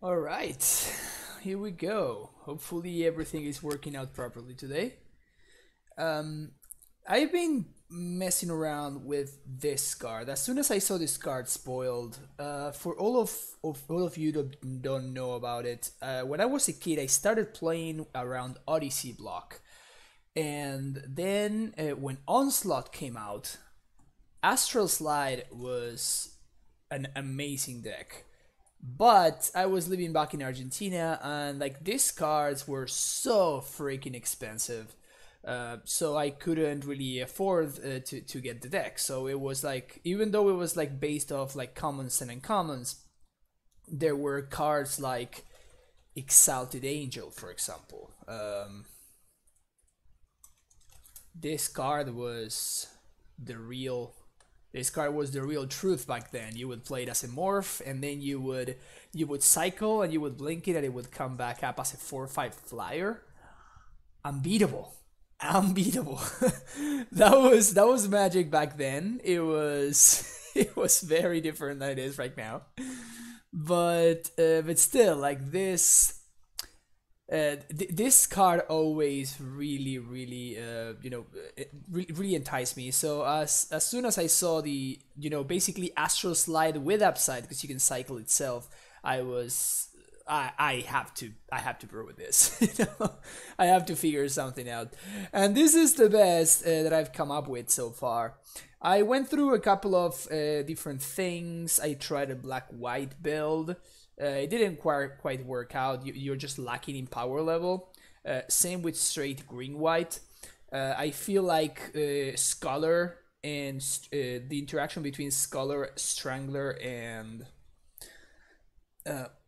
All right, here we go. Hopefully everything is working out properly today. Um, I've been messing around with this card. As soon as I saw this card spoiled, for all of you that don't know about it, when I was a kid, I started playing around Odyssey block, and then when Onslaught came out, Astral Slide was an amazing deck. But I was living back in Argentina, and like these cards were so freaking expensive, so I couldn't really afford to get the deck. So it was like, even though it was like based off like commons and uncommons, there were cards like Exalted Angel, for example. This card was the real this card was the real truth back then. You would play it as a morph, and then you would cycle, and you would blink it, and it would come back up as a 4/5 flyer. Unbeatable, unbeatable. that was magic back then. It was it was very different than it is right now. But still, like this card always really really enticed me. So as soon as I saw the basically Astral Slide with upside, because you can cycle itself, I have to brew with this. I have to figure something out, and this is the best that I've come up with so far. I went through a couple of different things. I tried a black white build. It didn't quite work out. You're just lacking in power level. Same with straight green white. I feel like Scholar and the interaction between Scholar, Strangler, and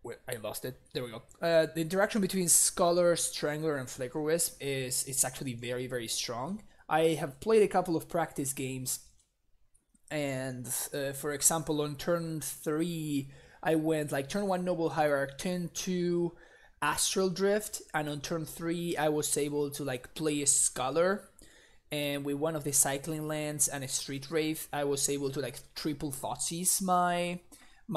wait, I lost it. There we go. The interaction between Scholar, Strangler, and Flicker Wisp is it's actually very strong. I have played a couple of practice games, and for example, on turn 3, I went like turn 1 Noble Hierarch, turn 2 Astral Drift, and on turn 3 I was able to like play a Scholar, and with one of the cycling lands and a Street Wraith, I was able to like triple Thoughtseize my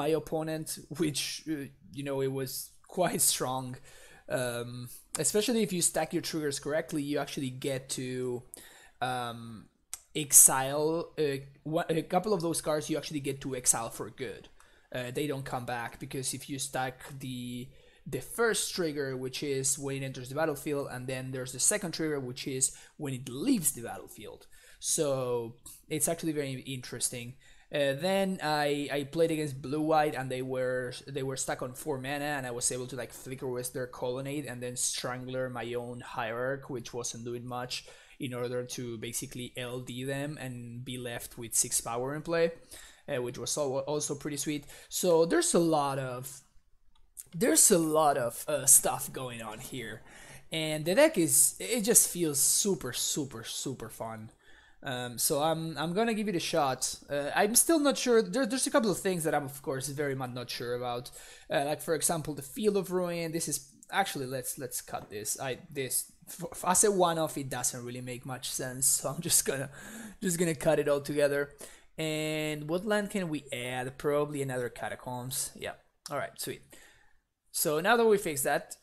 opponent, which it was quite strong. Especially if you stack your triggers correctly, you actually get to exile a couple of those cards. You actually get to exile for good. They don't come back, because if you stack the first trigger, which is when it enters the battlefield, and then there's the second trigger, which is when it leaves the battlefield. So it's actually very interesting. Then I played against blue white, and they were stuck on 4 mana, and I was able to like Flicker with their Colonnade and then Strangler my own Hierarch, which wasn't doing much, in order to basically LD them and be left with 6 power in play, which was also pretty sweet. So there's a lot of stuff going on here, and the deck it just feels super fun. So I'm gonna give it a shot. I'm still not sure. There's a couple of things that I'm of course very much not sure about. Like for example, the Field of Ruin. This is actually let's cut this. As a one-off, it doesn't really make much sense. So I'm just gonna cut it all together. And what land can we add? Probably another Catacombs. Yeah. All right. Sweet. So now that we fixed that,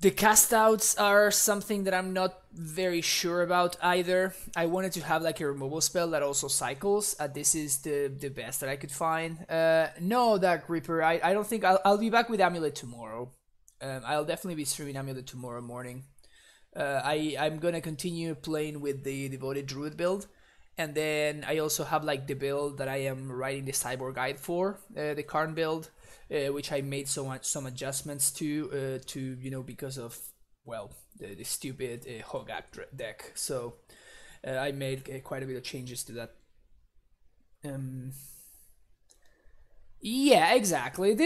the castouts are something that I'm not very sure about either. I wanted to have like a removal spell that also cycles. This is the best that I could find. No, Dark Reaper. I don't think I'll be back with AmuLIT tomorrow. I'll definitely be streaming AmuLIT tomorrow morning. I'm gonna continue playing with the Devoted Druid build. And then I also have like the build that I am writing the Cyborg guide for, the Karn build, which I made some adjustments to because of the stupid Hogak deck. So I made quite a bit of changes to that. Yeah, exactly.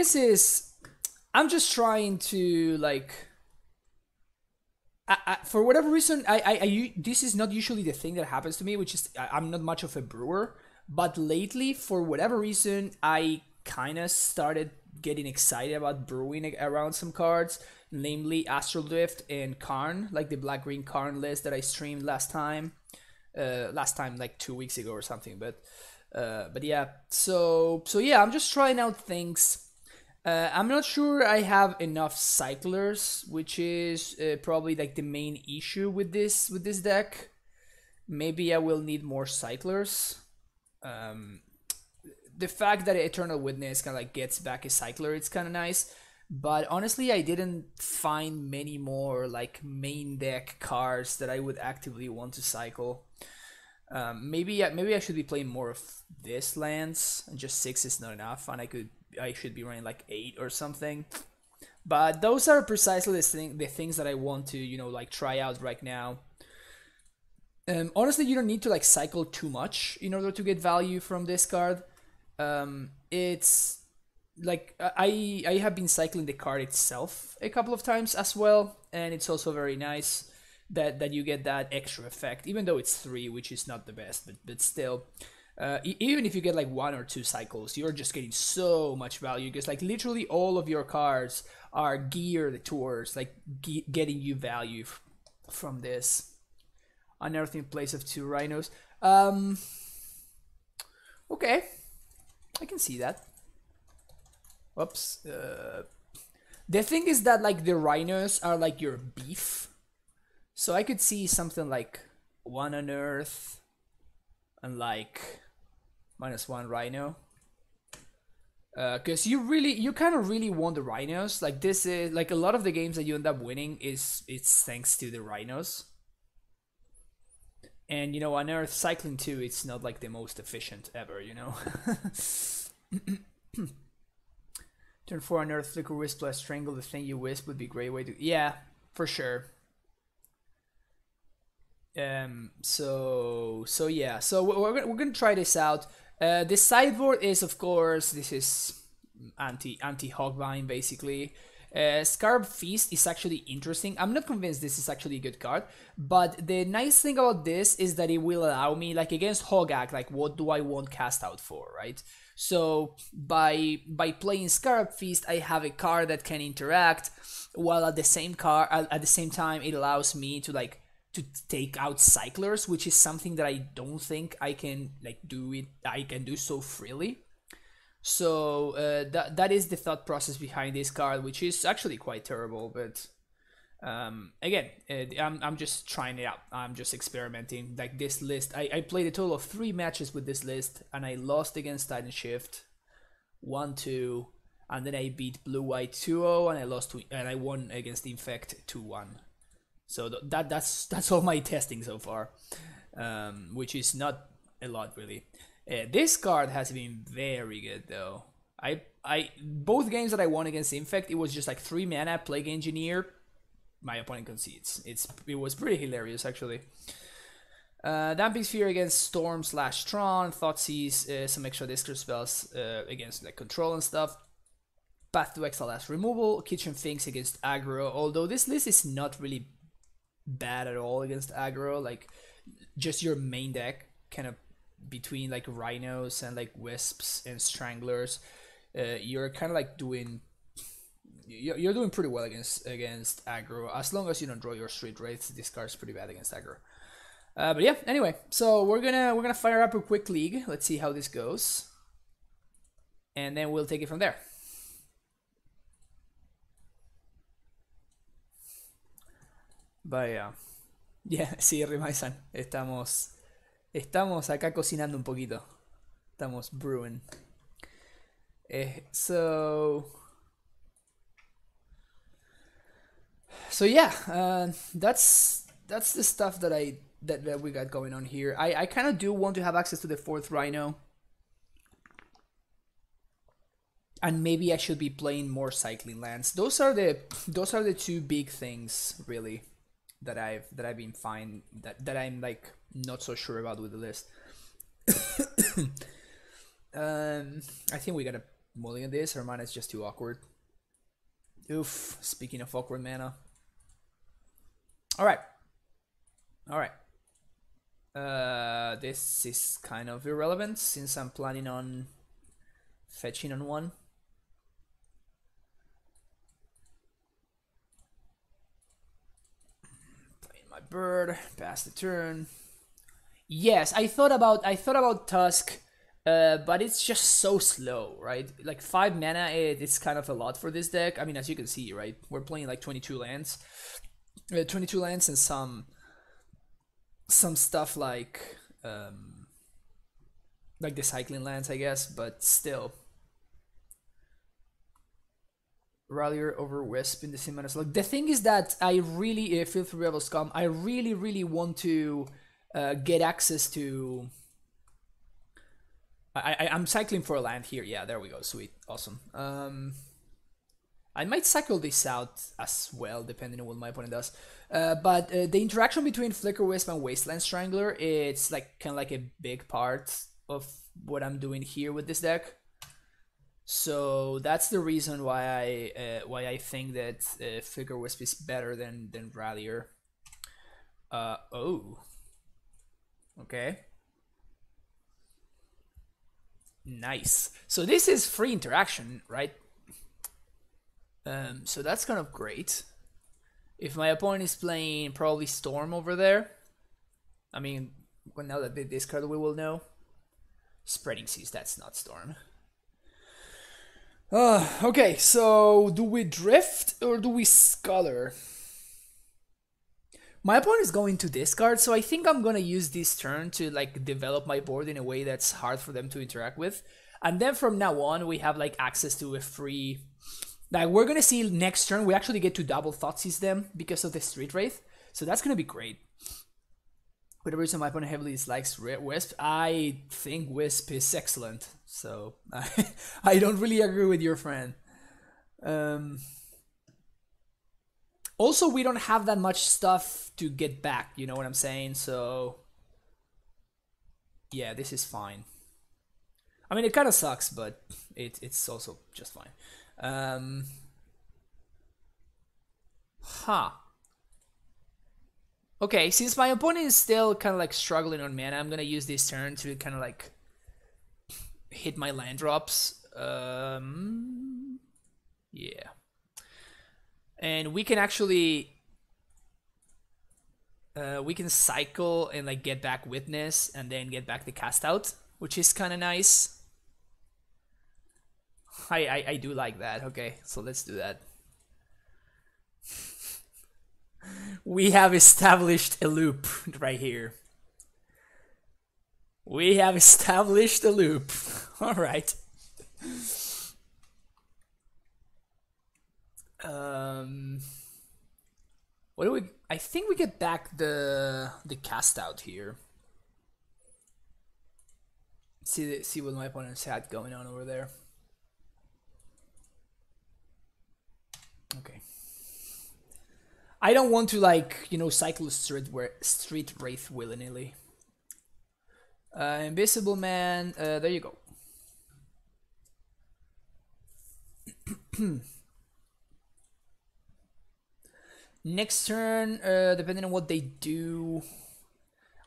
I'm just trying to like. For whatever reason, this is not usually the thing that happens to me, which is I'm not much of a brewer. But lately, for whatever reason, I kind of started getting excited about brewing around some cards, namely Astral Drift and Karn, like the black-green Karn list that I streamed last time like 2 weeks ago or something. But But yeah, so yeah, I'm just trying out things. I'm not sure I have enough cyclers, which is probably like the main issue with this deck. Maybe I will need more cyclers. The fact that Eternal Witness kind of like gets back a cycler, it's kind of nice. But honestly, I didn't find many more like main deck cards that I would actively want to cycle. Maybe I should be playing more of this lands, and just 6 is not enough, and I should be running like 8 or something. But those are precisely the things that I want to, you know, like try out right now. Honestly, you don't need to like cycle too much in order to get value from this card. It's like I have been cycling the card itself a couple of times as well, and it's also very nice that you get that extra effect, even though it's 3, which is not the best, but still. Even if you get like 1 or 2 cycles, you're just getting so much value, because like literally all of your cards are geared towards like getting you value from this. Unearth in place of 2 rhinos. Okay, I can see that. Whoops. The thing is that like the rhinos are like your beef, so I could see something like 1 unearth and like -1 rhino. Because you kind of really want the rhinos. Like this is like a lot of the games that you end up winning it's thanks to the rhinos. And you know, unearth cycling 2, it's not like the most efficient ever, you know. Turn 4 unearth flicker wisp plus strangle the thing you wisp would be a great way to, yeah, for sure. So yeah, so we're gonna try this out. The sideboard is, of course, this is anti Hogvine basically. Scarab Feast is actually interesting. I'm not convinced this is actually a good card, but the nice thing about this is that it will allow me, like against Hogak, like what do I want cast out for, right? So by playing Scarab Feast, I have a card that can interact, while at the same time it allows me to like to take out cyclers, which is something that I don't think I can like I can do so freely. So that is the thought process behind this card, which is actually quite terrible. But again, I'm just trying it out. I'm just experimenting. Like this list, I played a total of 3 matches with this list, and I lost against Titan Shift 1-2, and then I beat Blue White 2-0, and I won against Infect 2-1. So that's all my testing so far, which is not a lot really. This card has been very good though. Both games that I won against Infect, it was just like 3 mana, Plague Engineer. My opponent concedes. It was pretty hilarious actually. Damping Sphere against Storm / Tron, Thoughtseize, some extra discard spells against like control and stuff. Path to Exile as removal, Kitchen Finks against aggro. Although this list is not really bad at all against aggro, like just your main deck kind of between like rhinos and like wisps and stranglers, you're kind of like you're doing pretty well against aggro, as long as you don't draw your street wraiths. This card's pretty bad against aggro. But yeah, anyway, so we're gonna fire up a quick league. Let's see how this goes, and then we'll take it from there. Vaya, yeah, sí, Rimaisan, estamos acá cocinando un poquito. Estamos brewing. So yeah, that's the stuff that we got going on here. I kind of do want to have access to the 4th rhino, and maybe I should be playing more cycling lands. Those are the 2 big things really that I've been fine that I'm like not so sure about with the list. I think we gotta mulligan this. Our mana is just too awkward. Oof. Speaking of awkward mana. Alright. This is kind of irrelevant since I'm planning on fetching on 1. My bird, pass the turn. Yes, I thought about Tusk But it's just so slow, right? Like 5 mana, it's kind of a lot for this deck. I mean, as you can see, right? We're playing like 22 lands. 22 lands and some stuff like the cycling lands, I guess, but still. Rallier over Wisp in the same manner. Like, the thing is that I really, Filthy Rebel Scum, I really want to get access to... I'm cycling for a land here. Yeah, there we go. Sweet. Awesome. I might cycle this out as well, depending on what my opponent does. But the interaction between Flicker Wisp and Wasteland Strangler, it's like kind of like a big part of what I'm doing here with this deck. So that's the reason why I think that Flicker Wisp is better than Rallier. Oh. Okay. Nice. So this is free interaction, right? So that's kind of great. If my opponent is playing probably Storm over there, I mean, well, now that they discard, we will know. Spreading Seas, that's not Storm. Okay, so do we drift or do we Scholar? My opponent is going to discard, so I think I'm gonna use this turn to like develop my board in a way that's hard for them to interact with. And then from now on, we have like access to a free... Like, we're gonna see next turn, we actually get to double Thoughtseize them because of the Street Wraith. So that's gonna be great. For the reason my opponent heavily dislikes Wisp, I think Wisp is excellent. So I don't really agree with your friend. Also, we don't have that much stuff to get back, you know what I'm saying? So yeah, this is fine. I mean, it kind of sucks, but it's also just fine. Okay, since my opponent is still kind of like struggling on mana, I'm gonna use this turn to kind of like hit my land drops. Yeah. And we can actually... we can cycle and like get back Witness and then get back the cast out, which is kind of nice. I do like that. Okay, so let's do that. We have established a loop right here. We have established a loop. All right. What do we... I think we get back the cast out here. See what my opponent's had going on over there. Okay. I don't want to, like, you know, cycle Street Wraith willy-nilly. Invisible Man, there you go. Next turn, depending on what they do,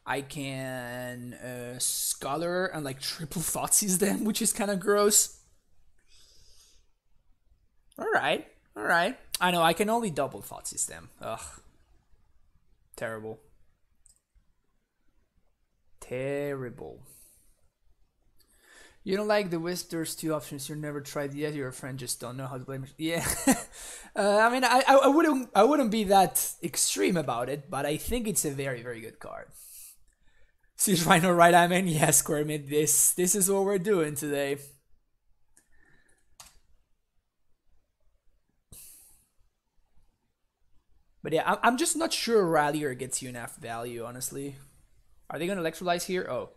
I can Scholar and like triple Thoughtseize them, which is kind of gross. Alright, alright. I know, I can only double Thoughtseize them. Ugh. Terrible. Terrible. You don't like the Wisp, there's 2 options you never tried yet, your friend just don't know how to play. Yeah. I mean, I wouldn't be that extreme about it, but I think it's a very, very good card. Siege Rhino, right? I mean, yeah, Square Mid, this is what we're doing today. But yeah, I'm just not sure Rallier gets you enough value, honestly. Are they gonna Electrolyze here? Oh.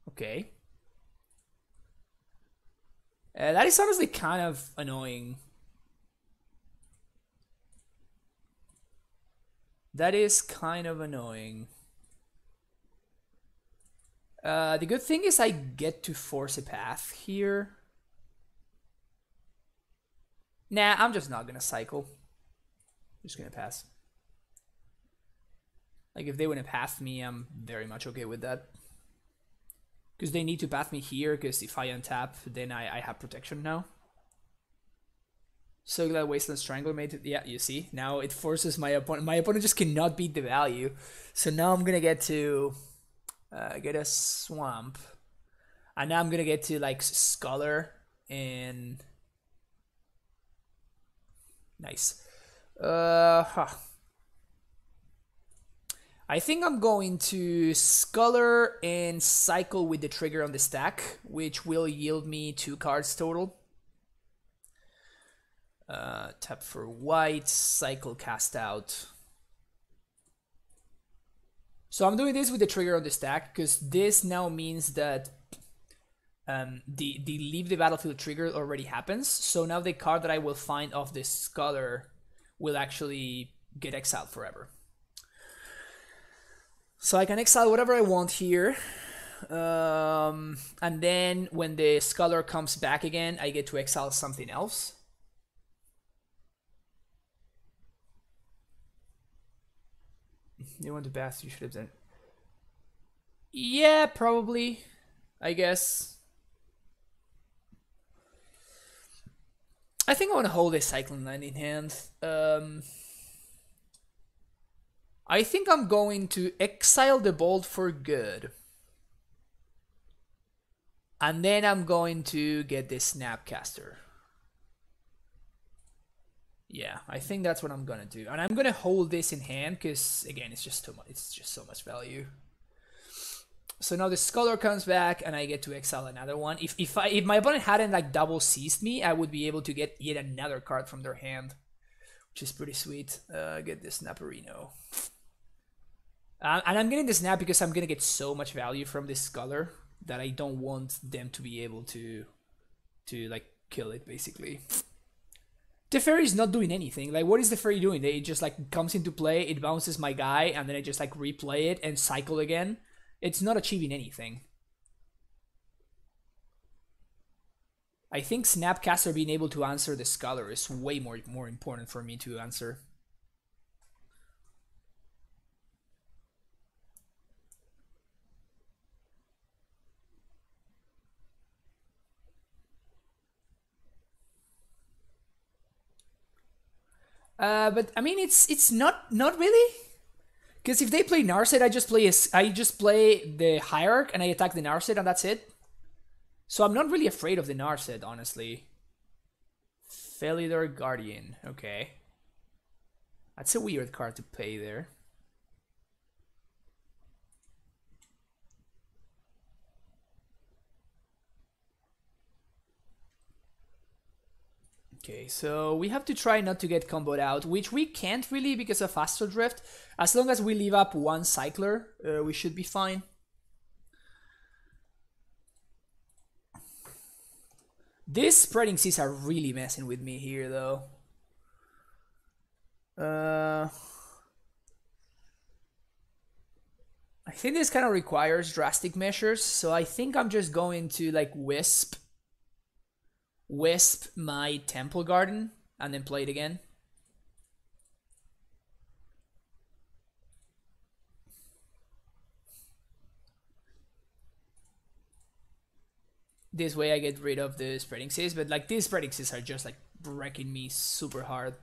Okay. That is honestly kind of annoying. That is kind of annoying. The good thing is I get to force a path here. Nah, I'm just not gonna cycle. Just gonna pass. Like, if they wouldn't path me, I'm very much okay with that. Because they need to path me here, because if I untap, then I have protection now. So glad Wasteland Strangler made it. Yeah, you see? Now it forces my opponent. My opponent just cannot beat the value. So now I'm gonna get to Get a swamp. And now I'm gonna get to like Scholar and nice. I think I'm going to Scholar and cycle with the trigger on the stack, which will yield me 2 cards total. Tap for white, cycle, cast out. So I'm doing this with the trigger on the stack because this now means that the leave the battlefield trigger already happens. So now the card that I will find off this Scholar will actually get exiled forever. So I can exile whatever I want here. And then when the Scholar comes back again, I get to exile something else. You want to bath, you should have done. Yeah, probably. I guess. I think I want to hold a Cyclone Land in hand. I think I'm going to exile the Bolt for good. And then I'm going to get this Snapcaster. Yeah, I think that's what I'm gonna do. And I'm gonna hold this in hand because again it's just too much, it's just so much value. So now the Scholar comes back and I get to exile another one. If my opponent hadn't like double seized me, I would be able to get yet another card from their hand, which is pretty sweet. Get this Snapperino. And I'm getting the Snap because I'm gonna get so much value from this Scholar that I don't want them to be able to like kill it basically. The fairy's not doing anything. Like, what is the fairy doing? It just like comes into play, it bounces my guy, and then I just like replay it and cycle again. It's not achieving anything. I think Snapcaster being able to answer the Scholar is way more important for me to answer. But I mean, it's not really, because if they play Narset, I just play the Hierarch and I attack the Narset and that's it. So I'm not really afraid of the Narset, honestly. Felidar Guardian, okay, that's a weird card to play there. Okay, so we have to try not to get comboed out, which we can't really because of Astral Drift. As long as we leave up one Cycler, we should be fine. These Spreading Seas are really messing with me here, though. I think this kind of requires drastic measures, so I think I'm just going to like Wisp my Temple Garden and then play it again. This way I get rid of the Spreading Seas, but like these Spreading Seas are just like wrecking me super hard.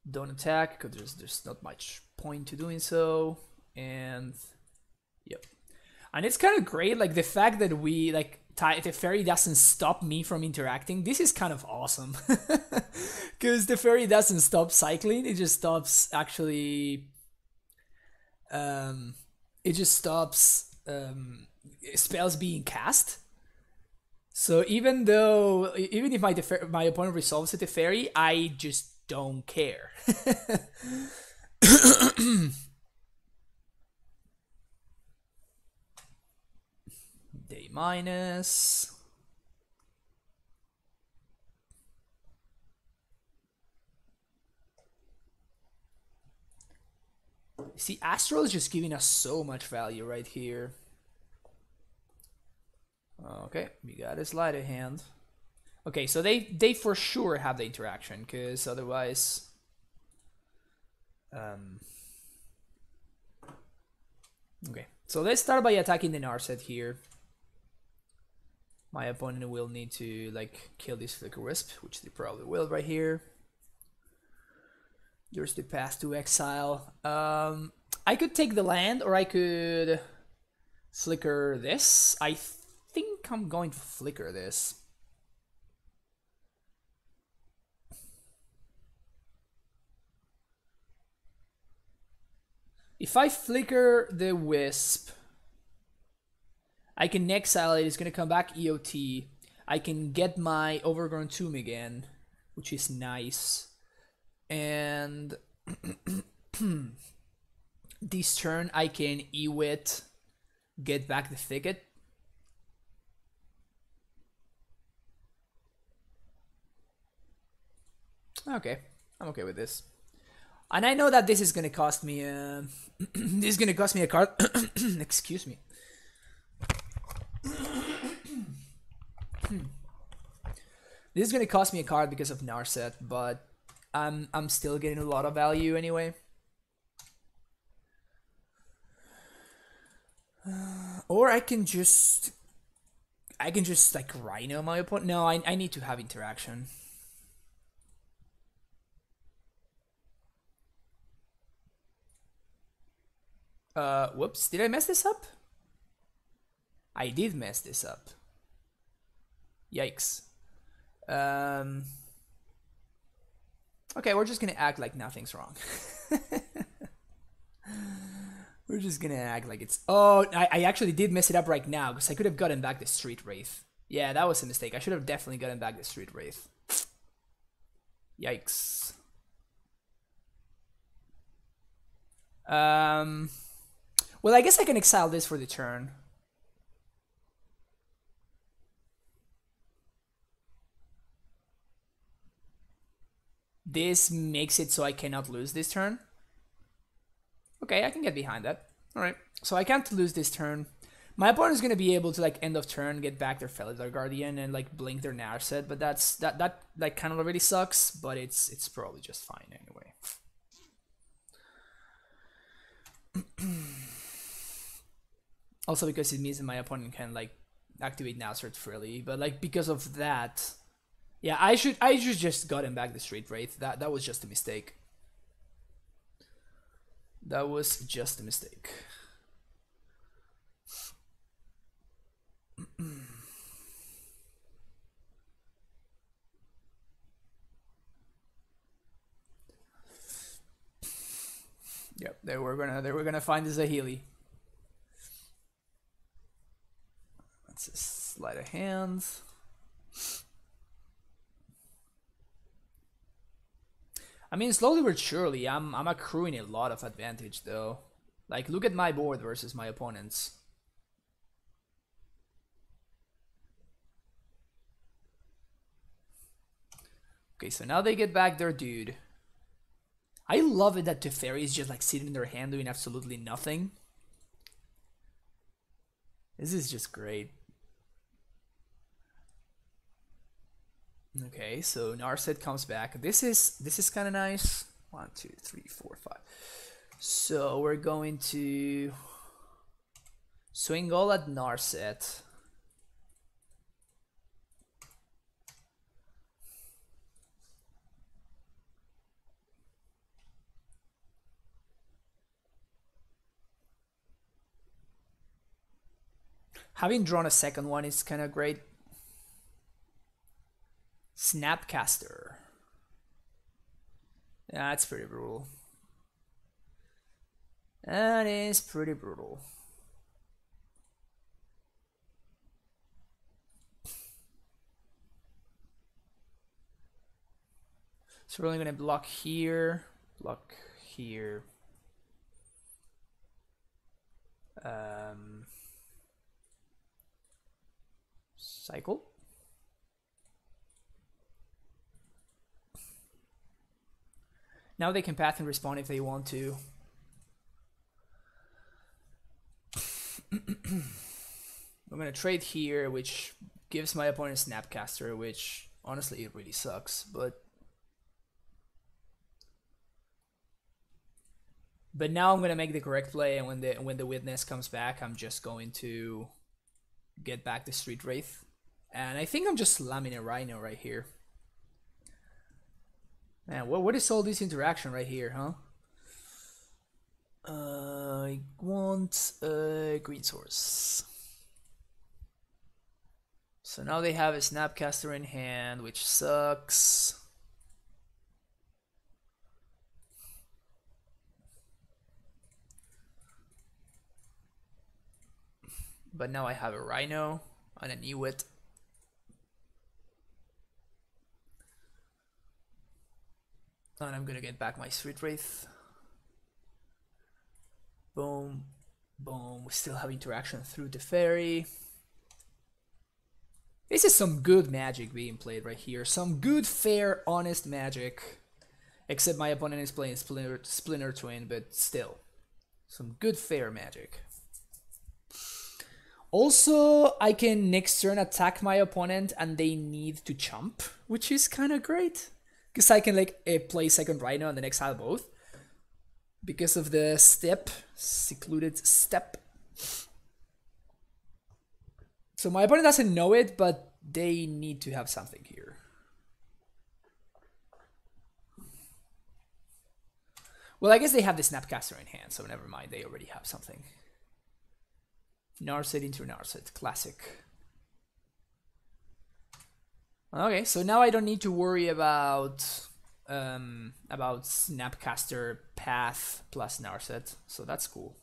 Don't attack because there's not much point to doing so, and yep. And it's kind of great, like the fact that we like the fairy doesn't stop me from interacting. This is kind of awesome because the fairy doesn't stop cycling; it just stops actually. It just stops spells being cast. So even if my opponent resolves it to fairy, I just don't care. Day minus. See, Astral is just giving us so much value right here. Okay, we got a Sleight of Hand. Okay, so they for sure have the interaction, because otherwise... Okay, so let's start by attacking the Narset here. My opponent will need to like kill this Flicker Wisp, which they probably will right here. There's the path to exile. I could take the land, or I could flicker this. I think I'm going to flicker this. If I flicker the Wisp, I can exile it. It's going to come back EOT. I can get my Overgrown Tomb again, which is nice. And this turn I can Ewit, get back the Thicket. Okay, I'm okay with this. And I know that this is gonna cost me this is gonna cost me a card. Excuse me. This is gonna cost me a card because of Narset, but I'm still getting a lot of value anyway. Or I can just like Rhino my opponent. No, I need to have interaction. Whoops, did I mess this up? I did mess this up. Yikes. Okay, we're just gonna act like nothing's wrong. We're just gonna act like it's... Oh, I actually did mess it up right now, because I could have gotten back the Street Wraith. Yeah, that was a mistake. I should have definitely gotten back the Street Wraith. Yikes. Well, I guess I can exile this for the turn. This makes it so I cannot lose this turn. Okay, I can get behind that. Alright, so I can't lose this turn. My opponent is going to be able to, like, end of turn, get back their Felidar Guardian and, like, blink their Narset, but that like, kind of already sucks, but it's probably just fine anyway. Also because it means that my opponent can, like, activate Narset freely, but, like, because of that... Yeah, I should just gotten back the Street Wraith. That was just a mistake. That was just a mistake. Yep, they were gonna find the Saheeli. Let's just slide of hands. I mean, slowly but surely, I'm accruing a lot of advantage though. Like, look at my board versus my opponents. Okay, so now they get back their dude. I love it that Teferi is just like sitting in their hand doing absolutely nothing. This is just great. Okay, so Narset comes back. This is kind of nice. 1, 2, 3, 4, 5. So we're going to swing all at Narset. Having drawn a second one is kind of great. Snapcaster. Yeah, that's pretty brutal. That is pretty brutal. So we're only gonna block here, cycle. Now they can path and respawn if they want to. I'm gonna trade here, which gives my opponent Snapcaster, which honestly it really sucks, but now I'm gonna make the correct play, and when the Witness comes back, I'm just going to get back the Street Wraith, and I think I'm just slamming a Rhino right here. Man, what is all this interaction right here, huh? I want a green source. So now they have a Snapcaster in hand, which sucks. But now I have a Rhino and a Newit. And I'm gonna get back my Street Wraith. Boom, boom. We still have interaction through the fairy. This is some good magic being played right here. Some good, fair, honest magic. Except my opponent is playing Splinter Twin, but still. Some good, fair magic. Also, I can next turn attack my opponent and they need to chump, which is kind of great. Because I can like play second Rhino and then exile both. Because of the step, secluded step. So my opponent doesn't know it, but they need to have something here. Well, I guess they have the Snapcaster in hand, so never mind, they already have something. Narset into Narset, classic. Okay, so now I don't need to worry about Snapcaster path plus Narset, so that's cool.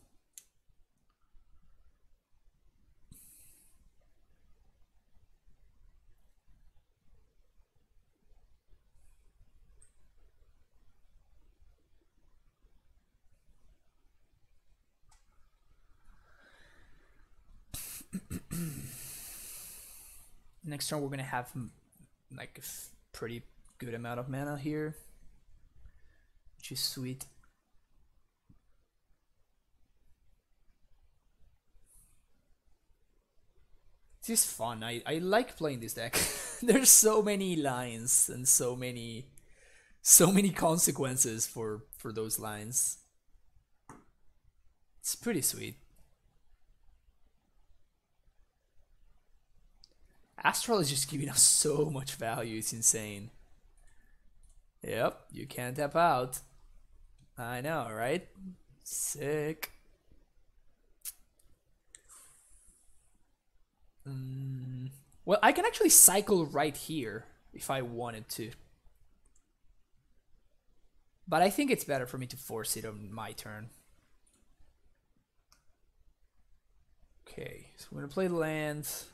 Next turn we're gonna have like a pretty good amount of mana here, which is sweet. This is fun. I like playing this deck. There's so many lines and so many consequences for those lines. It's pretty sweet. Astral is just giving us so much value, it's insane. Yep, you can't tap out. I know, right? Sick. Well, I can actually cycle right here if I wanted to. But I think it's better for me to force it on my turn. Okay, so we're gonna play lands.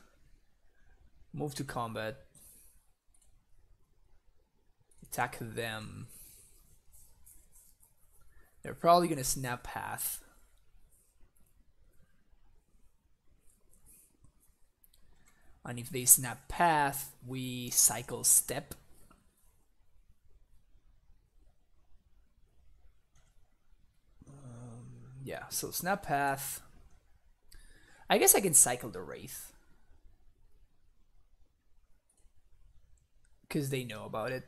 Move to combat. Attack them. They're probably gonna snap path. And if they snap path, we cycle step. Yeah, so snap path. I guess I can cycle the Wraith. Because they know about it.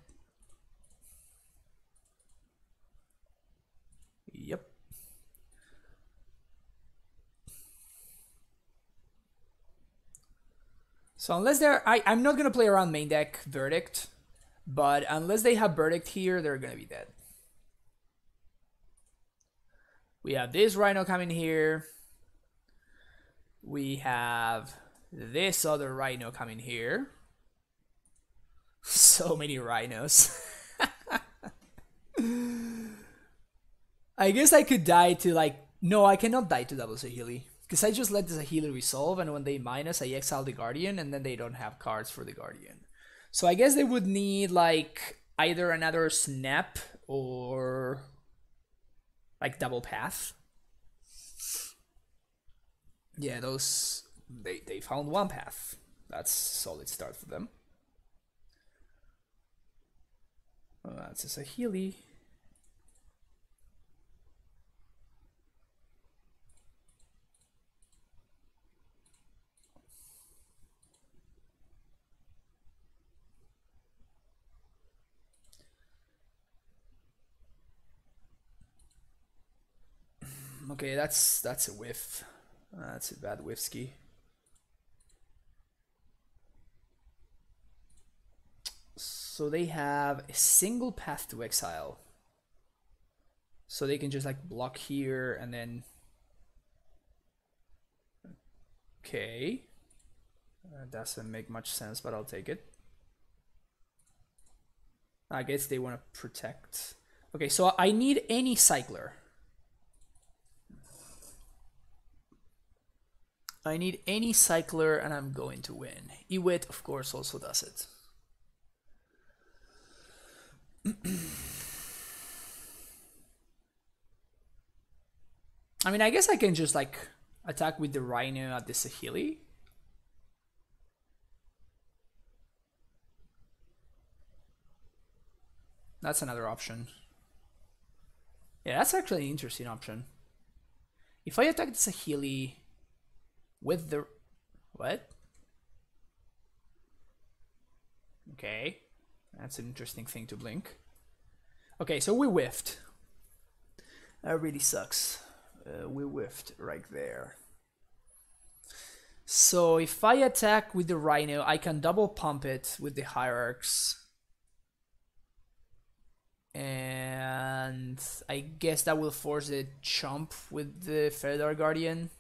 Yep. So unless they're... I'm not going to play around main deck Verdict. But unless they have Verdict here, they're going to be dead. We have this Rhino coming here. We have this other Rhino coming here. So many Rhinos. I guess I could die to like... No, I cannot die to double Saheeli. Because I just let the Saheeli resolve, and when they minus, I exile the Guardian, and then they don't have cards for the Guardian. So I guess they would need like either another snap or like double path. Yeah, those... They found one path. That's a solid start for them. That's a Saheeli. Okay, that's a whiff. That's a bad whiffski. So they have a single path to exile. So they can just like block here and then... Okay. Doesn't make much sense, but I'll take it. I guess they want to protect. Okay, so I need any cycler. I need any cycler and I'm going to win. Iwit, of course, also does it. I mean, I guess I can just like attack with the Rhino at the Saheeli. That's another option. Yeah, that's actually an interesting option. If I attack the Saheeli with the... What? Okay. That's an interesting thing to blink. Okay, so we whiffed. That really sucks. We whiffed right there. So if I attack with the Rhino, I can double pump it with the Hierarchs. And I guess that will force the chump with the Feather Guardian.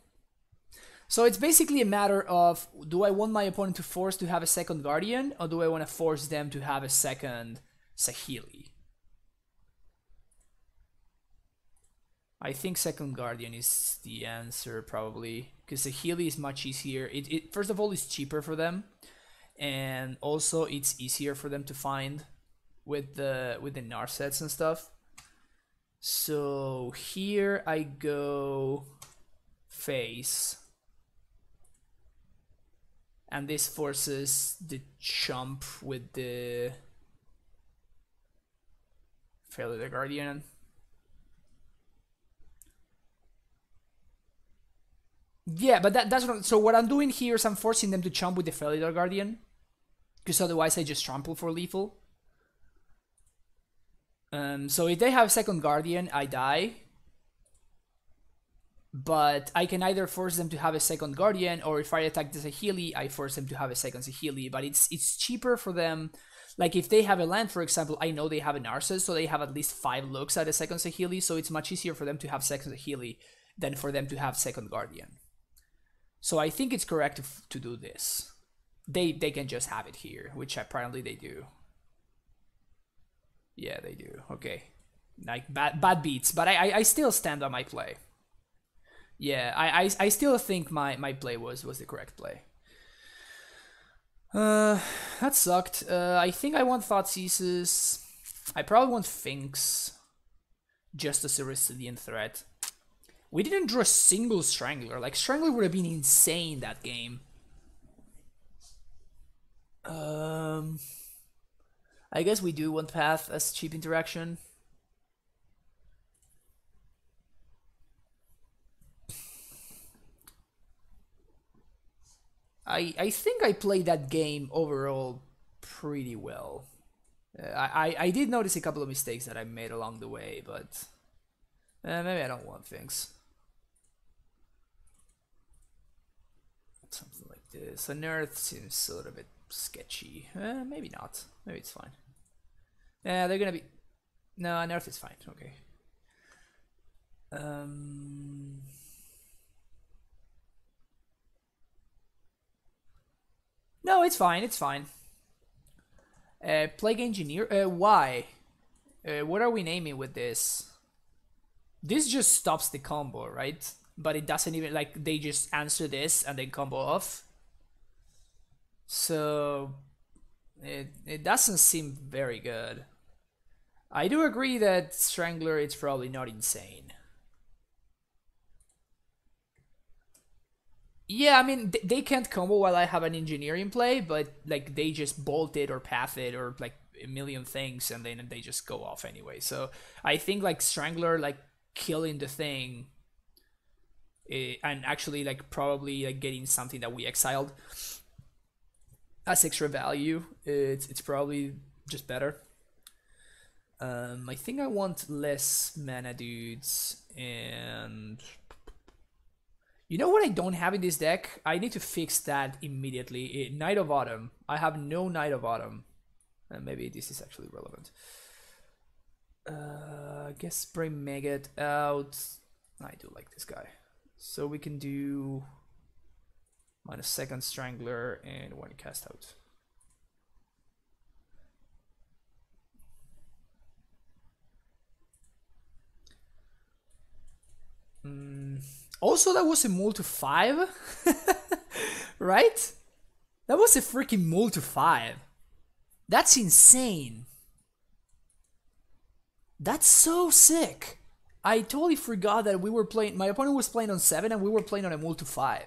So it's basically a matter of, do I want my opponent to force to have a second Guardian, or do I want to force them to have a second Saheeli? I think second Guardian is the answer probably, because Saheeli is much easier. It first of all, it's cheaper for them, and also it's easier for them to find with the Narsets and stuff. So here I go face, and this forces the chump with the Feather Guardian. Yeah, but that's what. So what I'm doing here is I'm forcing them to chump with the Feather Guardian, because otherwise I just trample for lethal. So if they have second Guardian, I die. But I can either force them to have a second Guardian, or if I attack the Saheeli, I force them to have a second Saheeli. But it's cheaper for them. Like if they have a land, for example, I know they have a Narset, so they have at least 5 looks at a second Saheeli. So it's much easier for them to have second Saheeli than for them to have second Guardian. So I think it's correct to do this. They can just have it here, which apparently they do. Yeah, they do. Okay. Like bad beats, but I still stand on my play. Yeah, I still think my play was the correct play. That sucked. I think I want Thoughtseizes. I probably want Finks, just as a resilient threat. We didn't draw a single Strangler. Like, Strangler would have been insane that game. I guess we do want Path as cheap interaction. I think I played that game overall pretty well. I did notice a couple of mistakes that I made along the way, but maybe I don't want things. Something like this. Unearth seems a little bit sketchy. Maybe not. Maybe it's fine. Yeah, they're gonna be... No, Unearth is fine. Okay. No, it's fine. It's fine. Plague Engineer? Why? What are we naming with this? This just stops the combo, right? But it doesn't even, like, they just answer this and then combo off. So it doesn't seem very good. I do agree that Strangler, it's probably not insane. Yeah, I mean, they can't combo while I have an engineer in play, but like they just bolt it or path it or like a million things, and then they just go off anyway. So I think like Strangler, like killing the thing, and actually like probably like getting something that we exiled as extra value, it's probably just better. I think I want less mana dudes, and you know what I don't have in this deck? I need to fix that immediately. Knight of Autumn. I have no Knight of Autumn. Maybe this is actually relevant. I guess bring Maggot out. I do like this guy. So we can do -2 Strangler and 1 cast out. Also, that was a mull to 5, right? That was a freaking mull to 5. That's insane. That's so sick. I totally forgot that we were playing. My opponent was playing on 7 and we were playing on a mull to 5.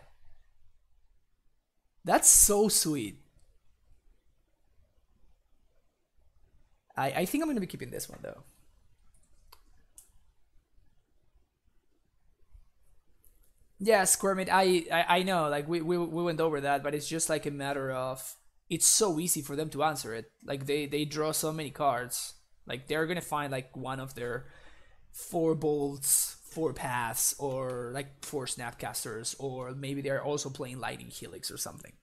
That's so sweet. I think I'm gonna be keeping this one though. Yeah, Squirmit, I know, like we went over that, but it's just like a matter of it's so easy for them to answer it. Like they draw so many cards. Like they're gonna find like one of their 4 bolts, 4 paths, or like 4 snapcasters, or maybe they're also playing lightning helix or something.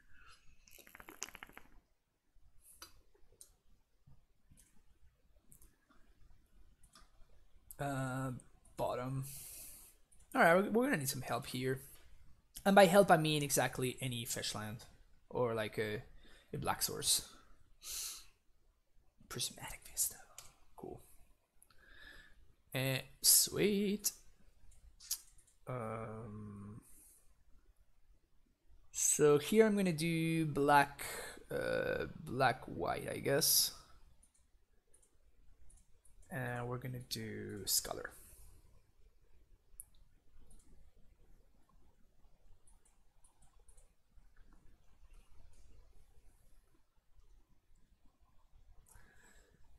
Bottom. Alright, we're gonna need some help here. And by help I mean exactly any fish land. Or like a black source. Prismatic Vista. Cool. Sweet. So here I'm gonna do black white, I guess. And we're gonna do Scholar.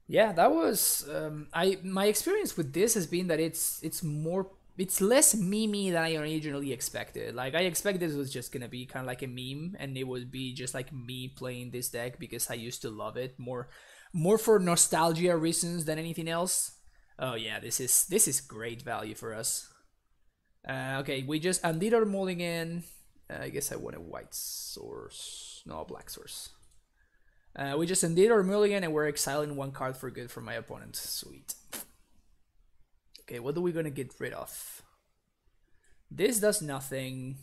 Yeah, that was my experience with this has been that it's less memey than I originally expected. Like I expected this was just gonna be kind of like a meme, and it would be just like me playing this deck because I used to love it more for nostalgia reasons than anything else. Oh yeah, this is great value for us. Okay, we just undid our mulligan. I guess I want a white source, no, a black source. We just undid our mulligan and we're exiling 1 card for good from my opponent. Sweet. Okay, what are we gonna get rid of? This does nothing.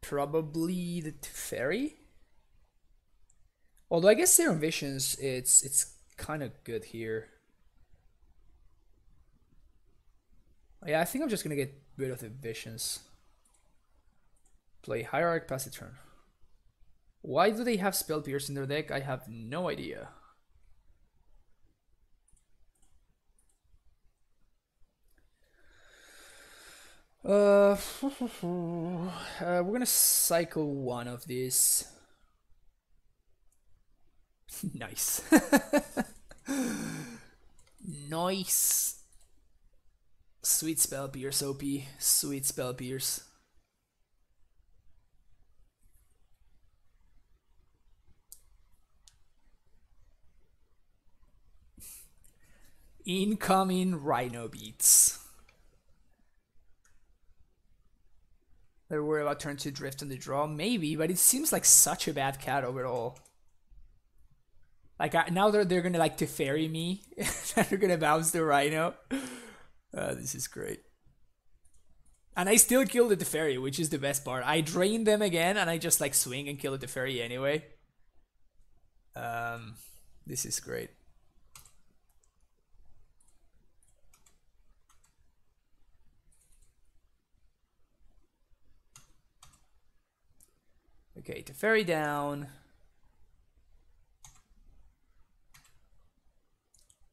Probably the Teferi. Although I guess Serum Visions, it's kind of good here. Yeah, I think I'm just gonna get rid of the Visions. Play Hierarch, pass the turn. Why do they have Spell Pierce in their deck? I have no idea. We're gonna cycle 1 of these. Nice. Nice. Sweet Spell Pierce, OP. Sweet Spell Pierce. Incoming Rhino Beats. They're worried about turn 2 Drift on the draw. Maybe, but it seems like such a bad cat overall. Like now they're gonna like Teferi me. They're gonna bounce the Rhino. This is great. And I still kill the Teferi, which is the best part. I drain them again and I just like swing and kill the Teferi anyway. This is great. Okay, Teferi down.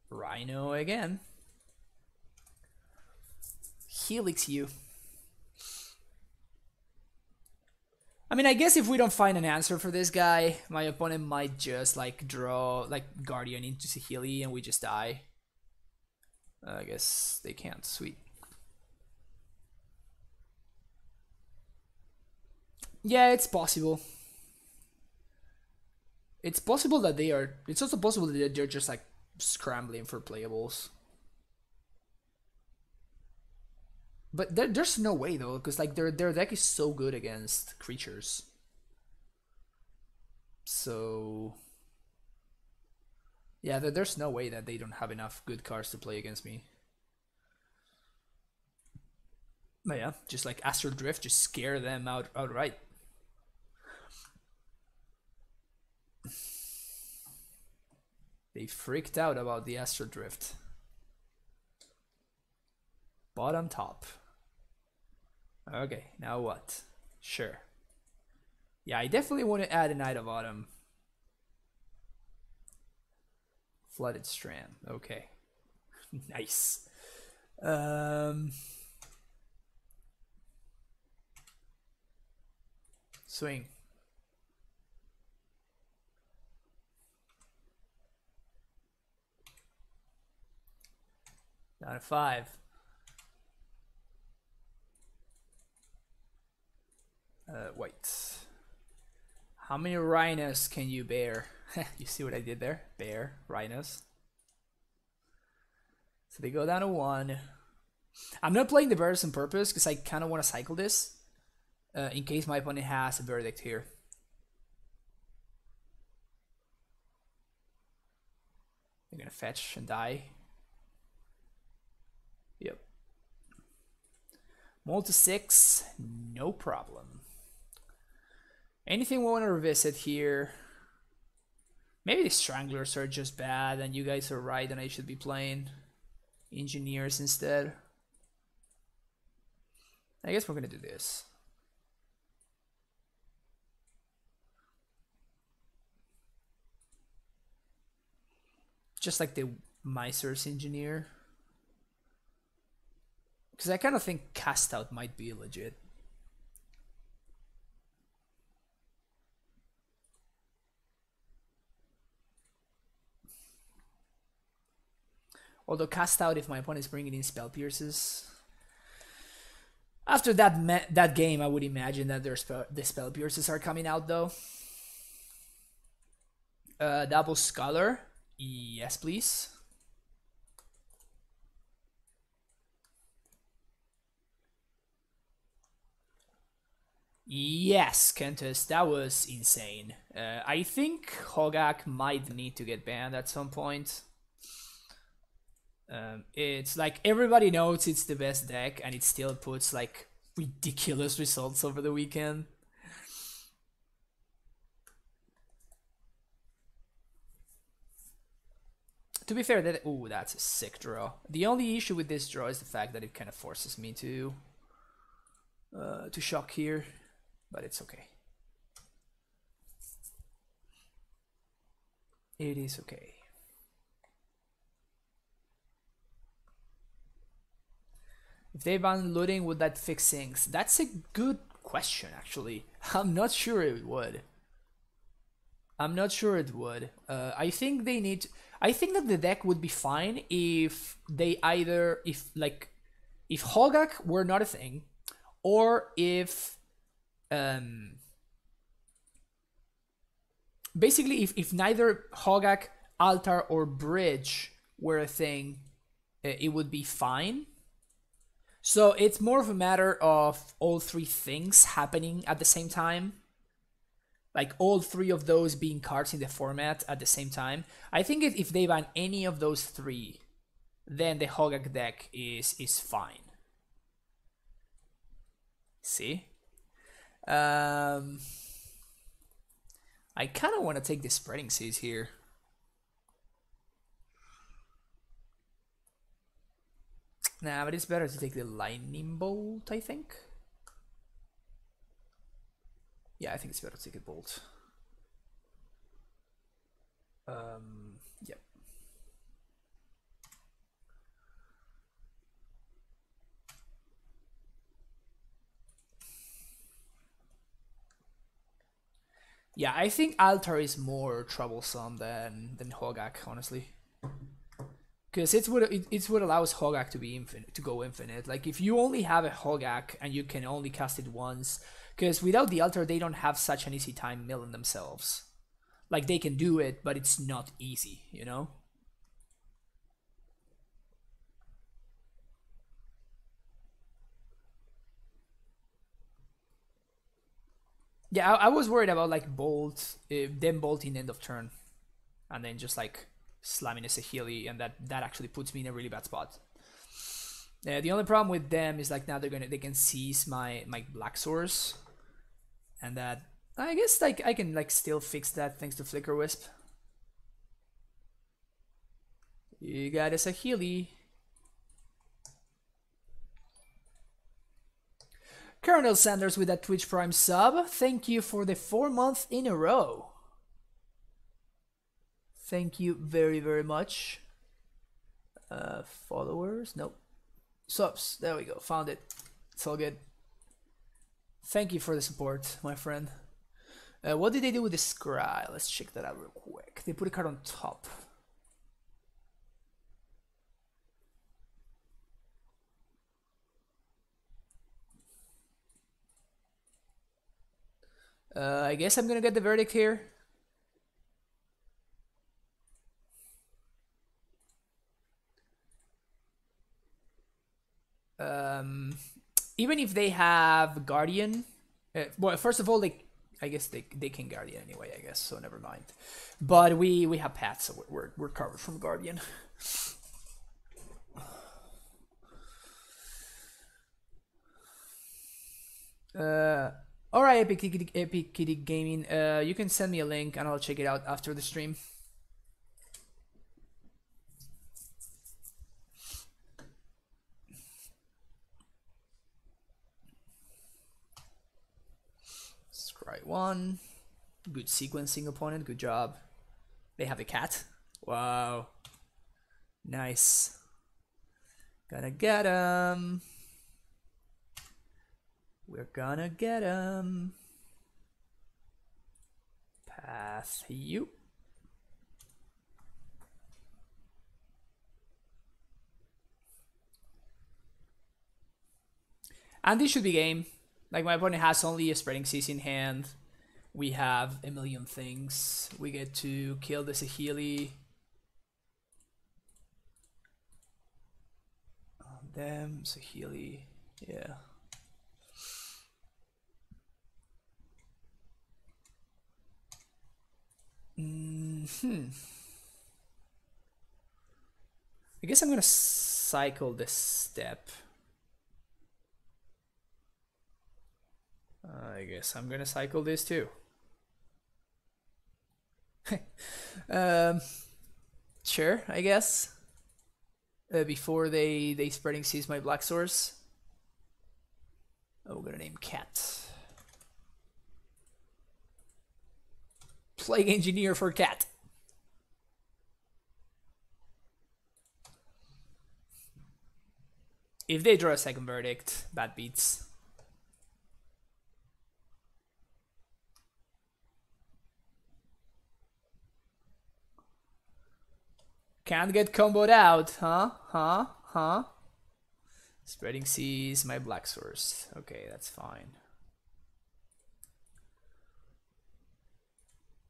Rhino again. Helix you. I mean, I guess if we don't find an answer for this guy, my opponent might just like draw like Guardian into Saheeli and we just die. I guess they can't. Sweet. Yeah, it's possible. It's possible that they are. It's also possible that they're just like scrambling for playables. But there's no way though, because like their deck is so good against creatures. So Yeah, there's no way that they don't have enough good cards to play against me. But yeah, just like Astral Drift, just scare them outright. They freaked out about the Astral Drift. Bottom top. Okay, now what? Sure. Yeah, I definitely want to add a Knight of Autumn. Flooded Strand. Okay. Nice. Swing. Down to 5. White. How many rhinos can you bear? You see what I did there? Bear, rhinos. So they go down to 1. I'm not playing the bears on purpose because I kind of want to cycle this in case my opponent has a verdict here. They're gonna fetch and die. Yep. Mull to 6, no problem. Anything we want to revisit here? Maybe the Stranglers are just bad and you guys are right and I should be playing Engineers instead. I guess we're gonna do this. Just like the Miser's Engineer. Because I kind of think Cast Out might be legit. Although Cast Out, if my opponent is bringing in Spell Pierces. After that game, I would imagine that the Spell Pierces are coming out though. Double Scholar. Yes, please. Yes, Kentus, that was insane. I think Hogak might need to get banned at some point. It's like everybody knows it's the best deck and it still puts like ridiculous results over the weekend. To be fair, that's a sick draw. The only issue with this draw is the fact that it kind of forces me to shock here, but it's okay. It is okay. If they ban looting, would that fix things? That's a good question, actually. I'm not sure it would. I'm not sure it would. I think they need. I think that the deck would be fine if they either if Hogak were not a thing, or if basically if neither Hogak, Altar, or Bridge were a thing, it would be fine. So it's more of a matter of all 3 things happening at the same time. Like all 3 of those being cards in the format at the same time. I think if they ban any of those 3, then the Hogak deck is fine. See? I kind of want to take the Spreading Seas here. Nah, but it's better to take the Lightning Bolt, I think. Yeah, I think it's better to take a Bolt. Yep. Yeah, I think Altar is more troublesome than Hogak, honestly. Because it's what allows Hogak to be infinite, to go infinite. Like if you only have a Hogak and you can only cast it once, because without the Altar they don't have such an easy time milling themselves. Like they can do it, but it's not easy, you know? Yeah, I was worried about like them bolting end of turn, and then just like slamming a Saheeli, and that actually puts me in a really bad spot. The only problem with them is like now they can seize my black source, and that I guess like I can like still fix that thanks to Flicker Wisp. You got a Saheeli. Colonel Sanders with that Twitch Prime sub. Thank you for the 4 months in a row. Thank you very, very much. Followers? Nope. Subs. There we go. Found it. It's all good. Thank you for the support, my friend. What did they do with the Scry? Let's check that out real quick. They put a card on top. I guess I'm gonna get the verdict here. Even if they have Guardian, well, first of all, I guess they can Guardian anyway. I guess so. Never mind. But we have Path, so we're covered from Guardian. All right, Epic Kitty Gaming. You can send me a link and I'll check it out after the stream. Scry 1. Good sequencing opponent. Good job. They have a cat. Wow. Nice. Gonna get him. We're gonna get him. Path you. And this should be game. Like my opponent has only a Spreading Seas in hand. We have a million things. We get to kill the Saheeli. Them, Saheeli. Yeah. I guess I'm gonna cycle this step. I guess I'm gonna cycle this too. Sure, I guess. Before they Spreading Seas my black source. Oh, we're gonna name Cat. Plague Engineer for Cat. If they draw a second verdict, bad beats. Can't get comboed out, huh? Spreading Seas, my black source. Okay, that's fine.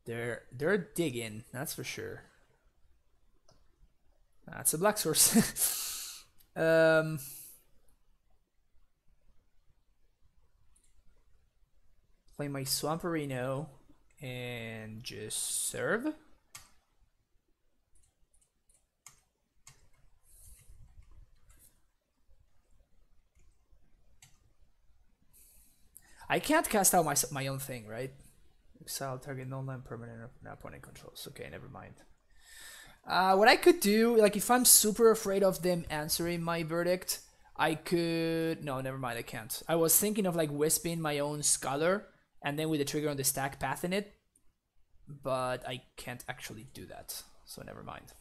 They're digging, that's for sure. That's a black source. Play my Swamperino and just serve. I can't cast out my own thing, right? Exile target non-land permanent opponent controls. Okay, never mind. What I could do, like if I'm super afraid of them answering my verdict, I could... No, never mind, I can't. I was thinking of like wisping my own Scholar and then with the trigger on the stack path in it, but I can't actually do that, so never mind.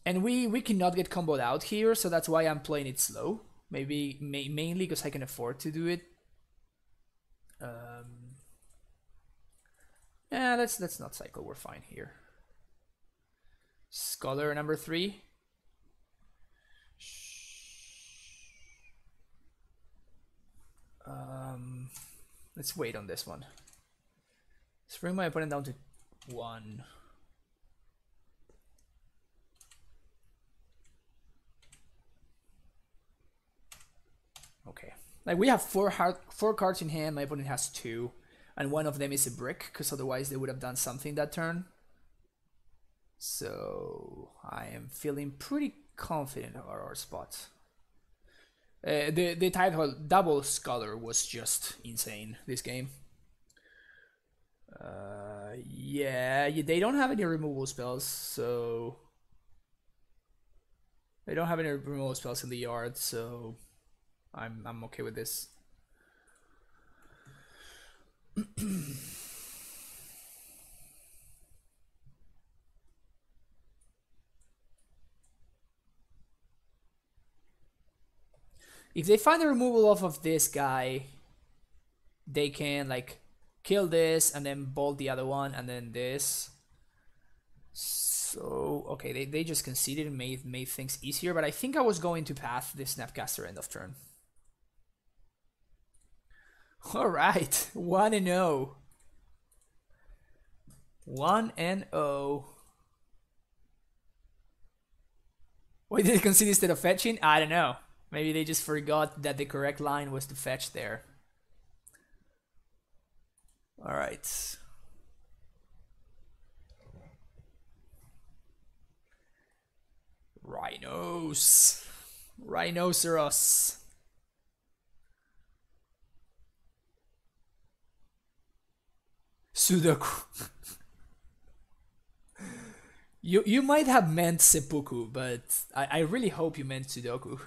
And we cannot get comboed out here, so that's why I'm playing it slow. Maybe mainly because I can afford to do it. Yeah, let's not cycle. We're fine here. Scholar number 3. Let's wait on this one. Let's bring my opponent down to 1. Okay. Like we have four cards in hand. My opponent has 2. and one of them is a brick, because otherwise they would have done something that turn. So I am feeling pretty confident about our spot. The title double scholar was just insane this game. Yeah, they don't have any removal spells, so they don't have any removal spells in the yard, so I'm okay with this. If they find the removal off of this guy, they can like kill this and then bolt the other one and then this. So okay, they just conceded and made things easier, but I think I was going to path this Snapcaster end of turn. Alright, 1-0. 1-0. Why did they concede instead of fetching? I don't know. Maybe they just forgot that the correct line was to fetch there. Alright. Rhinos. Rhinoceros. Sudoku. You might have meant seppuku, but I really hope you meant Sudoku.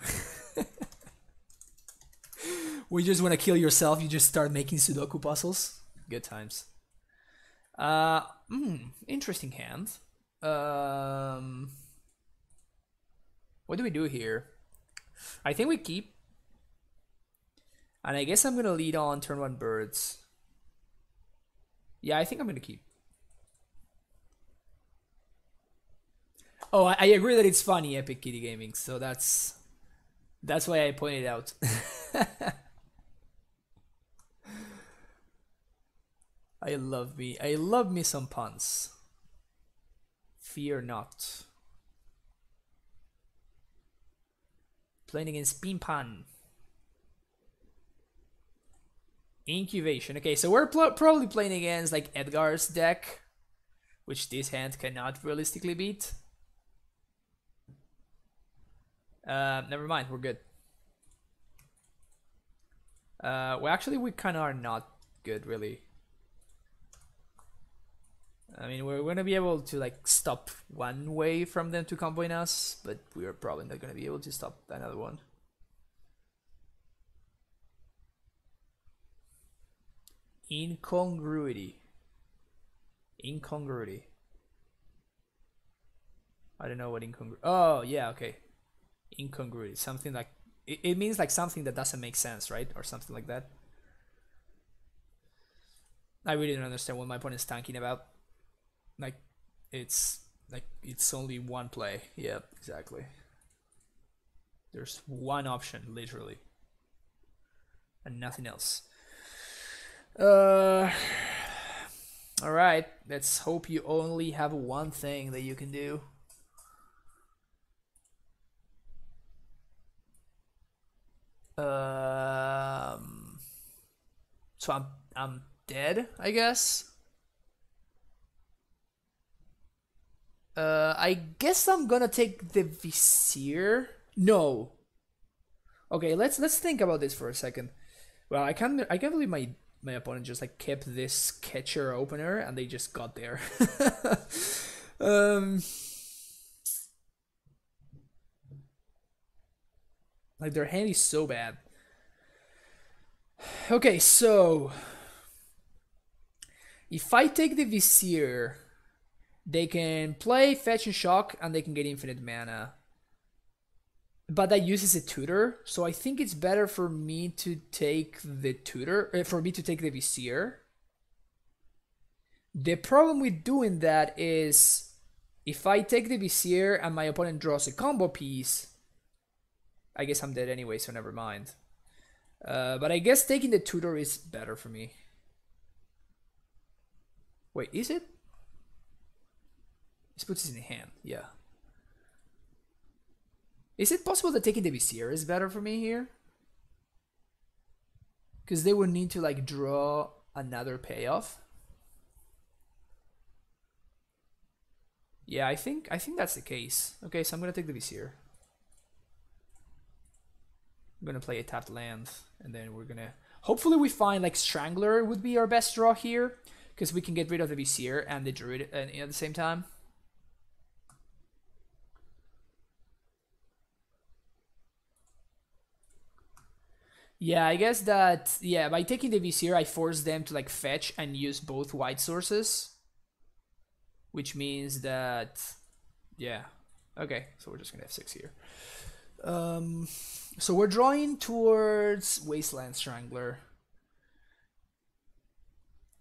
We just want to kill yourself, you just start making Sudoku puzzles. Good times. Interesting hand. What do we do here? I think we keep. And I guess I'm gonna lead on turn 1 birds. Yeah, I think I'm gonna keep. Oh, I agree that it's funny, Epic Kitty Gaming, so that's why I pointed out. I love me some puns. Fear not. Playing against Bean Pan. Incubation. Okay, so we're probably playing against like Edgar's deck, which this hand cannot realistically beat. Never mind, we're good. Well, actually, we kind of are not good, really. I mean, we're gonna be able to like stop one way from them to comboing us, but we are probably not gonna be able to stop another one. Incongruity. Incongruity. I don't know what incongruity. Oh yeah, okay. Incongruity. Something like it means like something that doesn't make sense, right? Or something like that. I really don't understand what my opponent's tanking about. Like it's only one play. Yep, exactly. There's one option, literally, and nothing else. All right, let's hope you only have one thing that you can do. So I'm dead, I guess. I guess I'm gonna take the Vizier. No. Okay, let's think about this for a second. Well, I can't believe my opponent just like kept this catcher opener and they just got there. Like their hand is so bad. Okay, so if I take the Vizier, they can play fetch and shock and they can get infinite mana. But that uses a tutor, so I think it's better for me to take the tutor, for me to take the Vizier. The problem with doing that is if I take the Vizier and my opponent draws a combo piece, I guess I'm dead anyway, so never mind. But I guess taking the tutor is better for me. Wait, is it? This puts it in hand, yeah. Is it possible that taking the Vizier is better for me here? Because they would need to like draw another payoff. Yeah, I think that's the case. Okay, so I'm gonna take the Vizier. I'm gonna play a tapped land, and then we're gonna hopefully we find like Strangler would be our best draw here, because we can get rid of the Vizier and the Druid at the same time. Yeah, I guess that, yeah, by taking the Vizier, I force them to like fetch and use both white sources. Which means that, yeah. Okay, so we're just gonna have 6 here. So we're drawing towards Wasteland Strangler.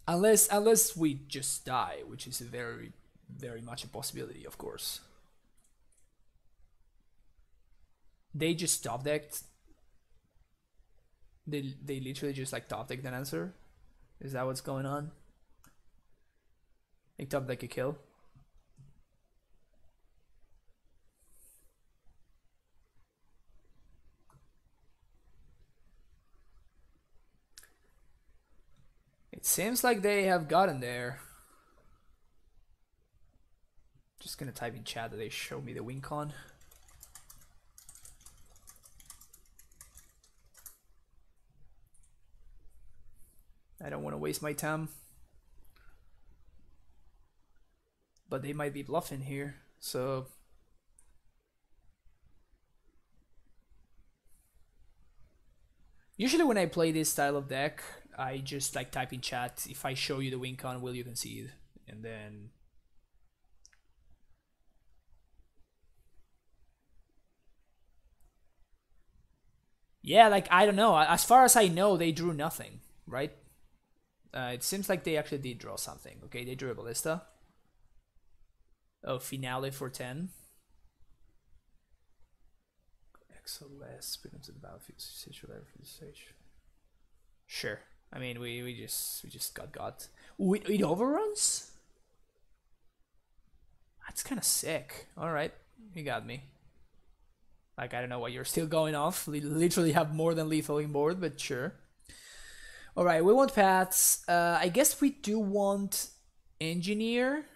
Unless we just die, which is a very, very much a possibility, of course. They just top decked. They literally just like top decked an answer. Is that what's going on? They top deck a kill. It seems like they have gotten there. Just gonna type in chat that they show me the win con. I don't want to waste my time. But they might be bluffing here, so... Usually when I play this style of deck, I just like type in chat, if I show you the win con, will you concede? And then... Yeah, like, I don't know. As far as I know, they drew nothing, right? It seems like they actually did draw something. Okay, they drew a Ballista. Oh, Finale for 10. XLS, put into the battlefield situation for the stage. Sure. I mean, we just got. Ooh, it overruns? That's kind of sick. All right, you got me. Like, I don't know why you're still going off. We literally have more than lethal in board, but sure. All right, we want paths. I guess we do want engineer,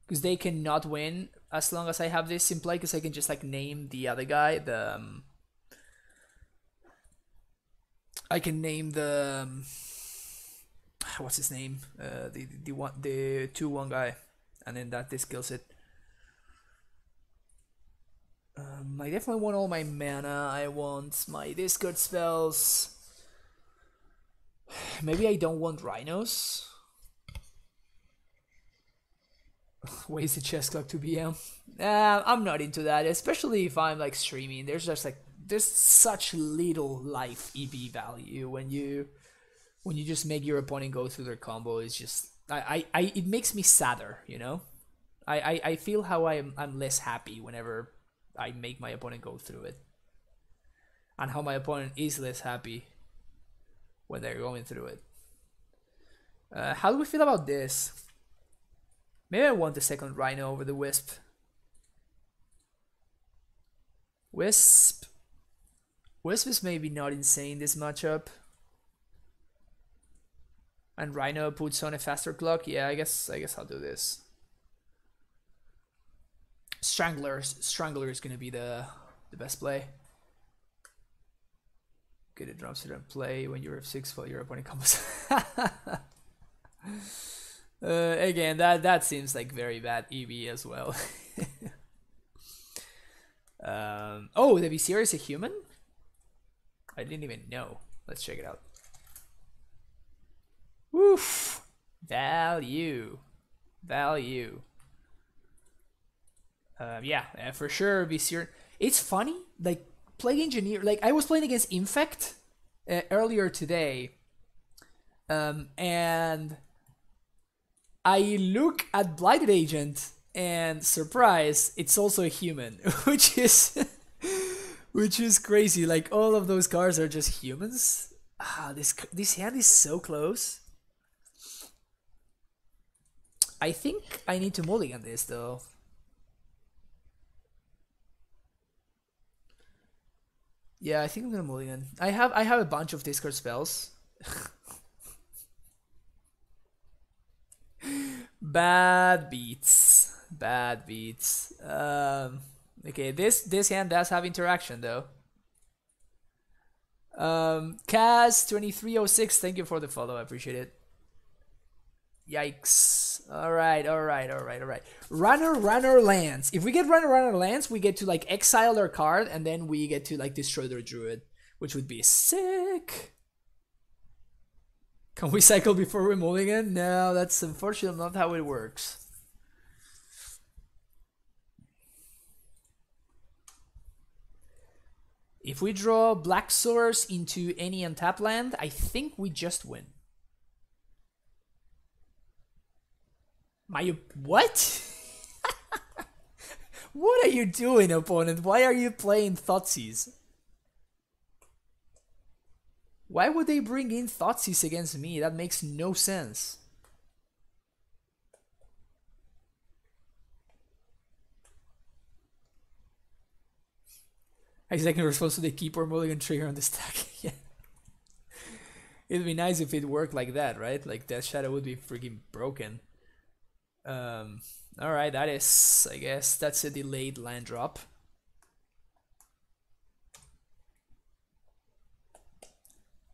because they cannot win as long as I have this in play, because I can just like name the other guy. I can name the what's his name? The 2/1 guy, and then this kills it. I definitely want all my mana. I want my discard spells. Maybe I don't want rhinos. Waste the chess clock to BM. I'm not into that, especially if I'm like streaming. There's such little life EV value when you just make your opponent go through their combo. It's just it makes me sadder, you know. I feel how I'm less happy whenever I make my opponent go through it, and how my opponent is less happy when they're going through it. How do we feel about this? Maybe I want the second Rhino over the Wisp. Wisp is maybe not insane this matchup. And Rhino puts on a faster clock. Yeah, I guess I'll do this. Strangler is gonna be the best play. Get a drum set and play when you're F6 while your opponent comes. Again, that seems like very bad EV as well. Oh, the Vizier is a human? I didn't even know. Let's check it out. Woof! Value. Yeah, for sure, Vizier. It's funny, like, playing engineer. Like, I was playing against Infect earlier today, and I look at Blighted Agent, and surprise, it's also a human, which is crazy. Like, all of those cards are just humans. This hand is so close. I think I need to mulligan this though. Yeah, I think I'm gonna mulligan. I have a bunch of discard spells. Bad beats. Bad beats. Okay, this hand does have interaction though. Kaz2306, thank you for the follow. I appreciate it. Yikes. Alright. Runner lands. If we get runner lands, we get to like exile their card and then we get to like destroy their druid, which would be sick. Can we cycle before we mulligan? No, that's unfortunately not how it works. If we draw black source into any untapped land, I think we just win. What? What are you doing, opponent? Why are you playing Thoughtseize? Why would they bring in Thoughtseize against me? That makes no sense. Exactly, response to the keeper mulligan trigger on the stack. Yeah. It'd be nice if it worked like that, right? Like Death Shadow would be freaking broken. Alright, that is, I guess, that's a delayed land drop.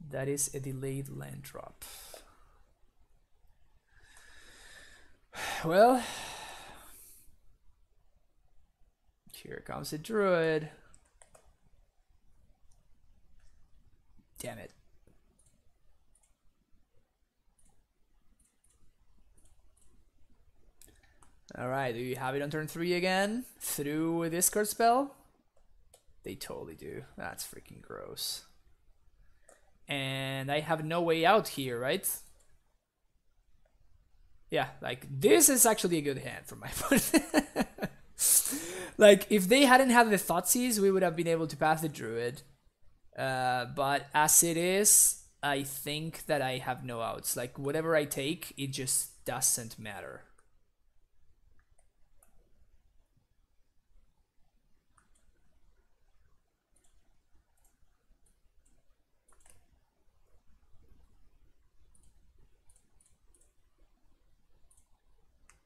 That is a delayed land drop. Well, here comes a Druid. Damn it. Alright, do you have it on turn 3 again? Through a discard spell? They totally do. That's freaking gross. And I have no way out here, right? Yeah, like, this is actually a good hand for my opponent. Like, if they hadn't had the Thoughtseize, we would have been able to pass the Druid. But as it is, I think that I have no outs. Like, whatever I take, it just doesn't matter.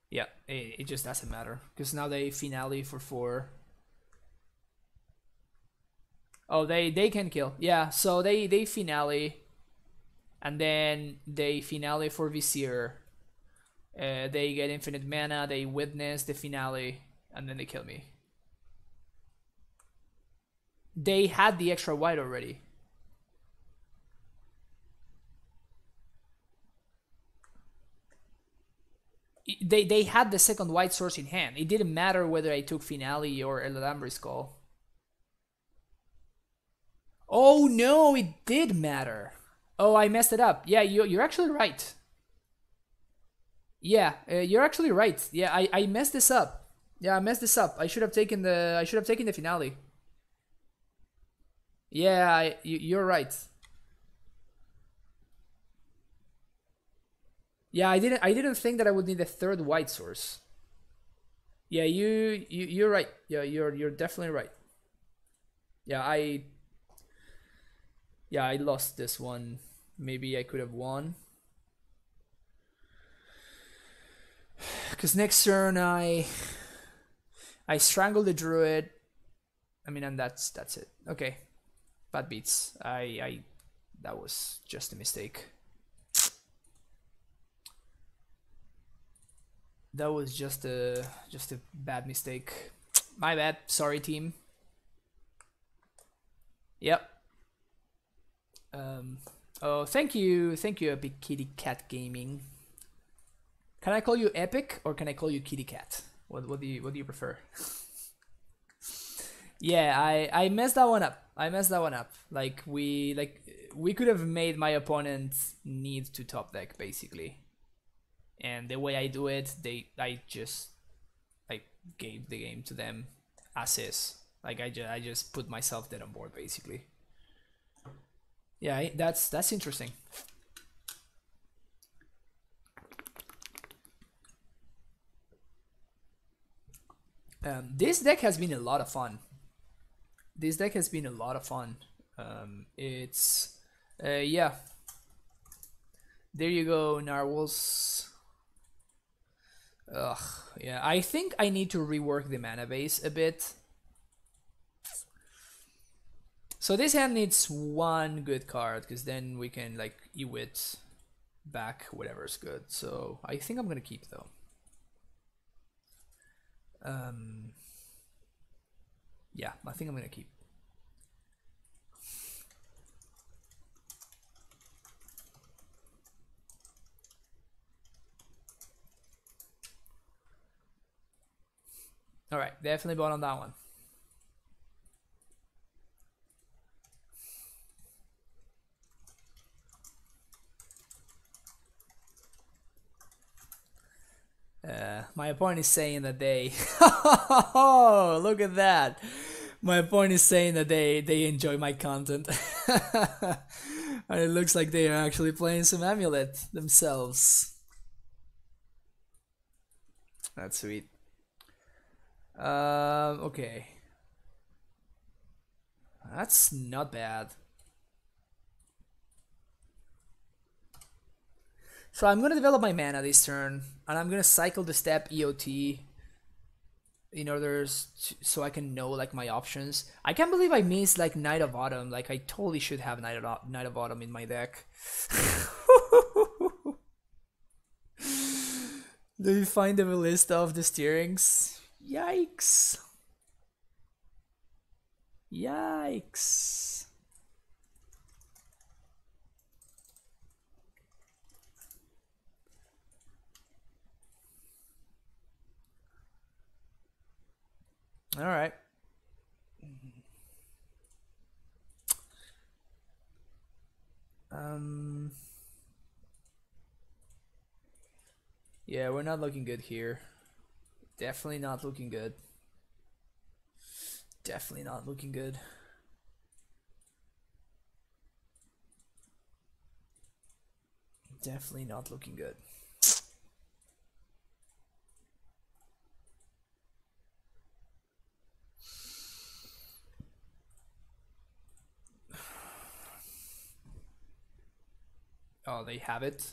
Yeah, it just doesn't matter. Because now they finale for 4. Oh, they can kill. Yeah, so they finale. And then they finale for Vizier. They get infinite mana, they witness the finale, and then they kill me. They had the extra white already. They had the second white source in hand. It didn't matter whether I took finale or Eladambri's Call. Oh no, it did matter. Oh, I messed it up. Yeah, you're actually right. Yeah, you're actually right. Yeah, I messed this up. Yeah, I messed this up. I should have taken the finale. Yeah, you're right. Yeah, I didn't think that I would need a third white source. Yeah, you're right. Yeah, you're definitely right. Yeah, I lost this one. Maybe I could have won. Cause next turn I strangle the Druid. I mean, and that's it. Okay, bad beats. That was just a mistake. That was just a bad mistake. My bad. Sorry, team. Yep. Oh, thank you, Epic Kitty Cat Gaming. Can I call you Epic or can I call you Kitty Cat? What do you prefer? Yeah, I messed that one up. Like we could have made my opponent need to top deck basically. And the way I do it, I just gave the game to them as is. Like I just put myself dead on board basically. Yeah, that's interesting. This deck has been a lot of fun. It's yeah. There you go, Narwhals. Ugh, yeah. I think I need to rework the mana base a bit. So this hand needs one good card, because then we can like Ewit back whatever's good. So I think I'm gonna keep though. Yeah, I think I'm gonna keep. All right, definitely bought on that one. My opponent is saying that they oh, look at that. My opponent is saying that they enjoy my content. And it looks like they are actually playing some AmuLIT themselves. That's sweet. Okay. That's not bad. So I'm gonna develop my mana this turn, and I'm gonna cycle the step EOT in order so I can know like my options. I can't believe I missed like Knight of Autumn. Like I totally should have Knight of Autumn in my deck. Do you find the list of the steerings? Yikes! Yikes! All right. Yeah, we're not looking good here. Definitely not looking good. Definitely not looking good. Definitely not looking good. Oh, they have it.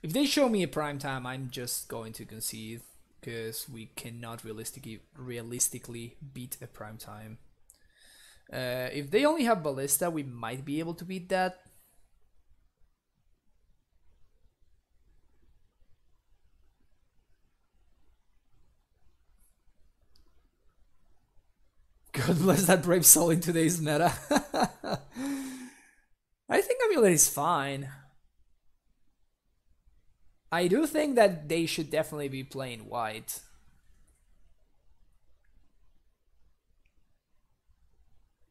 If they show me a prime time, I'm just going to concede, because we cannot realistically beat a prime time. If they only have Ballista, we might be able to beat that. God bless that brave soul in today's meta. I think AmuLIT is fine. I do think that they should definitely be playing white.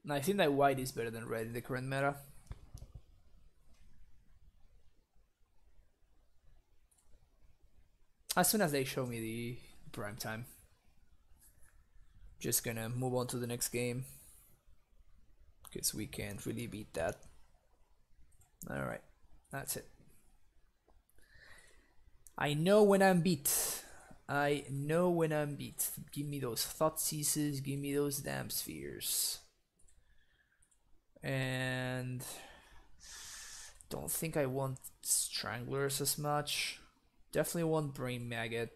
And I think that white is better than red in the current meta. As soon as they show me the prime time. Just gonna move on to the next game, because we can't really beat that. Alright, that's it. I know when I'm beat. I know when I'm beat. Give me those thought ceases, give me those damn spheres. And don't think I want stranglers as much. Definitely want brain maggot.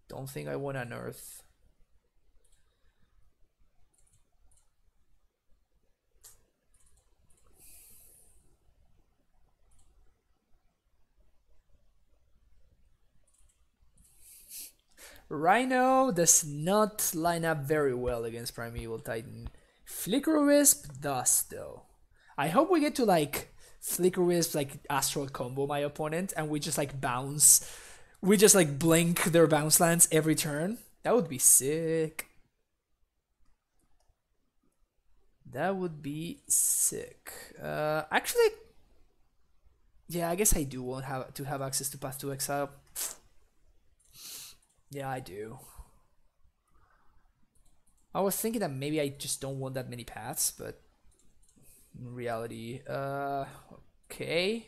Don't think I want unearth. Rhino does not line up very well against Primeval Titan. Flicker Wisp does though. I hope we get to like Flicker Wisp like Astral combo my opponent, and we just like bounce. We just like blink their bounce lands every turn. That would be sick. That would be sick. Actually, yeah, I guess I do want to have access to Path to Exile. Yeah, I do. I was thinking that maybe I just don't want that many paths, but in reality, okay.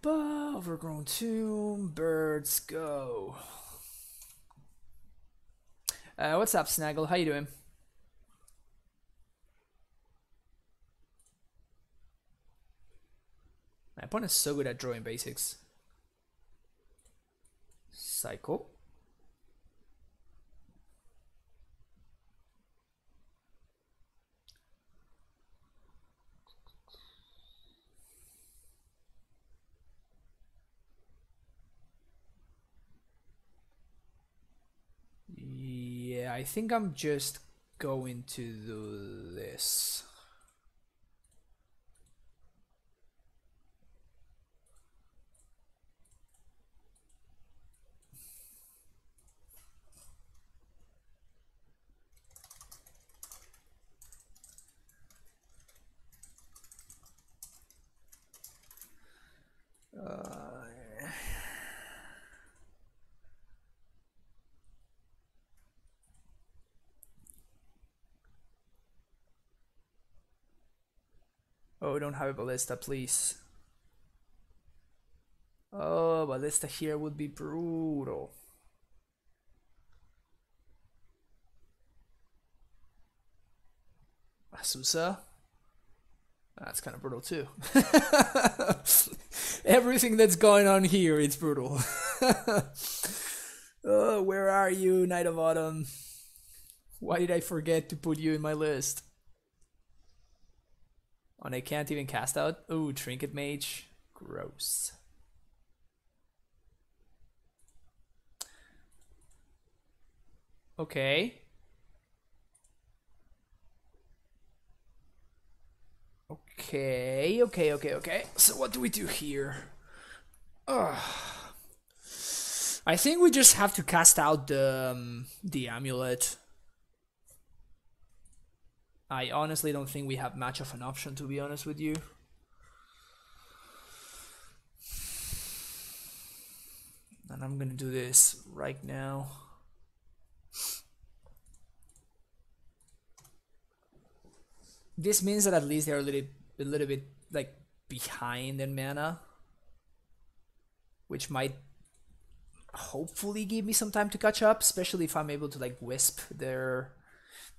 Overgrown Tomb, birds, go. What's up, Snaggle? How you doing? My opponent's so good at drawing basics. Cycle. Yeah, I think I'm just going to do this. Oh, don't have a ballista, please. Oh, ballista here would be brutal. Asusa? That's kind of brutal too. Everything that's going on here, it's brutal. Oh, where are you, Knight of Autumn? Why did I forget to put you in my list? And I can't even cast out. Ooh, Trinket Mage. Gross. Okay. Okay. So what do we do here? I think we just have to cast out the AmuLIT. I honestly don't think we have much of an option, to be honest with you. And I'm gonna do this right now. This means that at least they're a little bit like behind in mana, which might hopefully give me some time to catch up, especially if I'm able to like wisp their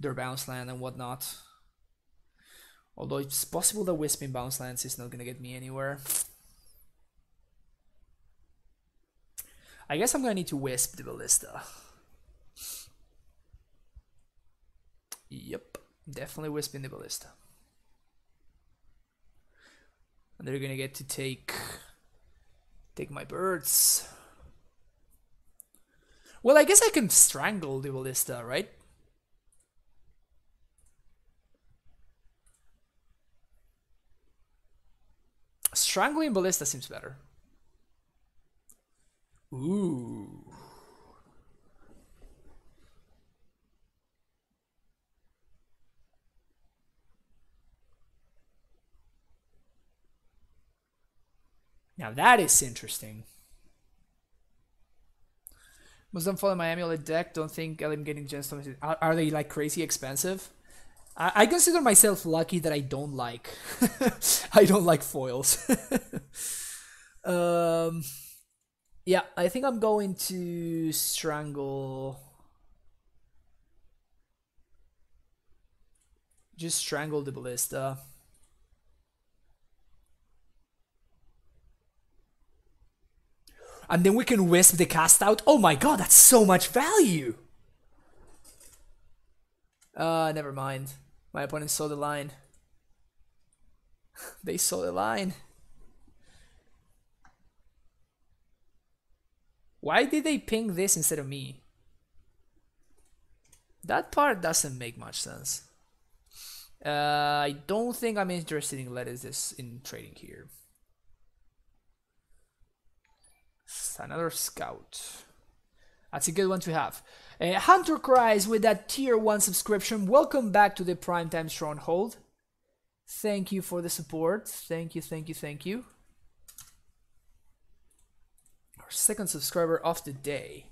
bounce land and whatnot. Although it's possible that wisping bounce lands is not gonna get me anywhere. I guess I'm gonna need to wisp the ballista. Yep, definitely wisping the ballista. And they're gonna get to take my birds. Well, I guess I can strangle the ballista, right? Strangling ballista seems better. Ooh. Now that is interesting. Muslim follow my AmuLIT deck. Don't think I'm getting gemstones. Are they like crazy expensive? I consider myself lucky that I don't like I don't like foils. Yeah, I think I'm going to strangle. Just strangle the ballista. And then we can wisp the cast out. Oh my god, that's so much value! Never mind. My opponent saw the line. They saw the line. Why did they ping this instead of me? That part doesn't make much sense. I don't think I'm interested in lettuces in trading here. Another scout. That's a good one to have. Hunter Cries with that tier 1 subscription. Welcome back to the Primetime Stronghold. Thank you for the support. Thank you. Our second subscriber of the day.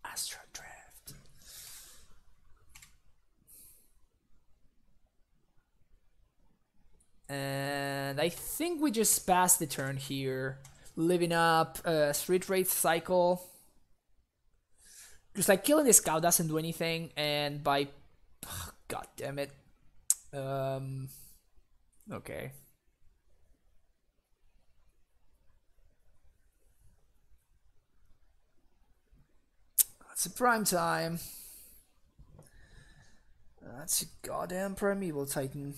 Astral Drift. And And I think we just passed the turn here. Living up Street Wraith cycle. Just like killing the scout doesn't do anything, and by... God damn it. Okay. It's a prime time. That's a goddamn primeval titan.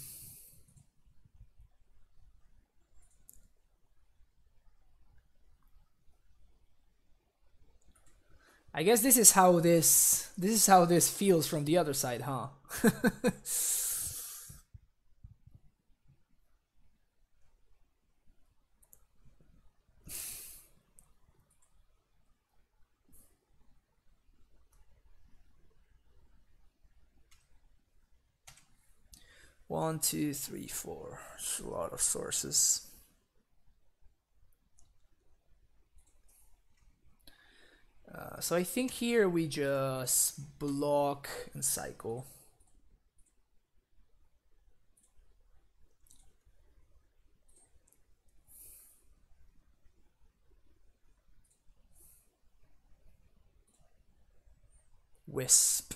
I guess this is how this feels from the other side, huh? One, two, three, four. It's a lot of sources. So I think here we just block and cycle. Wisp.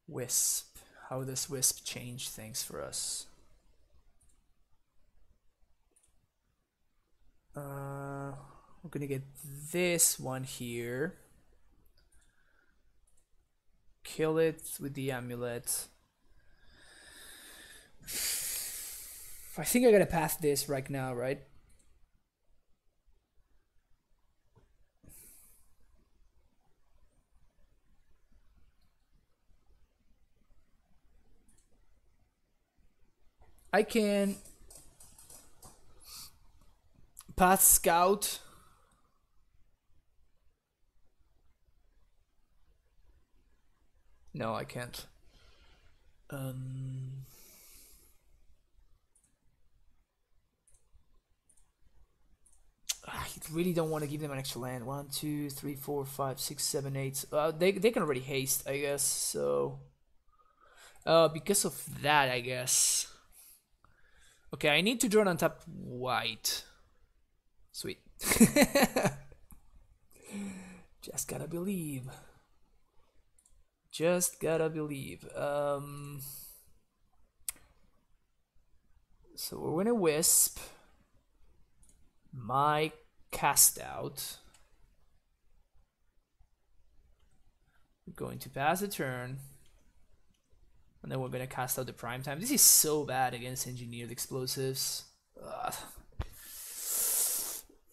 Wisp. How does Wisp change things for us? We're gonna get this one here. Kill it with the AmuLIT. I think I gotta pass this right now, right? I can pass scout. No, I can't. I really don't want to give them an extra land. 1, 2, 3, 4, 5, 6, 7, 8. They can already haste, I guess. So, because of that, I guess. Okay, I need to draw on top white. Sweet. Just gotta believe. Just gotta believe. So we're gonna Wisp. My cast out. We're going to pass a turn. And then we're gonna cast out the prime time. This is so bad against engineered explosives. Ugh.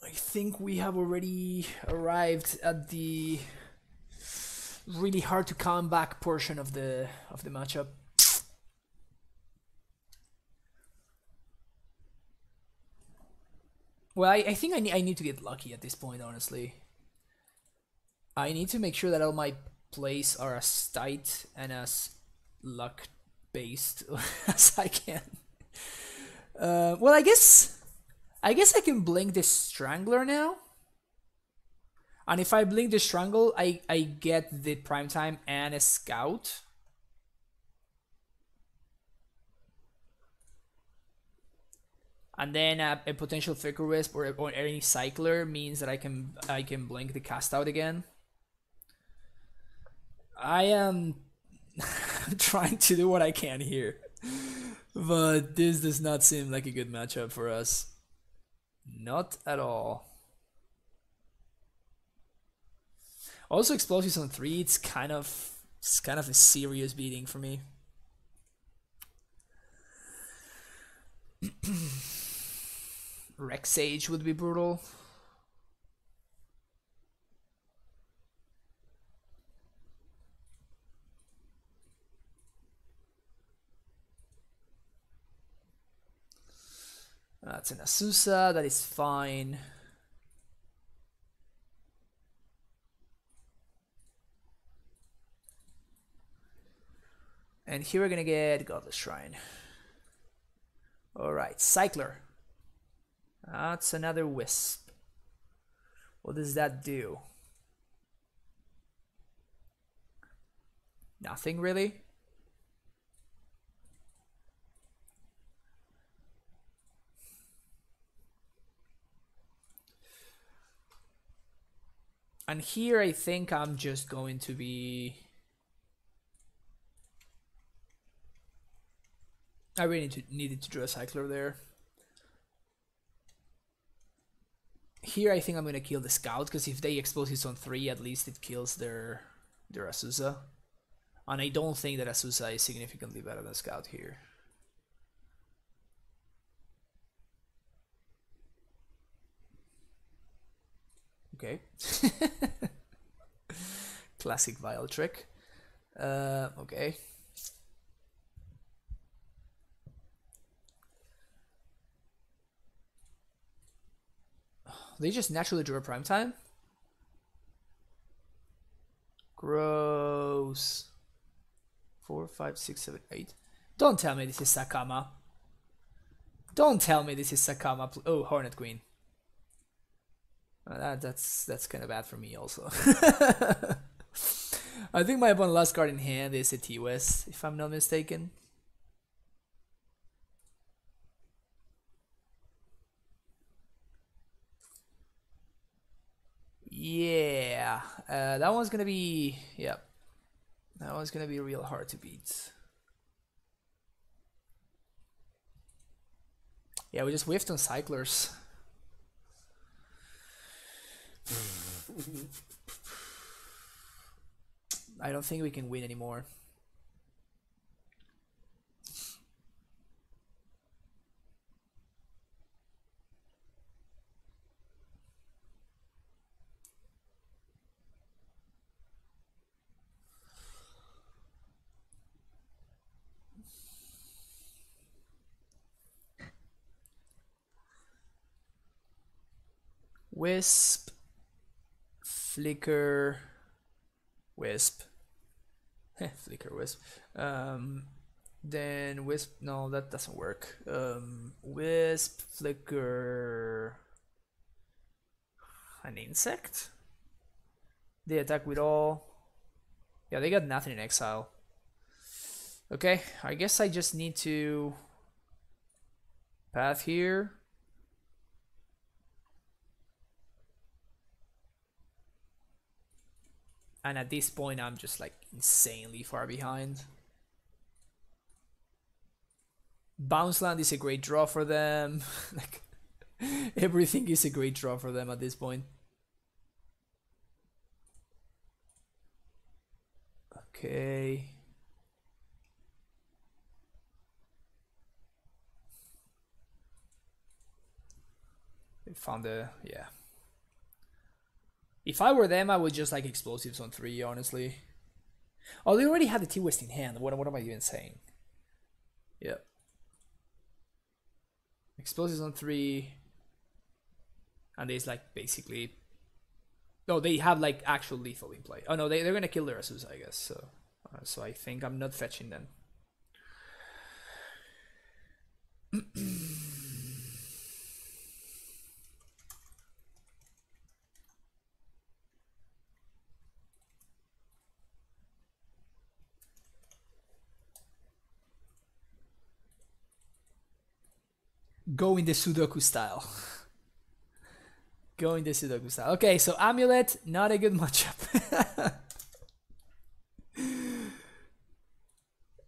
I think we have already arrived at the really hard to come back portion of the matchup. Well, I think I need to get lucky at this point, honestly. I need to make sure that all my plays are as tight and as luck based as I can. Well, I guess I can blink the Strangler now. And if I blink the Strangle, I get the prime time and a scout. And then a potential Fickle Wisp or any Cycler means that I can blink the cast out again. I am trying to do what I can here. But this does not seem like a good matchup for us. Not at all. Also, explosives on 3, it's kind of a serious beating for me. Rex Sage would be brutal. That's an Azusa, that is fine. And here we're gonna get Godless Shrine. Alright, Cycler. That's another Wisp. What does that do? Nothing really. And here I think I'm just going to be... I really needed to draw a cycler there. Here I think I'm gonna kill the scout, because if they explosives on 3, at least it kills their Azusa. And I don't think that Azusa is significantly better than scout here. Okay. Classic Vile trick. Okay. They just naturally drew a prime time? Gross. 4, 5, 6, 7, 8. Don't tell me this is Sakama. Don't tell me this is Sakama. Oh, Hornet Queen. That's kind of bad for me also. I think my opponent's last card in hand is a T-West, if I'm not mistaken. Yeah, that one's gonna be, yeah, that one's gonna be real hard to beat. Yeah, we just whiffed on cyclers. I don't think we can win anymore. Wisp, Flicker, Wisp, Flicker, Wisp. Then Wisp. No, that doesn't work. Wisp, Flicker, an insect. They attack with all. Yeah, they got nothing in exile. Okay, I guess I just need to path here. And at this point, I'm just like insanely far behind. Bounce Land is a great draw for them. Like everything is a great draw for them at this point. Okay. They found the, yeah. If I were them, I would just like explosives on 3, honestly. Oh, they already had the T-West in hand. What am I even saying? Yeah. Explosives on 3. And there's like basically... No, they have like actual lethal in play. Oh no, they're gonna kill their Azusa, I guess. So I think I'm not fetching them. Go in the Sudoku style. Go in the Sudoku style. Okay, so AmuLIT, not a good matchup.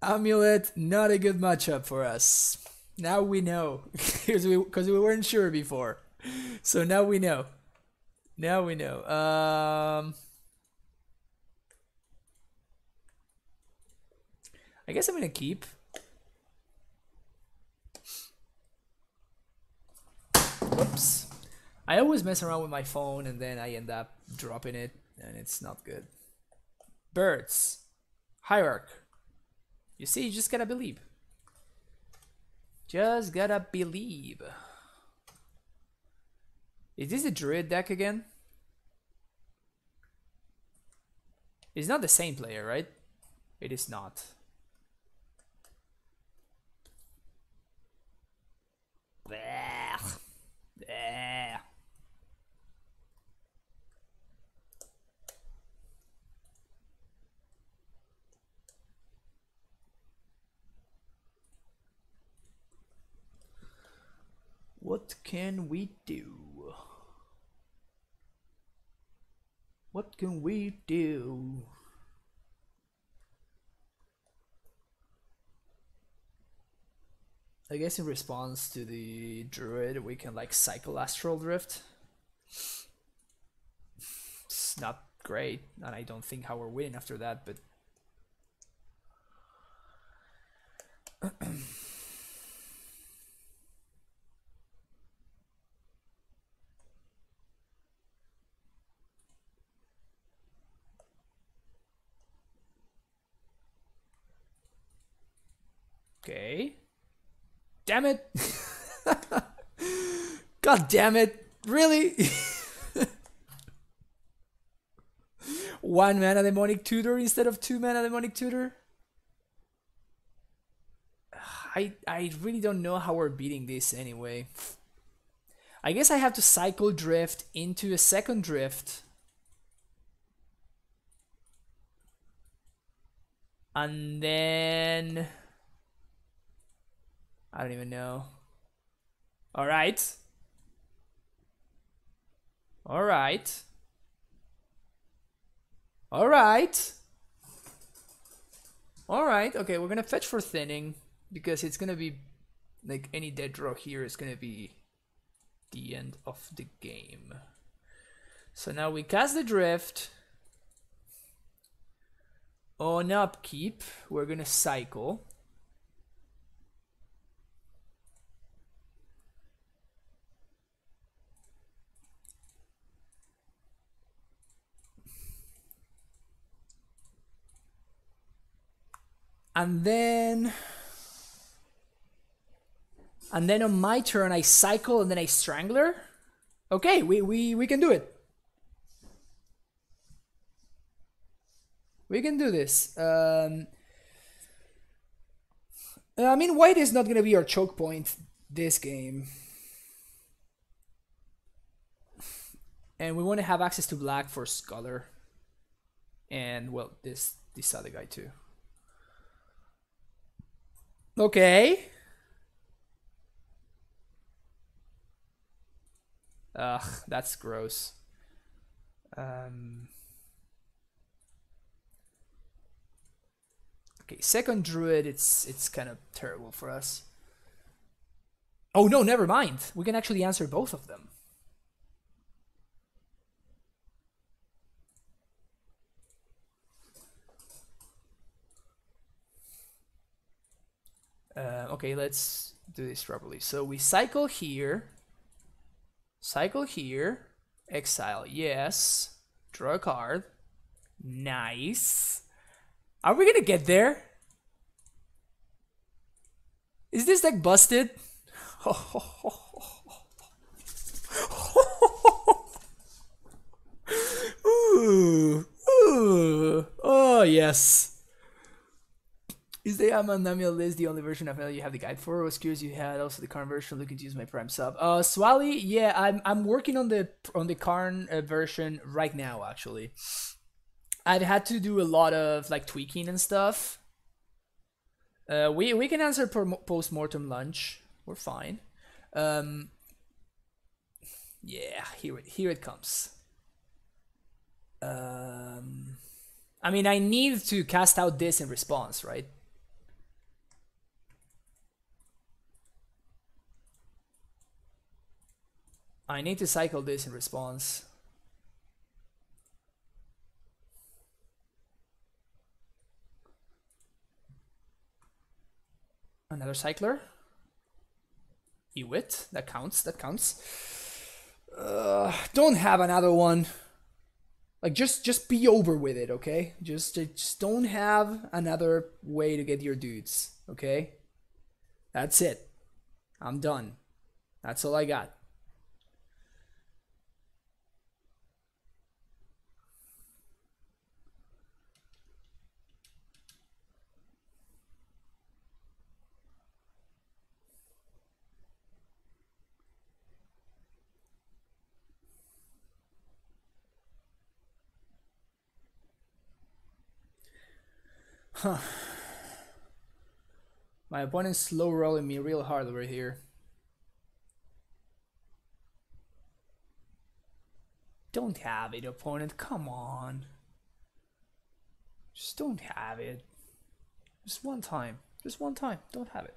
AmuLIT, not a good matchup for us. Now we know. Because we weren't sure before. So now we know. Now we know. I guess I'm gonna keep. Whoops. I always mess around with my phone and then I end up dropping it and it's not good. Birds. Hierarch. You see, you just gotta believe. Just gotta believe. Is this a Druid deck again? It's not the same player, right? It is not. Blech. Blech. What can we do? What can we do? I guess in response to the Druid, we can like cycle Astral Drift. It's not great, and I don't think how we're winning after that, but okay. Damn it! God damn it! Really? 1 mana Demonic Tutor instead of 2 mana Demonic Tutor? I really don't know how we're beating this anyway. I guess I have to cycle Drift into a second Drift. And then... I don't even know. Alright. Alright. Alright. Alright, okay, we're gonna fetch for thinning. Because it's gonna be... like, any dead draw here is gonna be the end of the game. So now we cast the Drift. On upkeep, we're gonna cycle. And then on my turn I cycle and then I Strangler. Okay, we can do it. We can do this. I mean, white is not gonna be our choke point this game. And we want to have access to black for Scholar. And well, this other guy too. Okay. Ugh, that's gross. Okay, second Druid, it's kind of terrible for us. Oh no, never mind. We can actually answer both of them. Okay, let's do this properly. So we cycle here, exile, yes, draw a card, nice. Are we gonna get there? Is this deck busted? Ooh, ooh, oh yes. Is the AmuLIT the only version of ML you have the guide for? I was curious you had also the Karn version. Looking to use my Prime sub. Swally, yeah, I'm working on the Karn version right now. Actually, I've had to do a lot of like tweaking and stuff. We can answer post-mortem lunch. We're fine. Yeah, here it comes. I mean, I need to cast out this in response, right? I need to cycle this in response. Another cycler. Ewit, that counts, that counts. Don't have another one. Like, just be over with it, okay? Just don't have another way to get your dudes, okay? That's it. I'm done. That's all I got. Huh. My opponent's slow rolling me real hard over here. Don't have it, opponent. Come on. Just don't have it. Just one time. Just one time. Don't have it.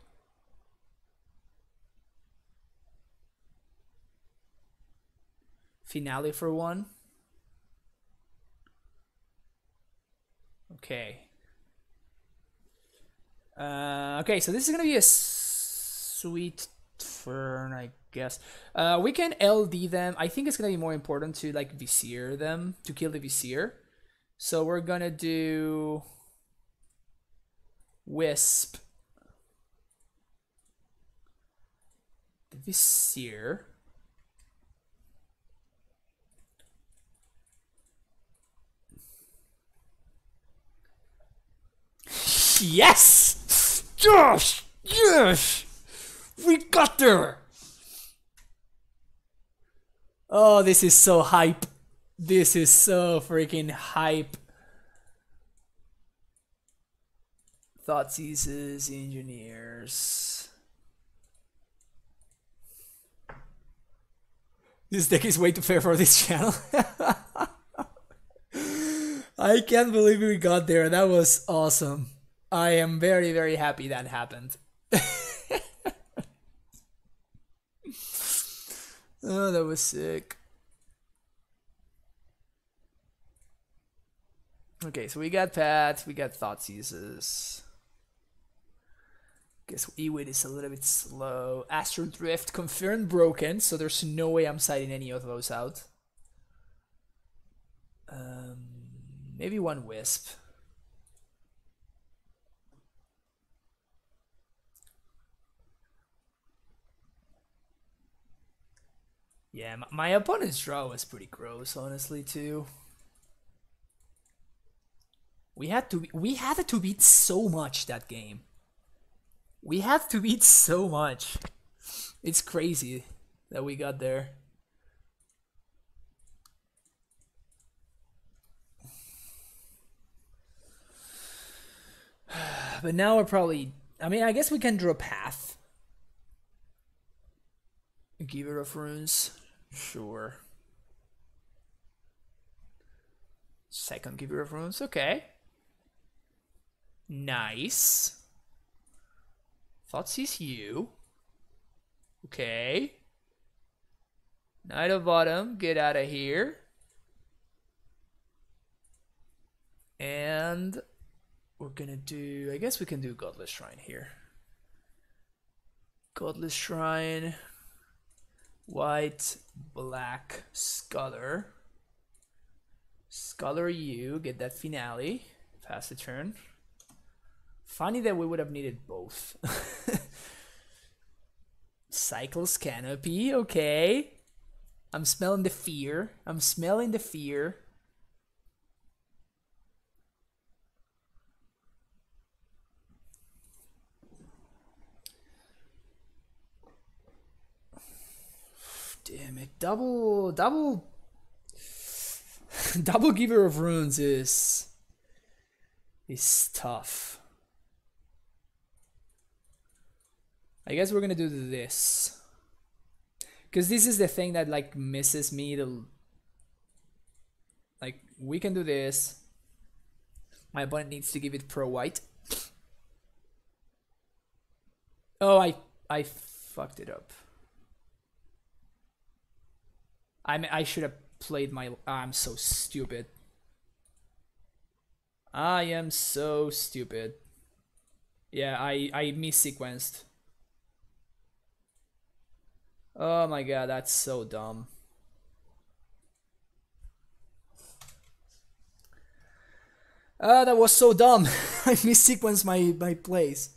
Finale for one. Okay. Okay, so this is gonna be a sweet fern, I guess. We can LD them. I think it's gonna be more important to like Vizier them, to kill the Vizier. So we're gonna do Wisp. The Vizier. Yes! Yes! Yes! We got there! Oh, this is so hype. This is so freaking hype. Thoughtseizes, engineers. This deck is way too fair for this channel. I can't believe we got there. That was awesome. I am very, very happy that happened. Oh, that was sick. Okay, so we got Pat, we got Thoughtseizes. Guess Ewit is a little bit slow. Astral Drift confirmed broken, so there's no way I'm siding any of those out. Maybe one Wisp. Yeah, my opponent's draw was pretty gross, honestly, too. We had to beat so much that game. We had to beat so much. It's crazy that we got there. But now we're probably... I mean, I guess we can draw Path. Giver of Runes. Sure. Second Giver of Runes. Okay. Nice. Thoughtseize you. Okay. Knight of Bottom. Get out of here. And... we're gonna do... I guess we can do Godless Shrine here. Godless Shrine. White, black, Scholar. Scholar you, get that finale. Pass the turn. Funny that we would have needed both. Cycles Canopy, okay. I'm smelling the fear. I'm smelling the fear. Damn it, double Giver of Runes is tough. I guess we're gonna do this. Because this is the thing that like misses me. Like we can do this. My opponent needs to give it pro white. Oh, I fucked it up. I should have played my... I'm so stupid. I am so stupid. Yeah, I mis-sequenced. Oh my god, that's so dumb. That was so dumb. I mis-sequenced my plays.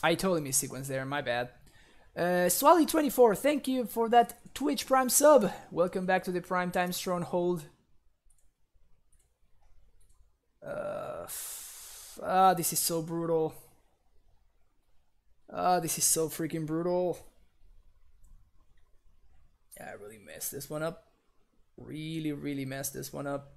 I totally missed sequence there, my bad. Swally24, thank you for that Twitch Prime sub. Welcome back to the Primetime Stronghold. This is so brutal. This is so freaking brutal. Yeah, I really messed this one up. Really messed this one up.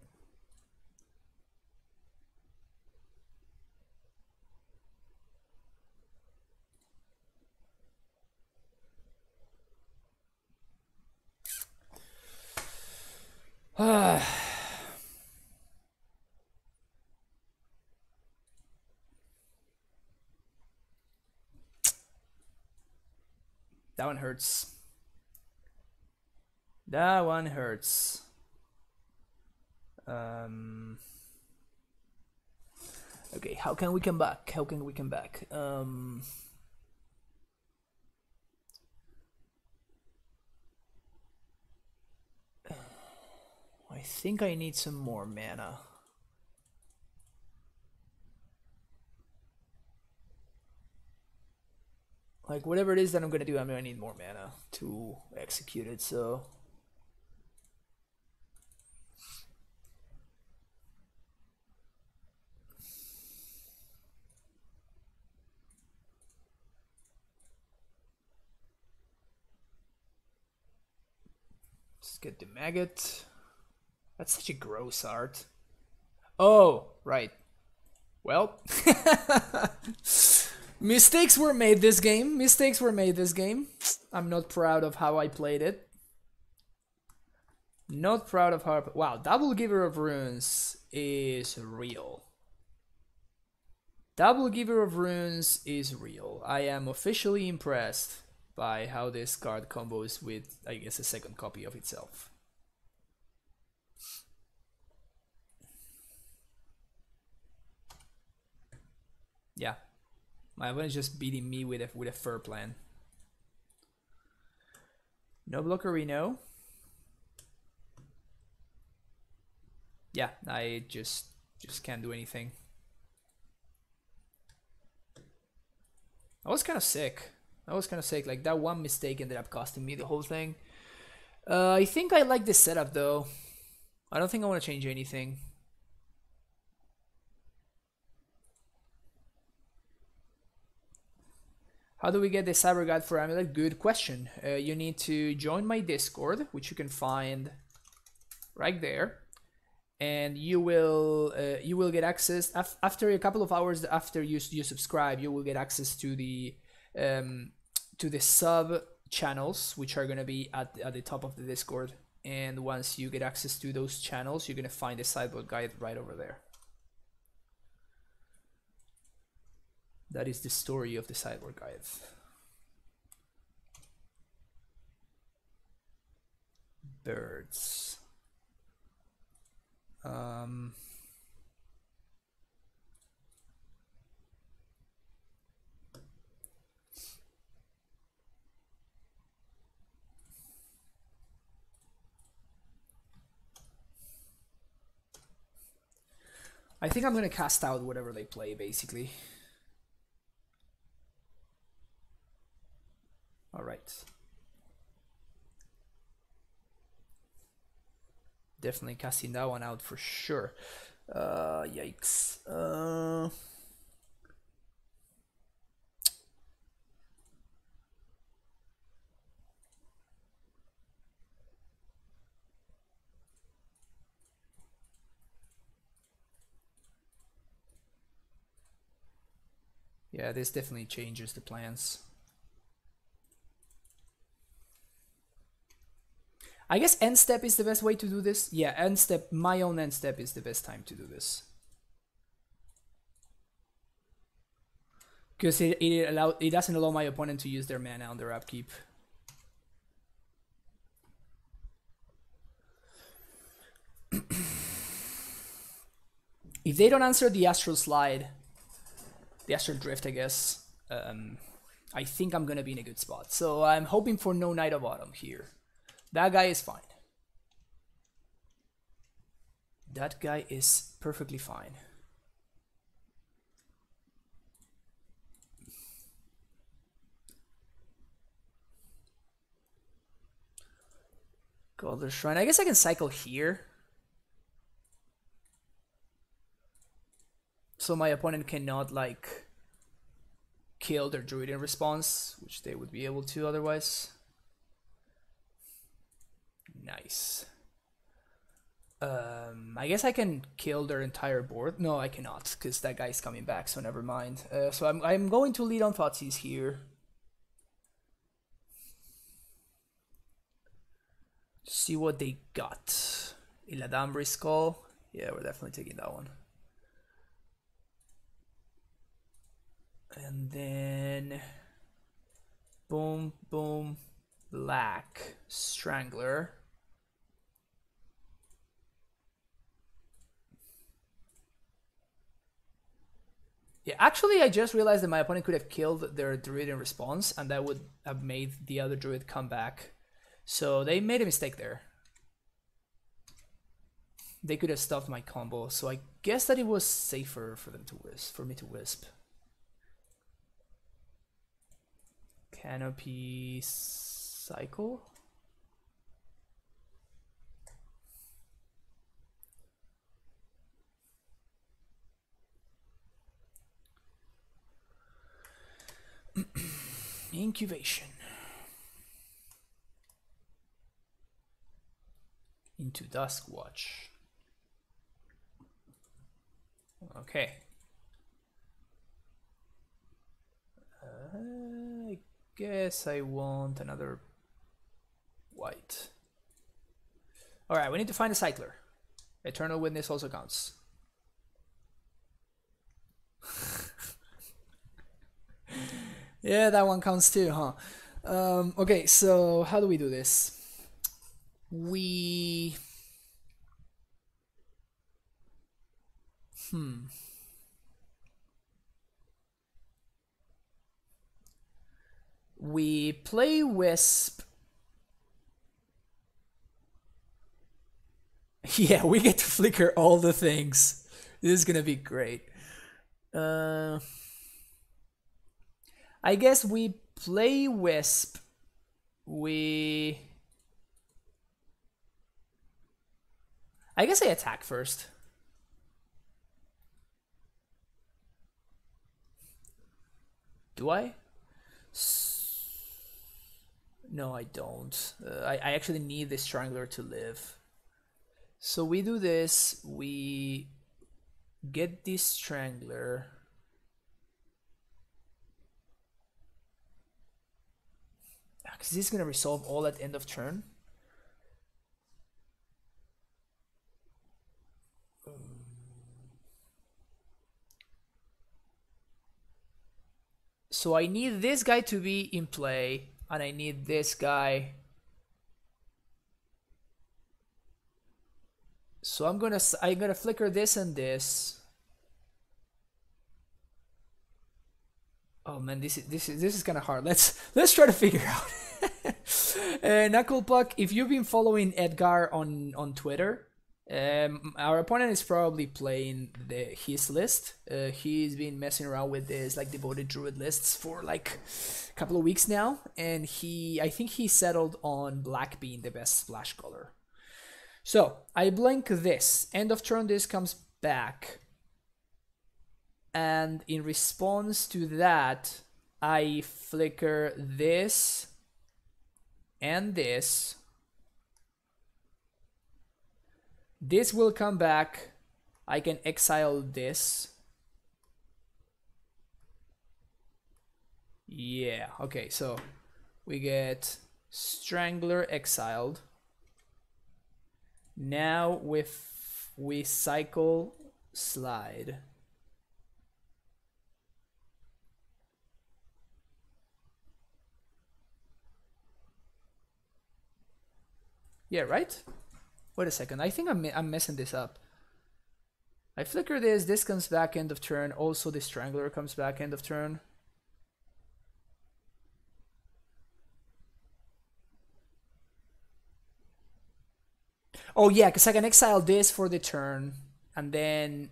That one hurts. That one hurts. Okay, how can we come back? How can we come back? I think I need some more mana. Like, whatever it is that I'm gonna do, I'm gonna need more mana to execute it, so... Let's get the maggot. That's such a gross art. Oh, right. Well, mistakes were made this game. Mistakes were made this game. I'm not proud of how I played it. Not proud of how... Wow, Double Giver of Runes is real. Double Giver of Runes is real. I am officially impressed by how this card combos with, I guess, a second copy of itself. Yeah, my opponent's just beating me with a fur plan. No blocker, we know. Yeah, I just can't do anything. I was kind of sick. Like, that one mistake ended up costing me the whole thing. I think I like this setup though. I don't think I want to change anything. How do we get the cyber guide for AmuLIT? Good question. You need to join my Discord, which you can find right there, and you will get access after a couple of hours after you subscribe. You will get access to the sub channels, which are gonna be at the top of the Discord. And once you get access to those channels, you're gonna find the sideboard guide right over there. That is the story of the sideboard guide. Birds. I think I'm gonna cast out whatever they play, basically. All right. Definitely casting that one out for sure. Yikes. Yeah, this definitely changes the plans. I guess end step is the best way to do this. Yeah, end step, my own end step is the best time to do this. Because it doesn't allow my opponent to use their mana on their upkeep. If they don't answer the Astral Slide, the Astral Drift, I guess, I think I'm gonna be in a good spot. So I'm hoping for no Knight of Autumn here. That guy is fine. That guy is perfectly fine. Golden Shrine. I guess I can cycle here. So my opponent cannot, like, kill their Druid in response, which they would be able to otherwise. Nice. I guess I can kill their entire board. No, I cannot, because that guy's coming back, so never mind. So I'm going to lead on Thoughtseize here. See what they got. Iladambri Skull. Yeah, we're definitely taking that one. And then boom, boom, black Strangler. Yeah, actually, I just realized that my opponent could have killed their Druid in response, and that would have made the other Druid come back. So they made a mistake there. They could have stopped my combo, so I guess that it was safer for them to wisp, for me to wisp. Canopy cycle. Incubation. Into Duskwatch. Okay. I guess I want another white. Alright, we need to find a cycler. Eternal Witness also counts. Yeah, that one counts too, huh? Okay, so how do we do this? We play Wisp. Yeah, we get to flicker all the things. This is gonna be great. I guess we play Wisp. I guess I attack first. Do I? No, I don't. I actually need this Strangler to live. So we do this. We get this Strangler. Because this is going to resolve all at end of turn. So I need this guy to be in play, and I need this guy. So I'm gonna flicker this and this. Oh man, this is kind of hard. Let's try to figure out. Knucklepuck, if you've been following Edgar on Twitter, our opponent is probably playing his list. He's been messing around with this like devoted Druid lists for like a couple of weeks now, and I think he settled on black being the best splash color. So I blink this. End of turn, this comes back. And in response to that, I flicker this and this. This will come back. I can exile this. Yeah, okay, so we get Strangler exiled. Now we cycle Slide. Yeah, right? Wait a second. I think I'm messing this up. I flicker this. This comes back end of turn. Also, the Strangler comes back end of turn. Oh yeah, because I can exile this for the turn, and then.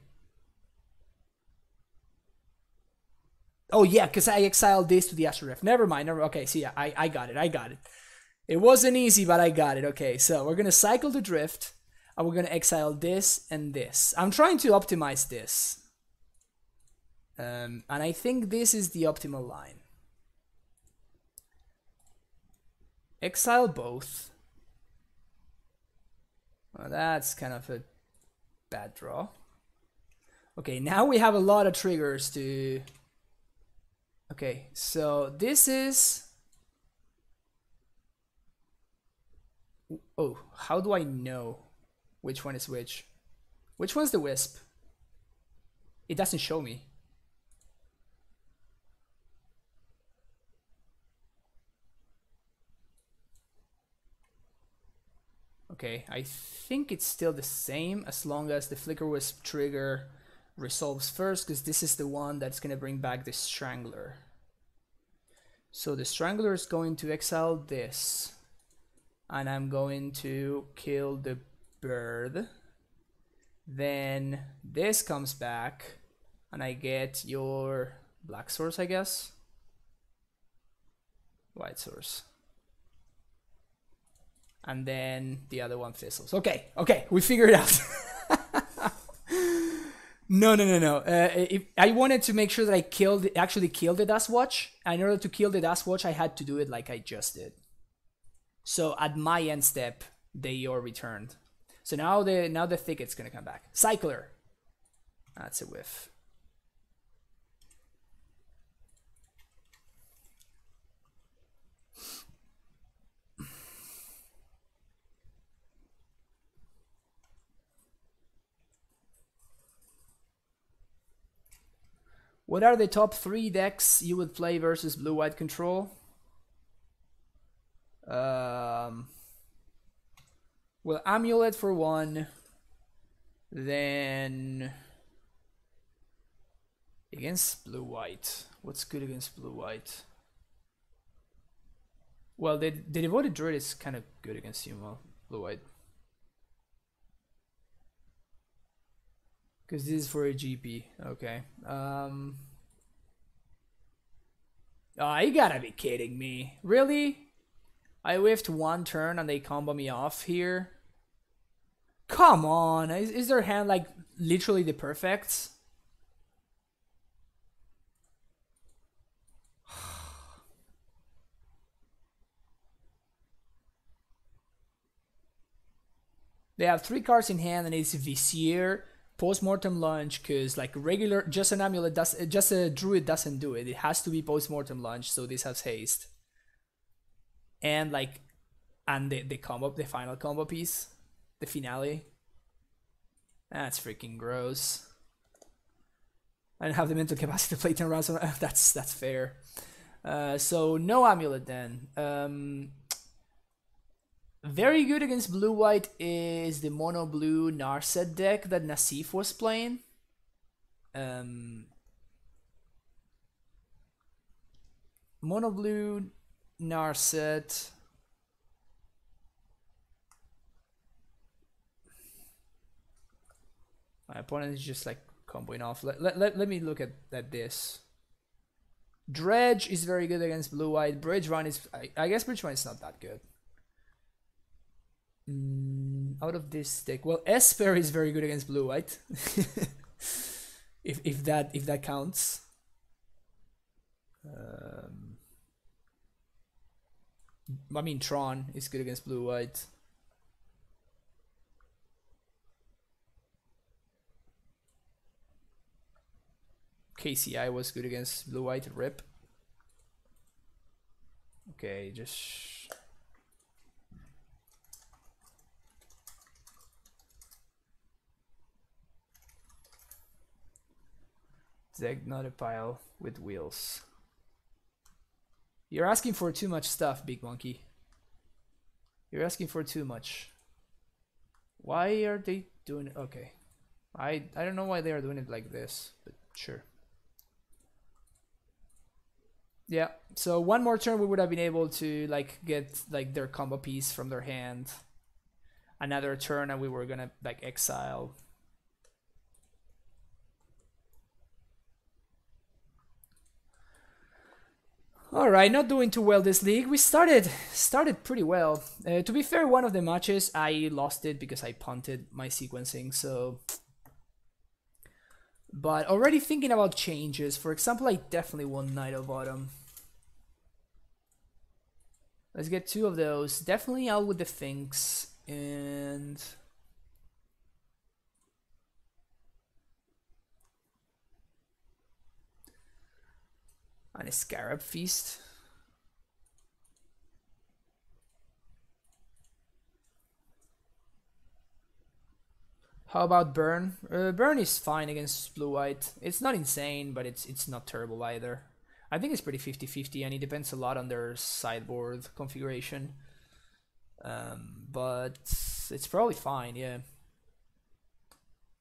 Oh yeah, because I exiled this to the Astral Drift. Never mind. Okay, so yeah, I got it. I got it. It wasn't easy, but I got it. Okay, so we're gonna cycle the Drift, and we're gonna exile this and this. I'm trying to optimize this, and I think this is the optimal line. Exile both. Well, that's kind of a bad draw. Okay, now we have a lot of triggers to. Okay, so this is. Oh, how do I know? Which one is which? Which one's the wisp? It doesn't show me. Okay, I think it's still the same as long as the flicker wisp trigger resolves first, because this is the one that's gonna bring back the strangler. So the strangler is going to exile this, and I'm going to kill the bird. Then this comes back, and I get your black source, I guess. White source. And then the other one fizzles. Okay, we figured it out. No. If I wanted to make sure that I actually killed the Dustwatch. And in order to kill the Dustwatch, I had to do it like I just did. So at my end step, they are returned. So now the thicket's gonna come back. Cycler. That's a whiff. What are the top 3 decks you would play versus blue-white control? Well, AmuLIT for one. Then against blue-white. What's good against blue-white? Well, the Devoted Druid is kind of good against blue-white. Because this is for a GP. Okay. Oh, you gotta be kidding me. Really? I whiffed one turn and they combo me off here? Come on. Is their hand like literally the perfects? They have 3 cards in hand and it's Vizier, Postmortem Lunge, because like regular, just an AmuLIT does, just a Druid doesn't do it. It has to be Postmortem Lunge, so this has haste. And like, and the combo, the final combo piece, the finale. That's freaking gross. I don't have the mental capacity to play 10 rounds. That's fair. So no AmuLIT then. Very good against blue-white is the mono-blue Narset deck that Nassif was playing. Mono-blue Narset. My opponent is just like comboing off. Let me look at this. Dredge is very good against blue-white. Bridge Run is, I guess Bridge Run is not that good. Out of this deck, well, Esper is very good against blue-white. if that counts. I mean, Tron is good against blue-white. KCI was good against blue-white. Rip. Okay, just. Deck not a pile with wheels. You're asking for too much stuff, Big Monkey. You're asking for too much. Why are they doing it? Okay. I don't know why they are doing it like this, but sure. Yeah, so one more turn we would have been able to like get like their combo piece from their hand. Another turn and we were gonna like exile. Alright, not doing too well this league. We started pretty well. To be fair, one of the matches I lost it because I punted my sequencing, so... But already thinking about changes. For example, I definitely want Knight of Autumn. Let's get 2 of those. Definitely out with the Finks and... And a Scarab Feast. How about Burn? Burn is fine against blue-white. It's not insane, but it's not terrible either. I think it's pretty 50-50, and it depends a lot on their sideboard configuration. But it's probably fine, yeah.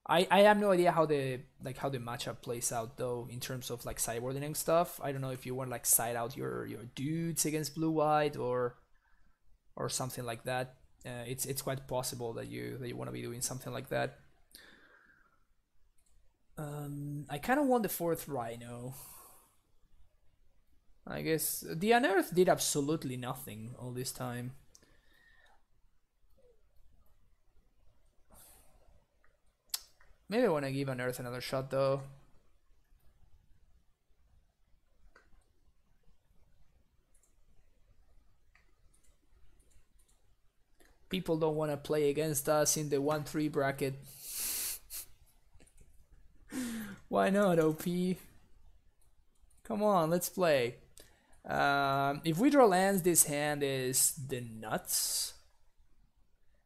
I have no idea how the matchup plays out though in terms of like sideboarding and stuff. I don't know if you want like side out your dudes against blue-white or something like that. It's quite possible that you want to be doing something like that. I kind of want the 4th Rhino. I guess the Unearth did absolutely nothing all this time. Maybe I want to give Unearth another shot though. People don't want to play against us in the 1-3 bracket. Why not, OP? Come on, let's play. If we draw lands, this hand is the nuts.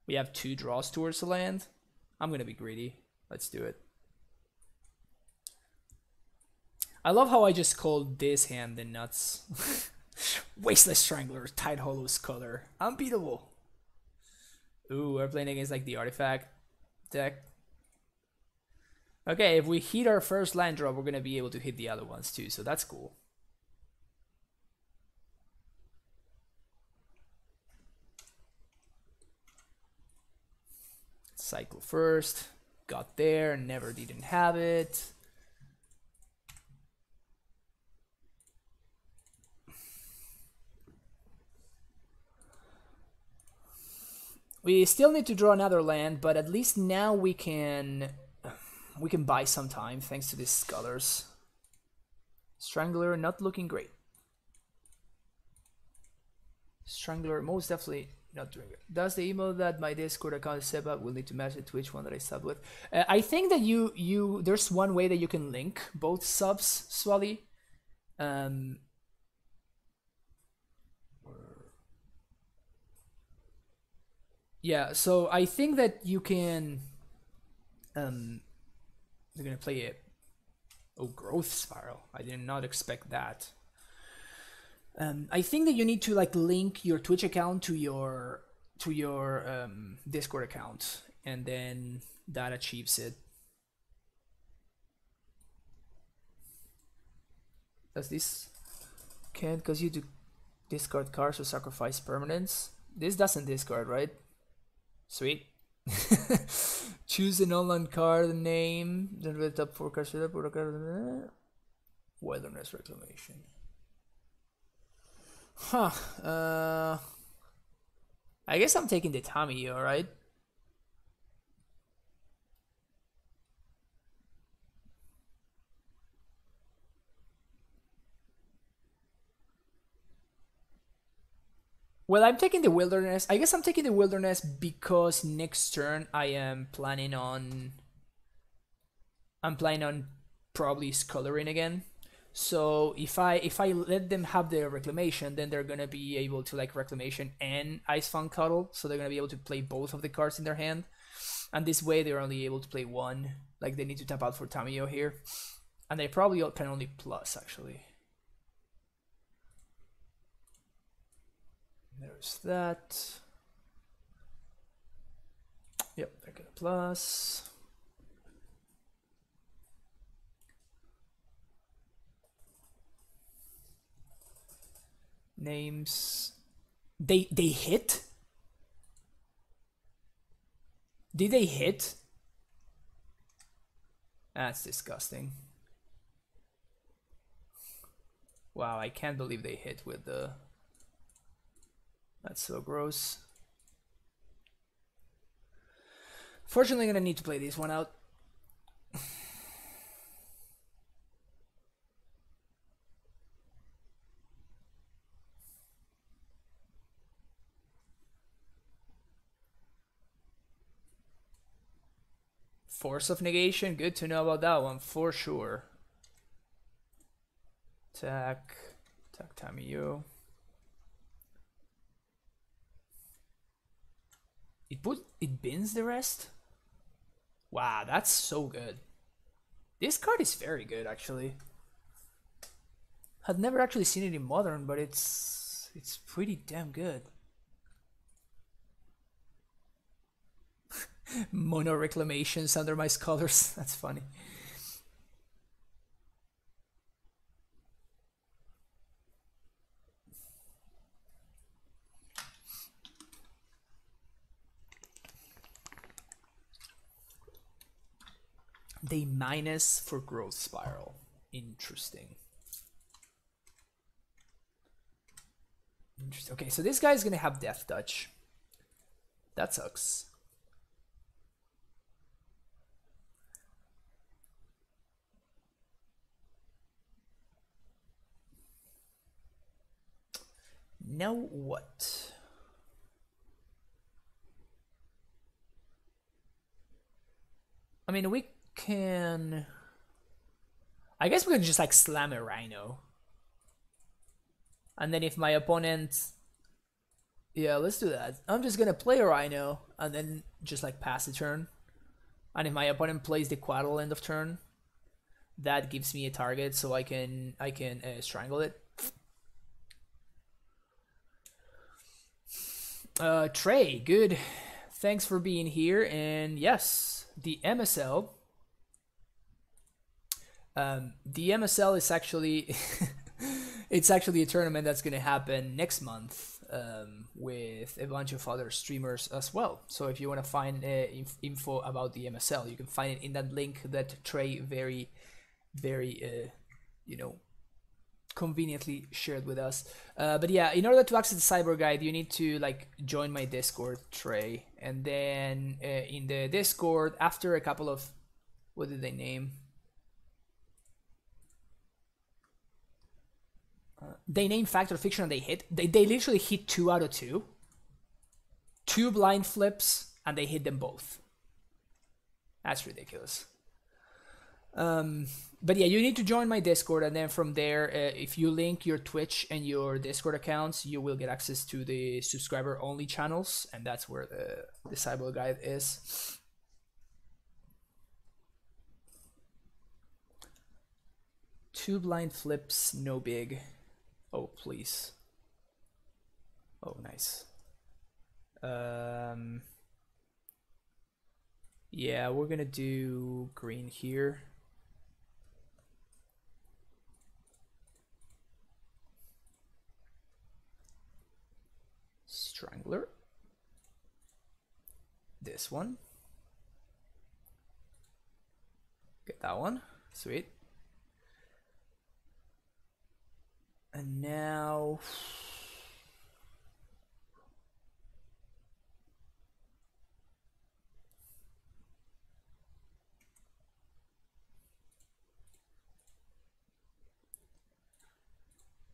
We have 2 draws towards the land. I'm gonna be greedy. Let's do it. I love how I just called this hand the nuts. Wasteless Strangler, Tide Hollow's color. Unbeatable. Ooh, we're playing against like the artifact deck. Okay, if we hit our first land drop, we're gonna be able to hit the other ones too, so that's cool. Cycle first. Got there, never didn't have it. We still need to draw another land, but at least now we can buy some time thanks to these scholars. Strangler not looking great. Strangler most definitely not doing it. Does the email that my Discord account is set up will need to match it to which one that I sub with? I think that you there's one way that you can link both subs, Swally. Yeah, so I think that you can. They're gonna play it. Oh, Growth Spiral! I did not expect that. I think that you need to like link your Twitch account to your Discord account, and then that achieves it. Does this can't cause you to discard cards or sacrifice permanents? This doesn't discard, right? Sweet. Choose an online card name. Then read top 4 cards. Wilderness Reclamation. Huh. I guess I'm taking the Tommy, alright? Well, I'm taking the Wilderness. I guess I'm taking the Wilderness because next turn I'm planning on probably Scullering again. So if I let them have their Reclamation, then they're gonna be able to like Reclamation and Icefang Cuddle, so they're gonna be able to play both of the cards in their hand. And this way they're only able to play one. Like they need to tap out for Tamiyo here. And they probably can only plus actually. There's that. Yep, they're gonna plus. Names. They hit? Did they hit? That's disgusting. Wow, I can't believe they hit with the... That's so gross. Fortunately, I'm gonna need to play this one out. Force of Negation, good to know about that one for sure. Attack Tamiyo. It bins the rest? Wow, that's so good. This card is very good, actually. I've never actually seen it in Modern, but it's pretty damn good. Mono reclamations under my scholars. That's funny. They minus for growth spiral. Interesting. Interesting. Okay, so this guy's gonna have death touch. That sucks. Now what? I mean, we can... I guess we can just like slam a Rhino. And then if my opponent... Yeah, let's do that. I'm just gonna play a Rhino and then just like pass the turn. And if my opponent plays the Quaddle end of turn, that gives me a target so I can strangle it. Trey, good. Thanks for being here. And yes, the MSL. The MSL is actually it's actually a tournament that's gonna happen next month with a bunch of other streamers as well. So if you want to find info about the MSL, you can find it in that link that Trey very you know, conveniently shared with us. But yeah, in order to access the Cyber Guide, you need to like join my Discord, Trey, and then in the Discord, after a couple of, what did they name? They name Fact or Fiction and they hit. They literally hit 2 out of 2. 2 blind flips and they hit them both. That's ridiculous. But yeah, you need to join my Discord, and then from there, if you link your Twitch and your Discord accounts, you will get access to the subscriber only channels, and that's where the Cyber Guide is. Two blind flips, no big. Oh, please. Oh, nice. Yeah, we're gonna do green here. Strangler. This one. Get that one. Sweet. And now...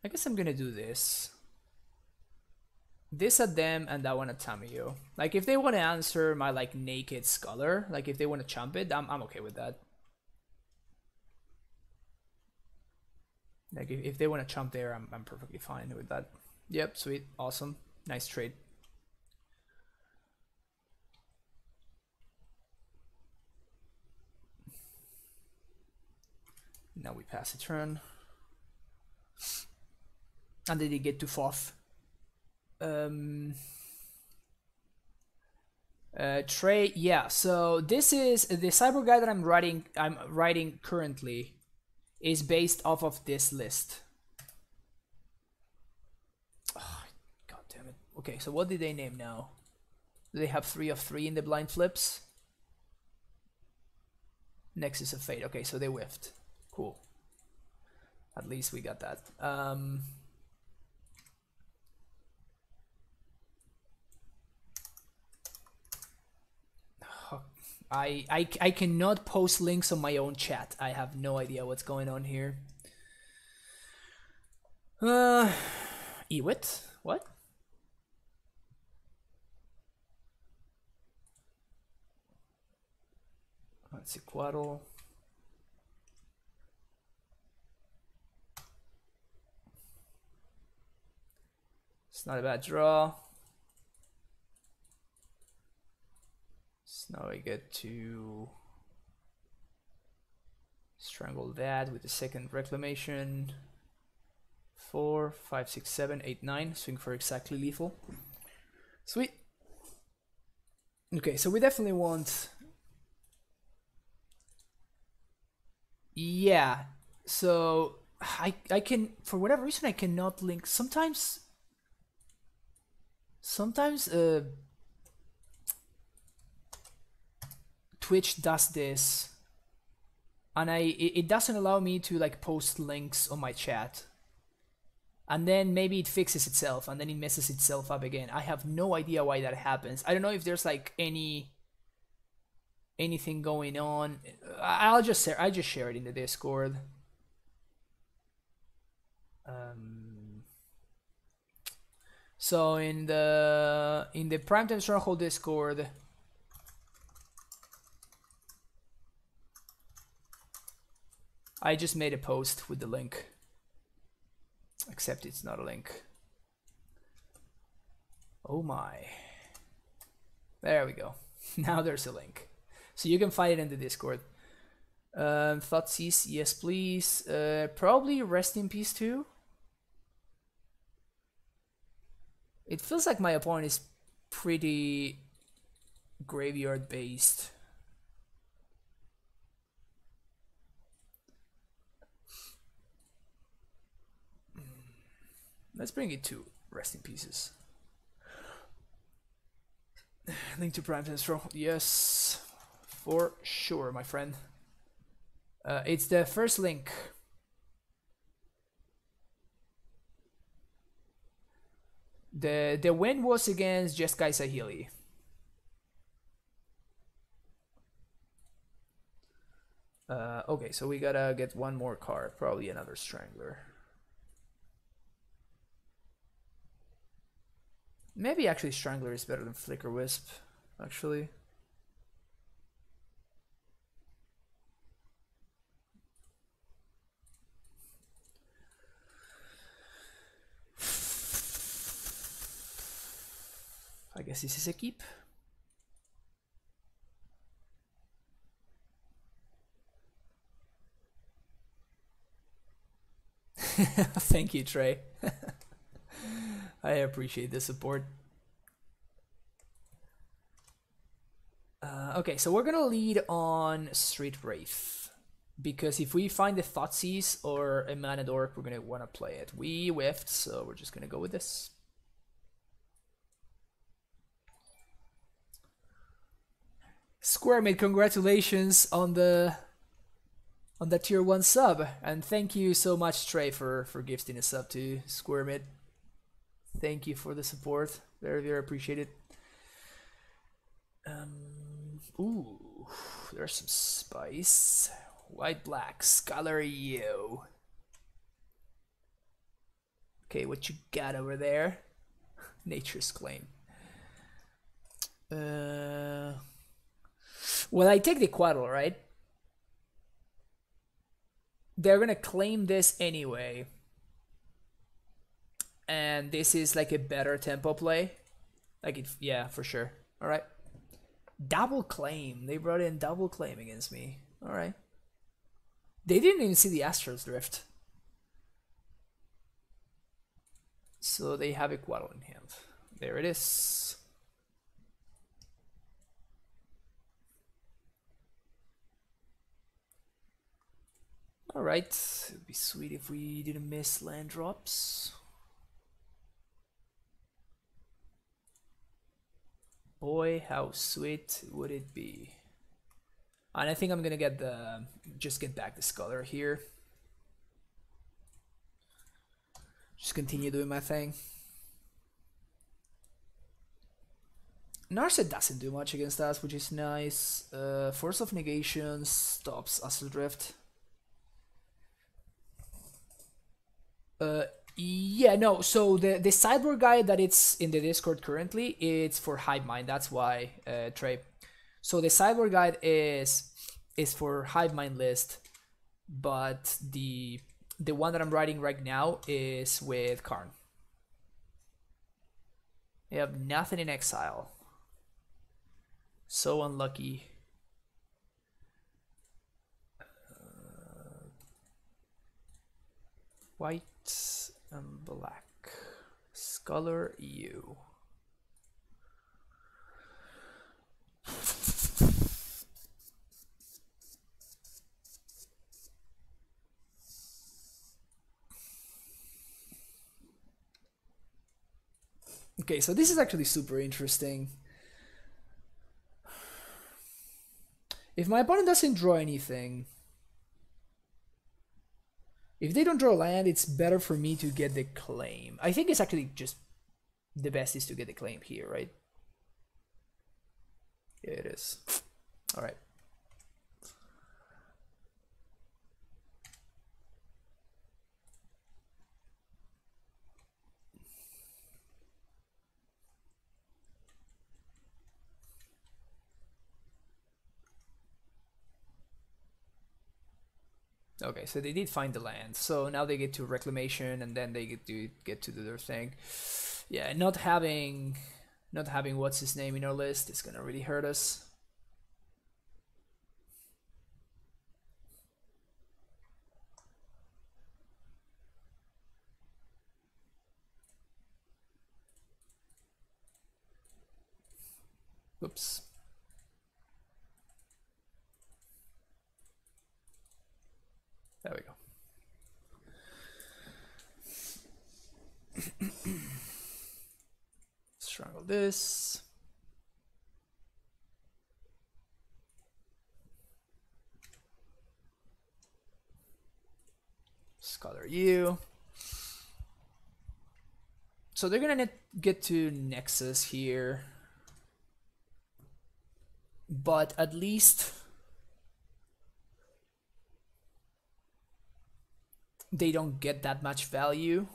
I guess I'm gonna do this. This at them and that one at Tamiyo. Like if they want to answer my like naked scholar, like if they want to chump it, I'm okay with that. Like if they want to chump there, I'm perfectly fine with that. Yep, sweet, awesome, nice trade. Now we pass a turn. And then they get to Foth. Trey, yeah, so this is the Cyber Guide that I'm writing currently is based off of this list. Oh, God damn it. Okay, so what did they name now? Do they have 3 of 3 in the blind flips? Nexus of Fate. Okay, so they whiffed. Cool. At least we got that. I cannot post links on my own chat. I have no idea what's going on here. Ewit? What? Let's see, Quaddle. It's not a bad draw. So now I get to Strangle that with the second reclamation. 4, 5, 6, 7, 8, 9. Swing for exactly lethal. Sweet. Okay, so we definitely want... Yeah, so I can, for whatever reason, I cannot link. Sometimes Twitch does this, and it doesn't allow me to like post links on my chat. And then maybe it fixes itself, and then it messes itself up again. I have no idea why that happens. I don't know if there's like anything going on. I just share it in the Discord. So in the Primetime Stronghold Discord, I just made a post with the link. Except it's not a link. Oh my. There we go. Now there's a link. So you can find it in the Discord. Thoughtseize, yes please. Probably Rest in Peace too. It feels like my opponent is pretty graveyard based. Let's bring it to Rest in Pieces. Link to Prime Strong. Yes, for sure, my friend. It's the first link. The win was against UWR Saheeli. Okay, so we gotta get one more card, probably another Strangler. Maybe actually Strangler is better than Flicker Wisp, actually. I guess this is a keep. Thank you, Trey. I appreciate the support. Okay, so we're gonna lead on Street Wraith, because if we find the Thoughtseize or a Mana Dork, we're gonna wanna play it. We whiffed, so we're just gonna go with this. Squaremate, congratulations on the tier 1 sub, and thank you so much, Trey, for gifting a sub to Squaremate. Thank you for the support. Very, very appreciated. Ooh, there's some spice. White, black, Scholar Yo. Okay, what you got over there? Nature's Claim. Well, I take the Quaddle, right? They're gonna claim this anyway. And this is like a better tempo play. Like it, yeah, for sure. Alright. Double claim. They brought in double claim against me. Alright. They didn't even see the Astral Drift. So they have a Quaddle in hand. There it is. Alright. It would be sweet if we didn't miss land drops. Boy, how sweet would it be? And I think I'm gonna get the get back the Scholar here. Just continue doing my thing. Narset doesn't do much against us, which is nice. Force of Negation stops Astral Drift. Yeah, no, so the sideboard guide that it's in the Discord currently, it's for Hive Mind, that's why, Trey. So the sideboard guide is for Hive Mind list, but the one that I'm writing right now is with Karn. They have nothing in exile. So unlucky. white and black. Scholar U. Okay, so this is actually super interesting. If my opponent doesn't draw anything, if they don't draw land, it's better for me to get the claim. I think it's actually just the best is to get the claim here, right? Yeah, it is. All right. Okay, so they did find the land. So now they get to reclamation, and then they get to do their thing. Yeah, not having what's his name in our list is gonna really hurt us. Oops. There we go. Strangle this. Scholar U. So they're gonna get to Nexus here. But at least they don't get that much value.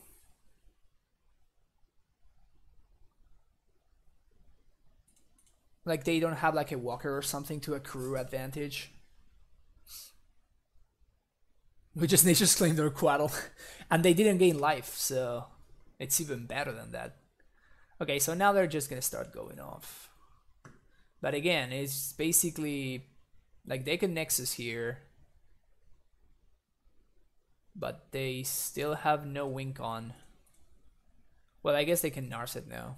Like they don't have like a walker or something to accrue advantage. We just nature's claimed their Quaddle. And they didn't gain life, so it's even better than that. Okay, so now they're just gonna start going off. But again, it's basically like they can Nexus here. But they still have no Wink on. Well, I guess they can Narset now.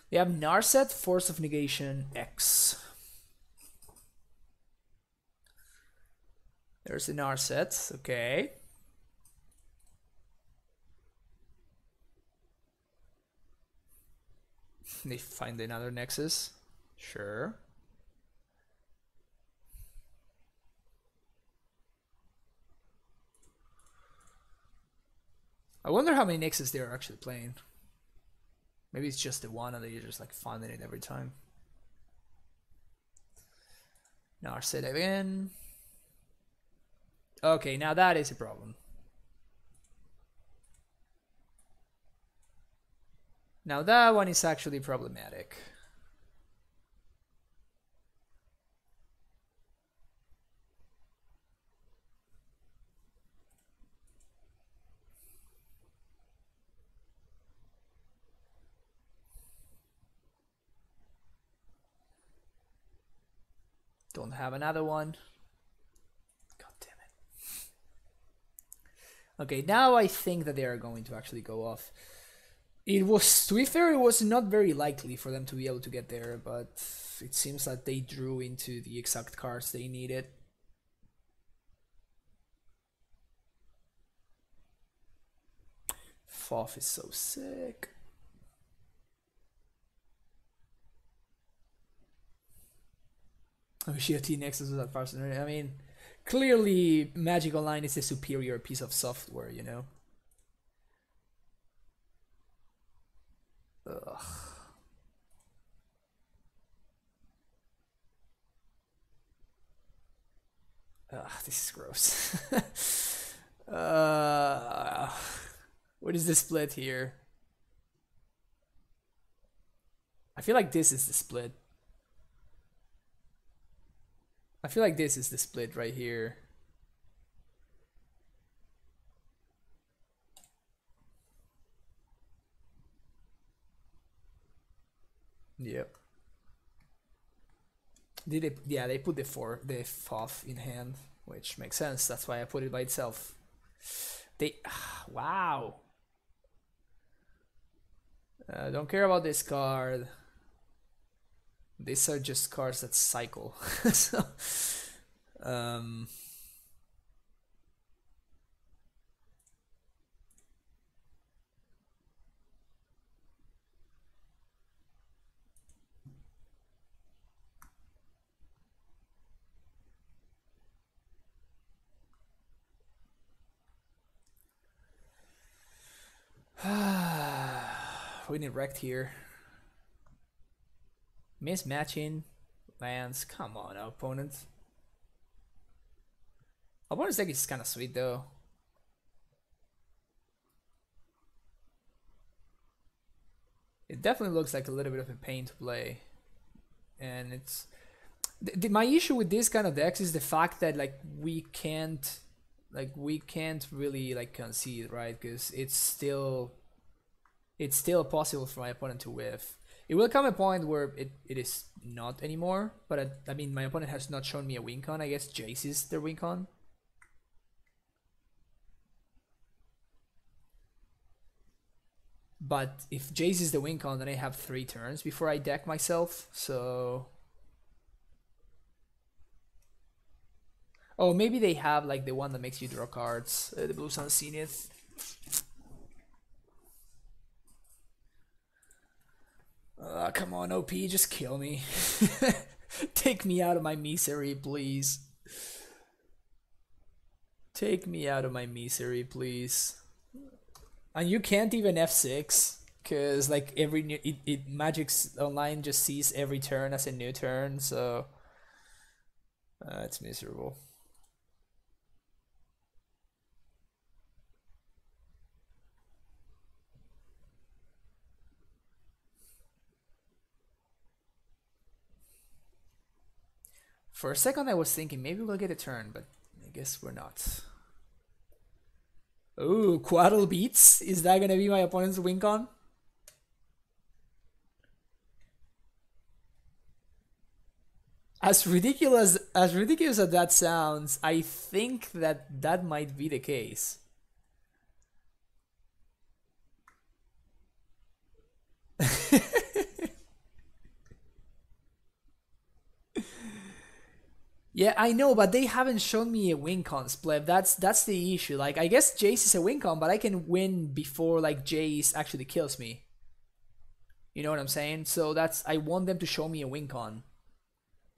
They have Narset, Force of Negation, X. There's the Narset, okay. They find another Nexus, sure. I wonder how many Nexus they're actually playing. Maybe it's just the one and they're just like finding it every time. Narset again. Okay, now that is a problem. Now that one is actually problematic. Don't have another one. God damn it. Okay, now I think that they are going to actually go off. It was, to be fair, it was not very likely for them to be able to get there, but it seems that they drew into the exact cards they needed. Foff is so sick. Oh shit, T-Nexus was that person. I mean, clearly Magic Online is a superior piece of software, you know? Ugh. Ugh, this is gross. What is the split here? I feel like this is the split. I feel like this is the split right here. Yep. Did they? Yeah, they put the Foff in hand. which makes sense. That's why I put it by itself. They, wow. Don't care about this card. These are just cards that cycle. So, we need wrecked here. Mismatching lands. Come on, opponent. Opponent's deck is kind of sweet though. It definitely looks like a little bit of a pain to play, and it's my issue with this kind of decks is the fact that like we can't really like concede, right? Because it's still possible for my opponent to whiff. It will come a point where it is not anymore, but I mean my opponent has not shown me a win con. I guess Jace is their win con. But if Jace is the win con, then I have 3 turns before I deck myself, so... Oh, maybe they have like the one that makes you draw cards, the Blue Sun Zenith. Come on, OP, just kill me. Take me out of my misery, please. Take me out of my misery, please. And you can't even F6, because like Magic's Online just sees every turn as a new turn, so it's miserable. For a second I was thinking maybe we'll get a turn, but I guess we're not. Ooh, Quaddle Beats? Is that gonna be my opponent's win con? As ridiculous as that sounds, I think that might be the case. Yeah, I know, but they haven't shown me a win con split. That's the issue. Like, I guess Jace is a win con, but I can win before like Jace actually kills me. You know what I'm saying? So I want them to show me a win con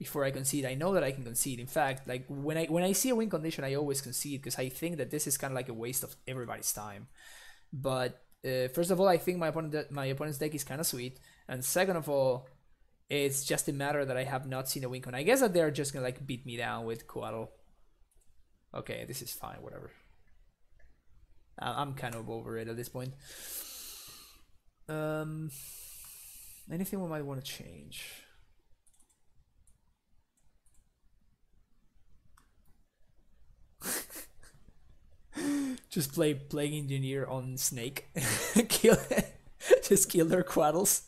before I concede. I know that I can concede. In fact, like when I see a win condition, I always concede because I think that this is kind of like a waste of everybody's time. But first of all, I think my opponent's deck is kind of sweet, and second of all, it's just a matter that I have not seen a win con. I guess that they're just gonna like beat me down with Quaddle. Okay, this is fine, whatever. I'm kind of over it at this point. Anything we might want to change? Just play Plague Engineer on Snake. Just kill their Quaddles.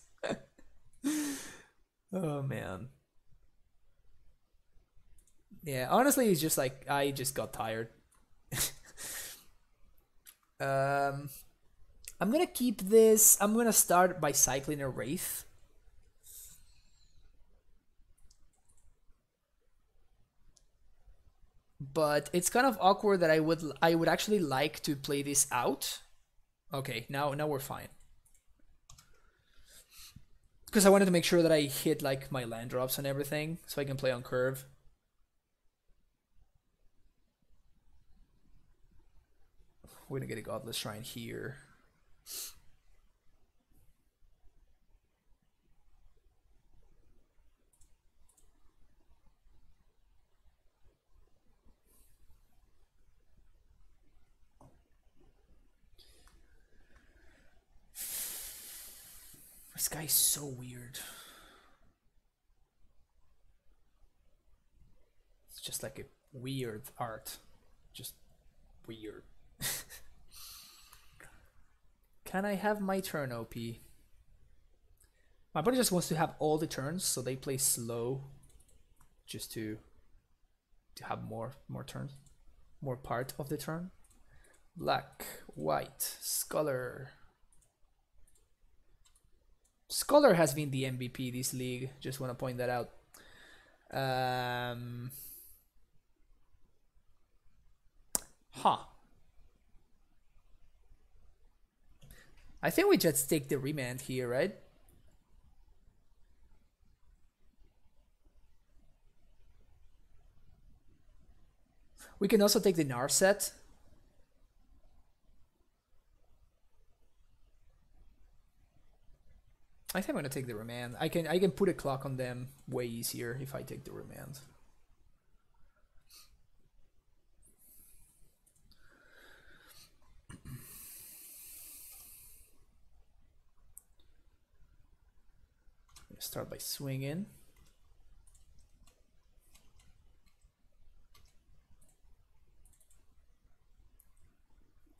Oh man. Yeah, honestly, it's just like I just got tired. I'm gonna keep this. I'm gonna start by cycling a Wraith. But it's kind of awkward that I would actually like to play this out. Okay, now we're fine. Because I wanted to make sure that I hit like my land drops and everything, so I can play on curve. We're gonna get a Godless Shrine here. This guy's so weird. It's just like a weird art. Just weird. Can I have my turn, OP? My opponent just wants to have all the turns, so they play slow. Just to to have more turns, more part of the turn. Black, white, Scholar. Scholar has been the MVP this league. Just want to point that out. I think we just take the remand here, right? We can also take the Narset. I think I'm gonna take the remand. I can put a clock on them way easier if I take the remand. Start by swinging.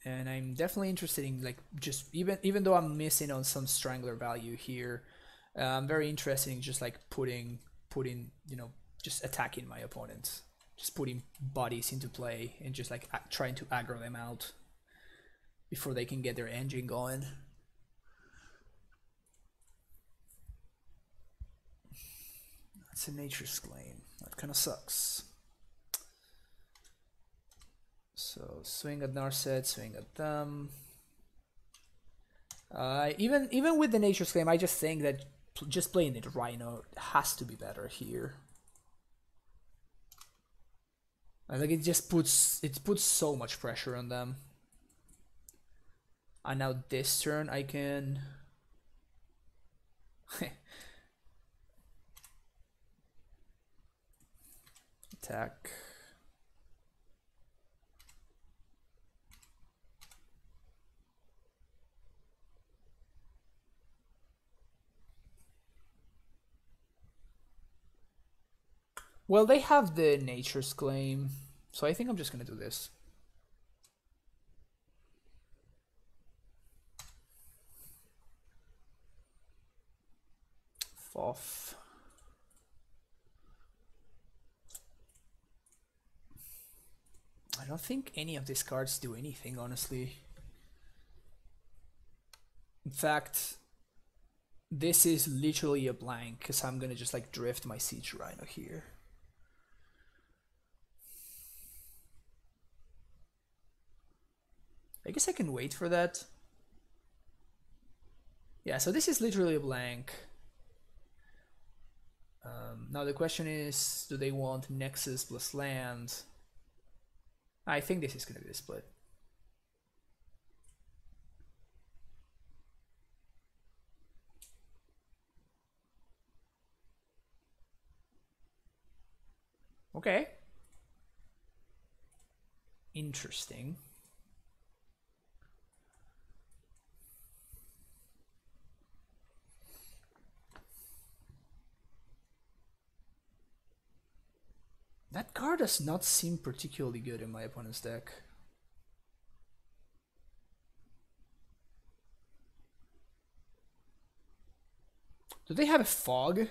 And I'm definitely interested in, like, just even though I'm missing on some Strangler value here, I'm very interested in just like putting you know, just attacking my opponents, just putting bodies into play and just like trying to aggro them out before they can get their engine going. That's a Nature's Claim. That kind of sucks. So swing at Narset, swing at them. Even with the Nature's Claim, I just think that just playing the Rhino has to be better here. I think it puts so much pressure on them. And now this turn I can attack. Well, they have the Nature's Claim, so I think I'm just gonna do this. Foff. I don't think any of these cards do anything, honestly. In fact, this is literally a blank, because I'm gonna just like drift my Siege Rhino here. I guess I can wait for that. Yeah, so this is literally a blank. Now the question is, do they want Nexus plus land? I think this is going to be the split. Okay. Interesting. That card does not seem particularly good in my opponent's deck. Do they have a fog?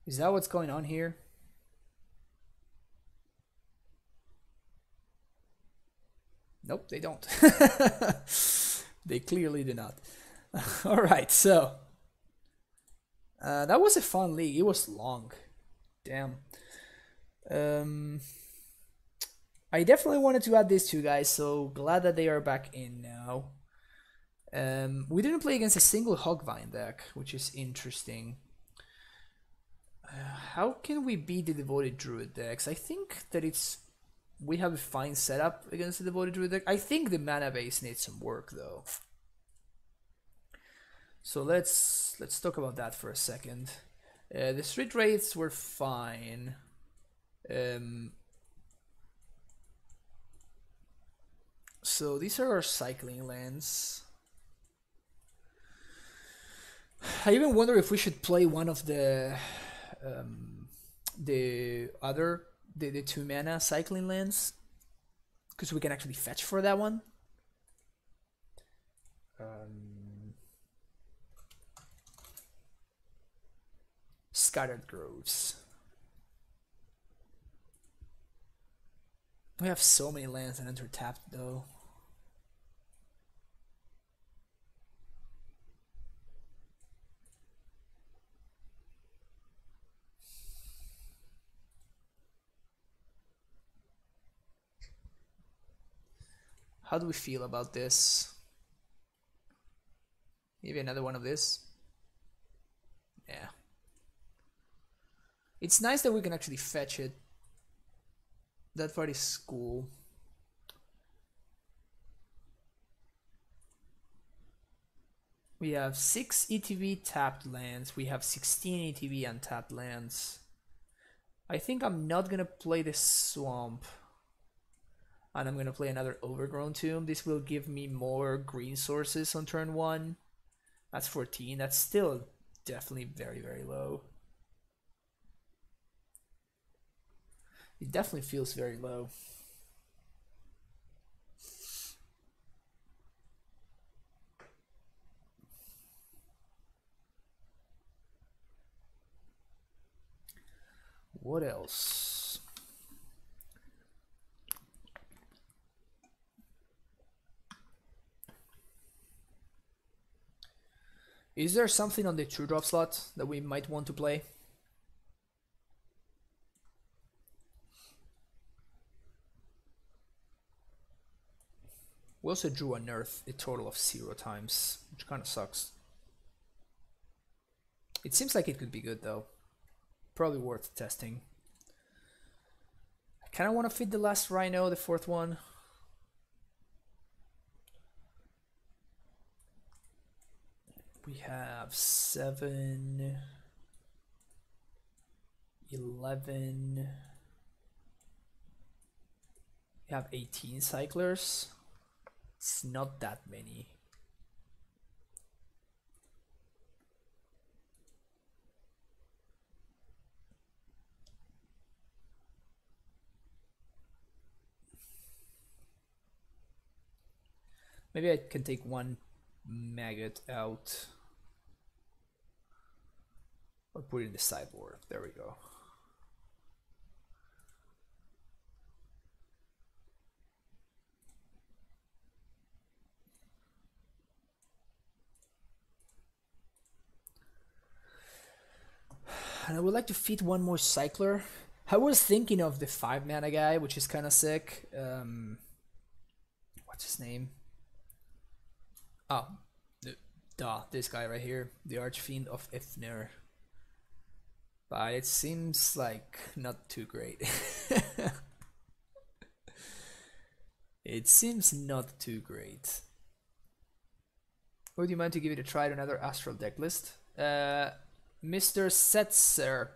Is that what's going on here? Nope, they don't. They clearly do not. All right, so that was a fun league. It was long. Damn. I definitely wanted to add these two guys, so glad that they are back in now. We didn't play against a single Hogvine deck, which is interesting. How can we beat the Devoted Druid decks? I think that we have a fine setup against the Devoted Druid deck. I think the mana base needs some work though. So let's talk about that for a second. The Street Wraiths were fine. So these are our cycling lands. I even wonder if we should play one of the two mana cycling lands, because we can actually fetch for that one. Scattered Groves. We have so many lands that enter tapped though. How do we feel about this? Maybe another one of this? Yeah. It's nice that we can actually fetch it. That part is cool. We have 6 ETB tapped lands. We have 16 ETB untapped lands. I think I'm not gonna play the swamp. And I'm gonna play another Overgrown Tomb. This will give me more green sources on turn 1. That's 14. That's still definitely very, very low. It definitely feels very low. What else? Is there something on the 2-drop slot that we might want to play? We also drew an Earth a total of 0 times, which kind of sucks. It seems like it could be good though. Probably worth testing. I kind of want to fit the last Rhino, the 4th one. We have 7, 11. We have 18 cyclers. It's not that many. Maybe I can take one maggot out. Or put it in the sideboard. There we go. And I would like to fit one more cycler. I was thinking of the 5-mana guy, which is kind of sick. What's his name? Oh, this guy right here, the Archfiend of Ifnir. But it seems like not too great. It seems not too great. Would you mind to give it a try to another Astral deck list? Mr. Setzer.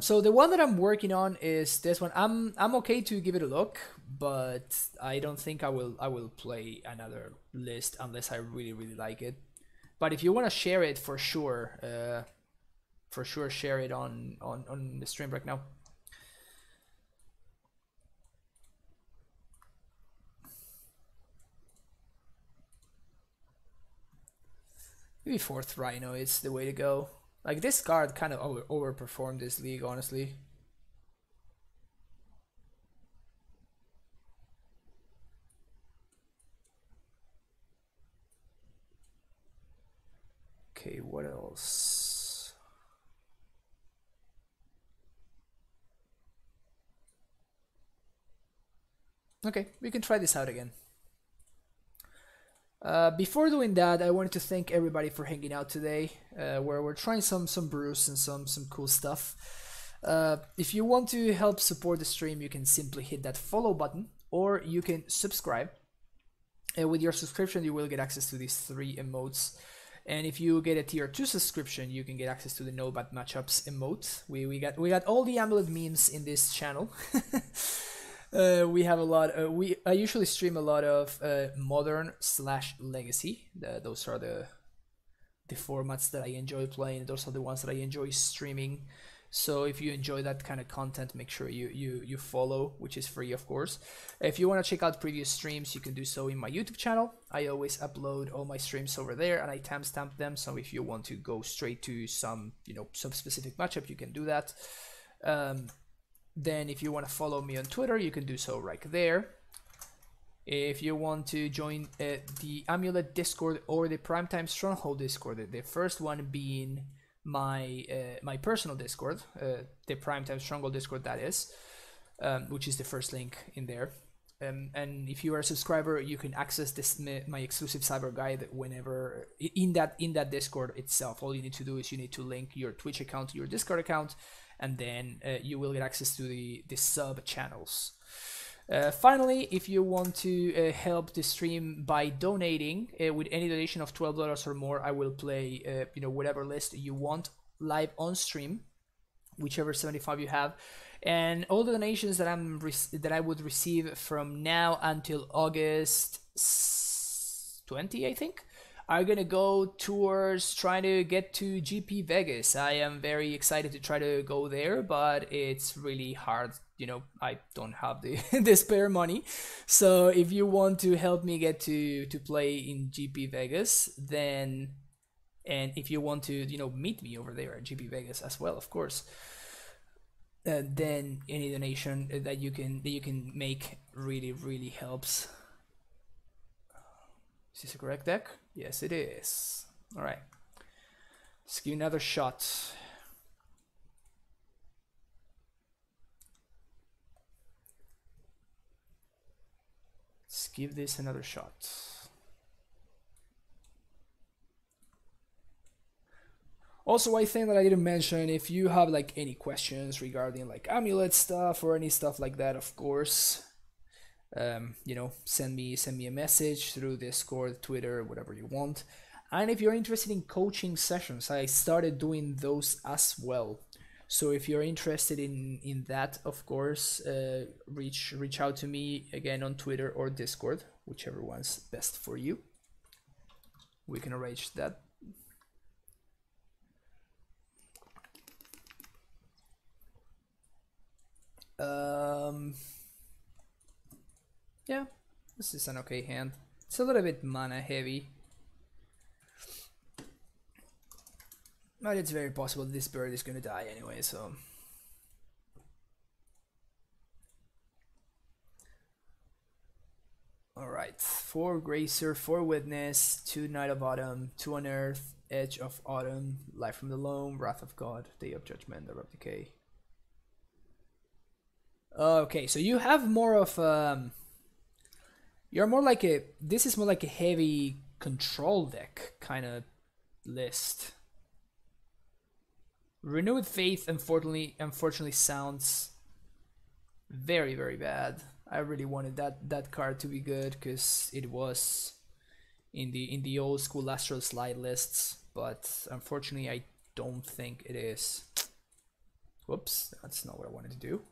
So the one that I'm working on is this one. I'm okay to give it a look, but I don't think I will play another list unless I really like it. But if you want to share it, for sure share it on the stream right now. Maybe 4th Rhino is the way to go. Like, this card kind of overperformed this league, honestly. Okay, what else? Okay, we can try this out again. Before doing that, I wanted to thank everybody for hanging out today, where we're trying some brews and some cool stuff. If you want to help support the stream, you can simply hit that follow button, or you can subscribe. With your subscription, you will get access to these 3 emotes. And if you get a tier 2 subscription, you can get access to the No Bad Matchups emote. We got all the AmuLIT memes in this channel. We have a lot. I usually stream a lot of modern/legacy. Those are the formats that I enjoy playing. Those are the ones that I enjoy streaming. So if you enjoy that kind of content, make sure you follow, which is free, of course. If you want to check out previous streams, you can do so in my YouTube channel. I always upload all my streams over there, and I timestamp them. So if you want to go straight to some, some specific matchup, you can do that. Then if you want to follow me on Twitter, you can do so right there. If you want to join the AmuLIT Discord or the Primetime Stronghold Discord, the first one being my personal Discord, the Primetime Stronghold Discord, that is, which is the first link in there. And if you are a subscriber, you can access this my exclusive cyber guide whenever in that Discord itself. All you need to do is you need to link your Twitch account to your Discord account, and then you will get access to the sub channels. Finally, if you want to help the stream by donating, with any donation of $12 or more, I will play whatever list you want live on stream, whichever 75 you have. And all the donations that I would receive from now until August 20, I think, are gonna go towards trying to get to GP Vegas. I am very excited to try to go there, but it's really hard. I don't have the spare money. So if you want to help me get to play in GP Vegas, then, and if you want to meet me over there at GP Vegas as well, of course, then any donation that you can make really helps. Is this a correct deck? Yes, it is. All right. Let's give another shot. Let's give this another shot. Also, I think that I didn't mention, if you have any questions regarding AmuLIT stuff or any stuff like that, of course, send me a message through Discord, Twitter, whatever you want. And if you're interested in coaching sessions, I started doing those as well. So if you're interested in that, of course, reach out to me again on Twitter or Discord, whichever one's best for you. We can arrange that. Yeah, this is an okay hand. It's a little bit mana heavy, but it's very possible this bird is gonna die anyway, so. Alright, 4 Gracer, 4 Witness, 2 Knight of Autumn, 2 Unearth, Edge of Autumn, Life from the Loam, Wrath of God, Day of Judgment, Hour of Decay. Okay, so you have more of you're more like this is more like a heavy control deck kind of list. Renewed Faith unfortunately sounds very bad. I really wanted that card to be good because it was in the old school Astral Slide lists, but unfortunately I don't think it is. Whoops, that's not what I wanted to do.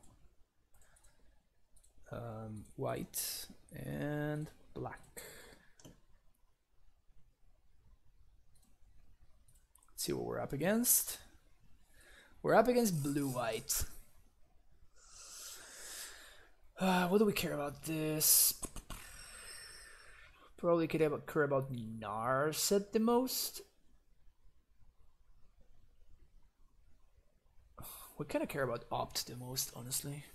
White and black. Let's see what we're up against. We're up against blue-white. What do we care about this? Probably care about Narset the most. We kind of care about Opt the most, honestly.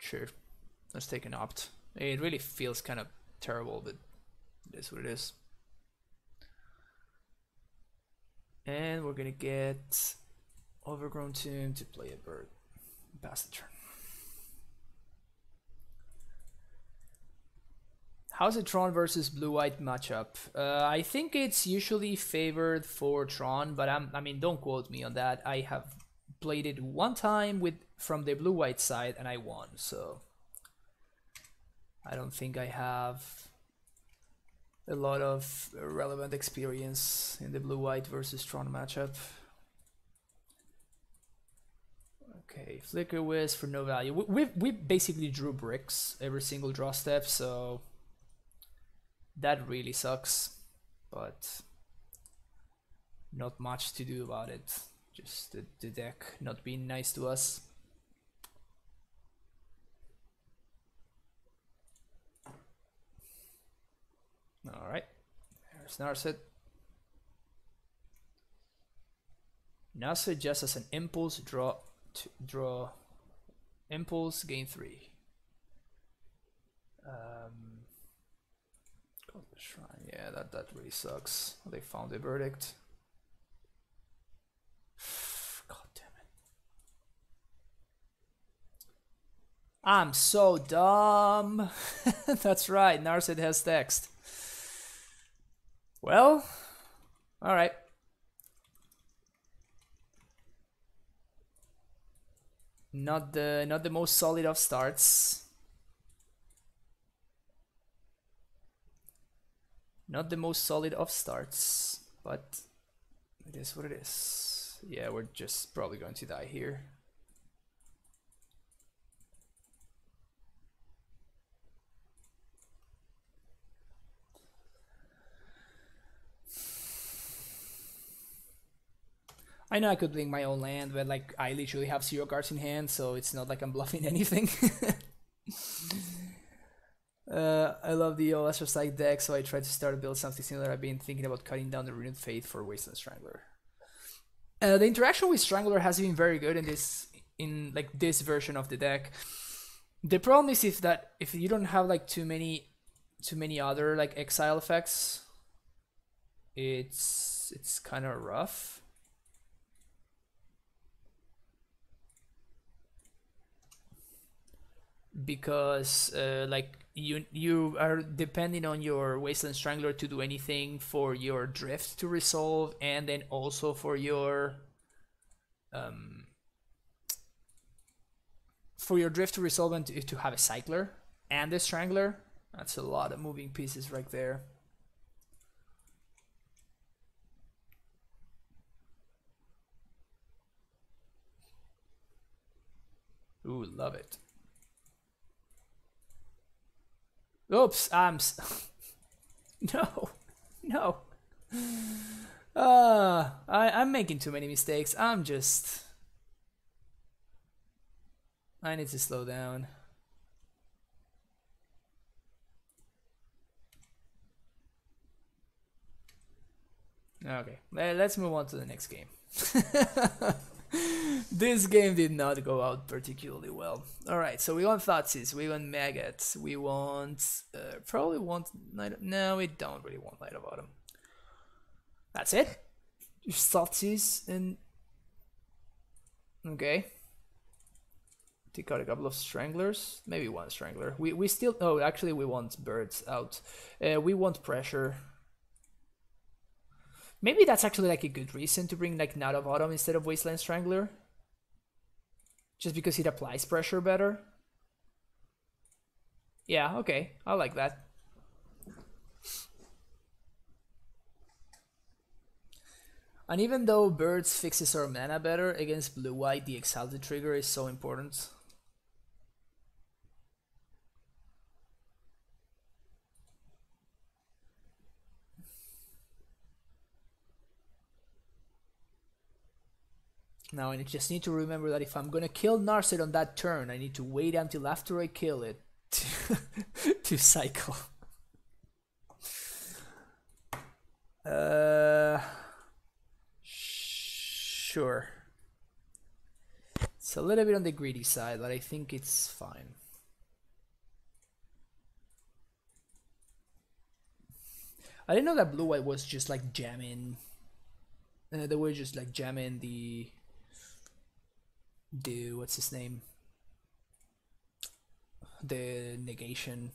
Sure, let's take an Opt. It really feels kind of terrible, but it is what it is. And we're gonna get Overgrown Tomb to play a bird. Pass the turn. How's a Tron versus blue-white matchup? I think it's usually favored for Tron, but I mean, don't quote me on that. I have played it one time from the blue-white side and I won, so I don't think I have a lot of relevant experience in the blue-white versus Tron matchup. Okay, Flicker Whiz for no value. We basically drew bricks every single draw step, so that really sucks, but not much to do about it. Just the deck not being nice to us. Alright, there's Narset. Narset just as an impulse, draw impulse, gain 3. Got the shrine. Yeah, that really sucks. They found a verdict. God damn it. I'm so dumb. That's right, Narset has text. Well, alright. Not the most solid of starts. Not the most solid of starts, but it is what it is. Yeah, we're just probably going to die here. I know I could blink my own land, but like I literally have 0 cards in hand, so it's not like I'm bluffing anything. I love the Astral Slide deck, so I tried to start to build something similar. I've been thinking about cutting down the Ruined Faith for Wasteland Strangler. The interaction with Strangler has been very good in this version of the deck. The problem is if you don't have like too many other like exile effects, it's kind of rough. Because like you are depending on your Wasteland Strangler to do anything for your drift to resolve, and then also for your drift to resolve and to have a cycler and a strangler. That's a lot of moving pieces right there. Ooh, love it. Oops, I'm I'm making too many mistakes. I need to slow down. Okay, let's move on to the next game. This game did not go out particularly well. Alright, so we want Thoughtseize, we want Maggots, we want... probably want Night... No, we don't really want Light of Autumn. That's it? Just Thoughtseize and... Okay. Take out a couple of Stranglers. Maybe one Strangler. We still... Oh, actually we want Birds out. We want Pressure. Maybe that's actually like a good reason to bring like Night of Autumn instead of Wasteland Strangler. Just because it applies pressure better. Yeah, okay, I like that. And even though Birds fixes our mana better, against blue-white the Exalted trigger is so important. Now I just need to remember that if I'm gonna kill Narset on that turn, I need to wait until after I kill it to cycle. Sure. It's a little bit on the greedy side, but I think it's fine. I didn't know that blue-white was just like jamming. They were just like jamming the what's his name, the negation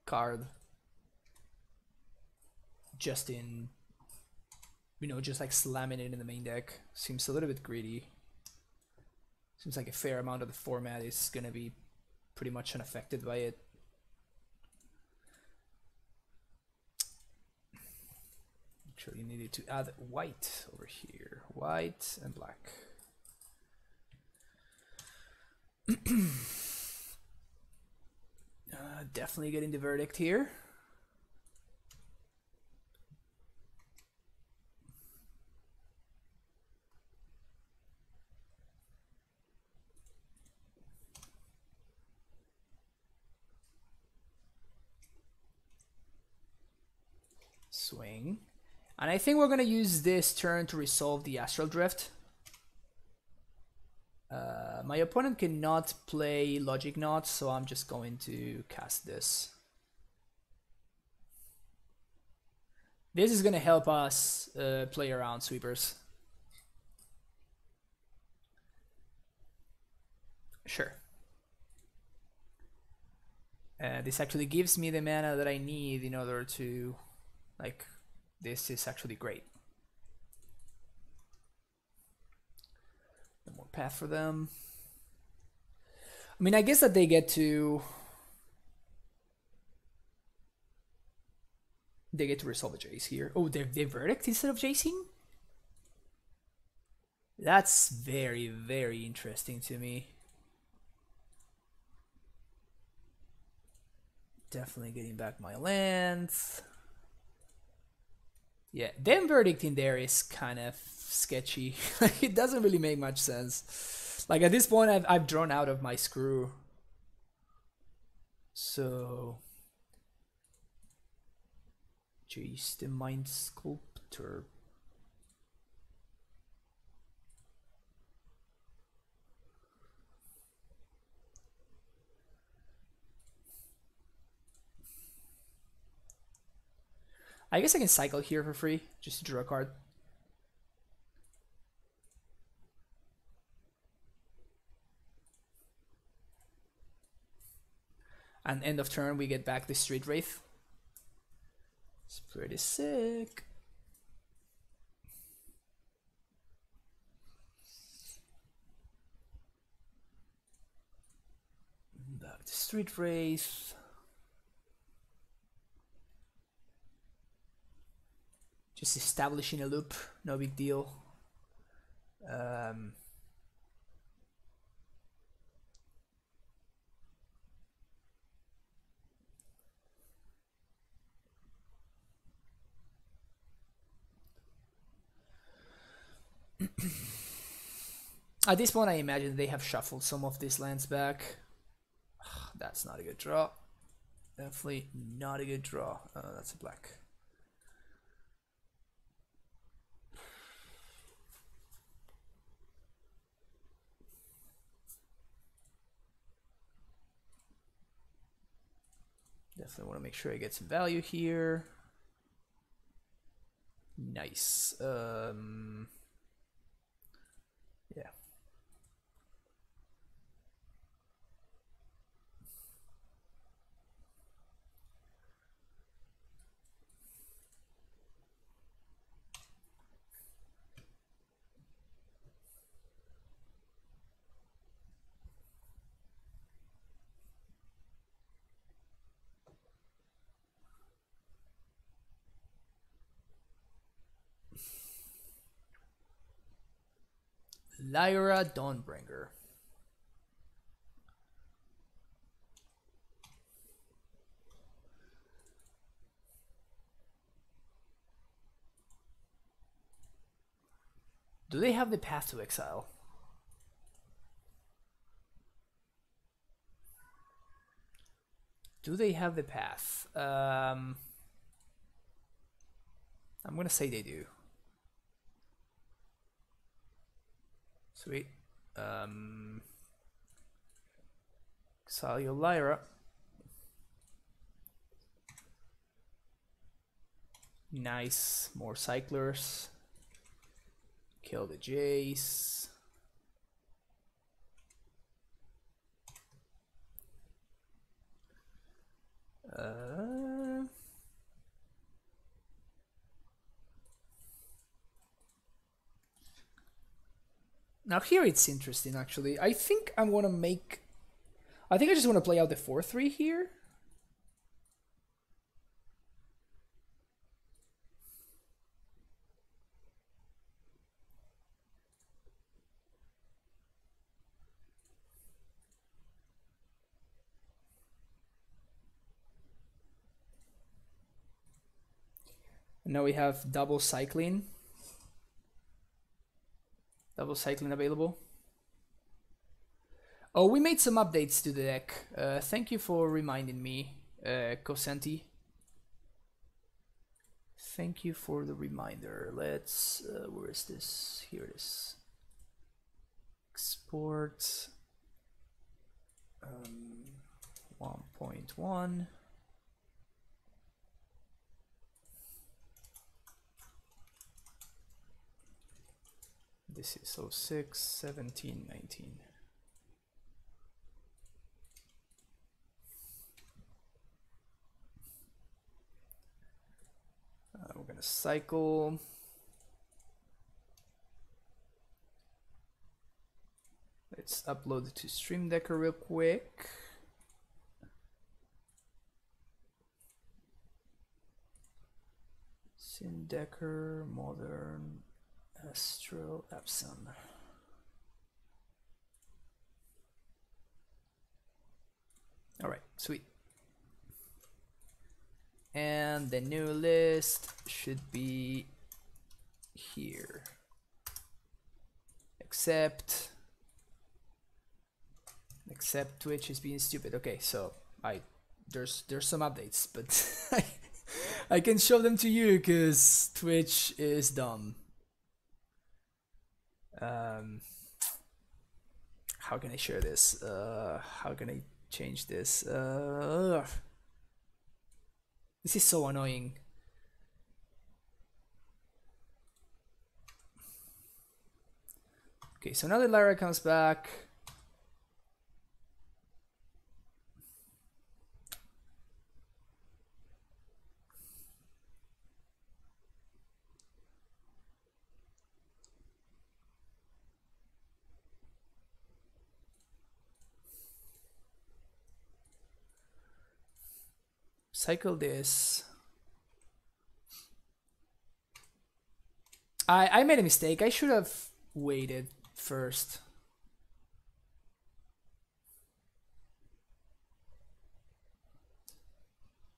card, just in, you know, just like slamming it in the main deck. Seems a little bit greedy. Seems like a fair amount of the format is gonna be pretty much unaffected by it. Actually, you needed to add white over here, white and black. Definitely getting the verdict here. Swing. And I think we're going to use this turn to resolve the Astral Drift. My opponent cannot play Logic Knot, so I'm just going to cast this. This is going to help us play around sweepers. Sure. This actually gives me the mana that I need in order to, like, this is actually great. No more path for them. I mean, I guess that they get to resolve a Jace here. Oh, they verdict instead of Jacing? That's very, very interesting to me. Definitely getting back my lands. Yeah, them verdict in there is kind of sketchy. It doesn't really make much sense. Like, at this point, I've drawn out of my screw. So, Jace the Mind Sculptor. I guess I can cycle here for free, just to draw a card. And end of turn, we get back the Street Wraith. It's pretty sick. Back to Street Wraith. Just establishing a loop, no big deal. At this point, I imagine they have shuffled some of these lands back. That's not a good draw. Definitely not a good draw. That's a black. Definitely want to make sure I get some value here. Nice. Yeah. Lyra Dawnbringer. Do they have the path to exile? Do they have the path? I'm gonna say they do. Sweet. Exile your Lyra. Nice. More cyclers. Kill the Jace. Now here it's interesting actually. I think I just want to play out the 4-3 here. And now we have double cycling available. Oh, we made some updates to the deck. Thank you for reminding me, Cosenti. Thank you for the reminder. Let's, where is this? Here it is. Export 1.1. This is 06, 17, 19. We're gonna cycle. Let's upload it to Stream Decker real quick. Decker, modern, Astral, Abzan. All right, sweet. And the new list should be here. Except Twitch is being stupid. Okay, so there's some updates, but I can show them to you because Twitch is dumb. How can I share this? How can I change this? This is so annoying. Okay, so now that Lara comes back, cycle this. I made a mistake. I should have waited first.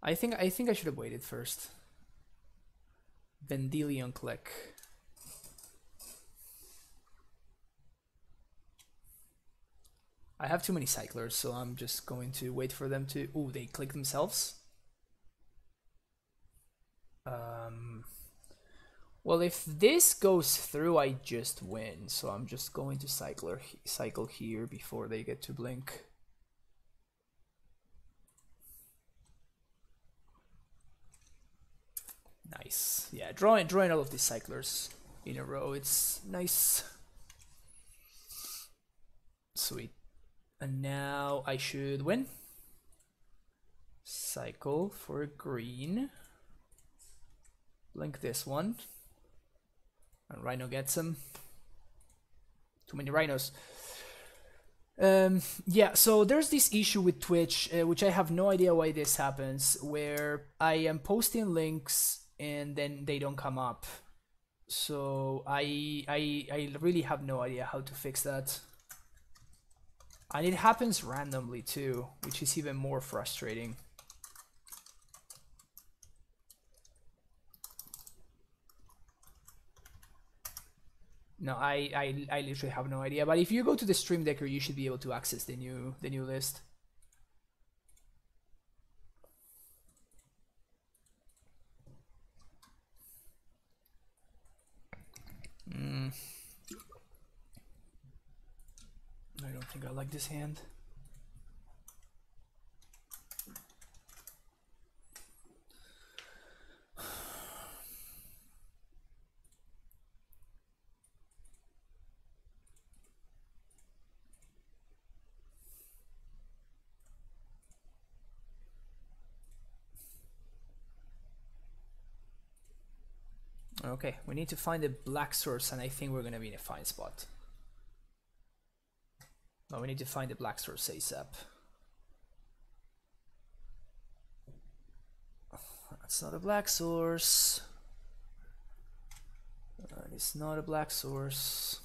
I think I should have waited first. Vendilion click. I have too many cyclers, so I'm just going to wait for them to. Ooh, they click themselves. Well, if this goes through, I just win. So I'm just going to cycle here before they get to blink. Nice. Yeah, drawing all of these cyclers in a row. It's nice. Sweet. And now I should win. Cycle for green. Blink this one. And Rhino gets him. Too many rhinos. Yeah, so there's this issue with Twitch, which I have no idea why this happens, where I am posting links and then they don't come up. So I really have no idea how to fix that. And it happens randomly too, which is even more frustrating. No, I literally have no idea. But if you go to the Stream Decker, you should be able to access the new list. I don't think I like this hand. Okay, we need to find a black source, and I think we're gonna be in a fine spot. But we need to find the black source ASAP. That's not a black source. It's not a black source.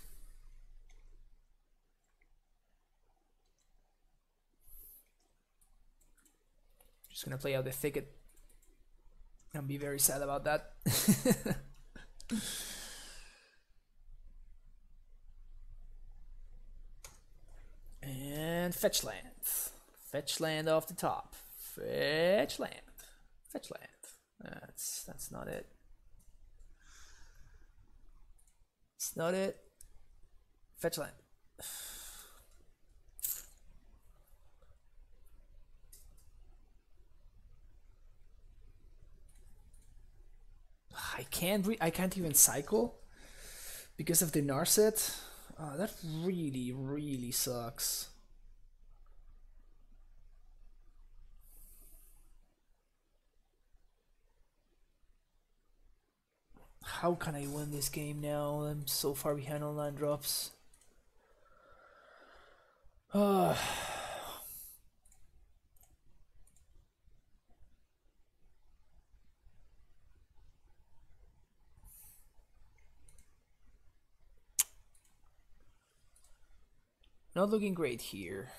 Just gonna play out the thicket and be very sad about that. And fetch land. Fetch land off the top. Fetch land. Fetch land. That's not it. It's not it. Fetch land. I can't even cycle because of the Narset. Oh, that really sucks. How can I win this game now? I'm so far behind on land drops. Not looking great here.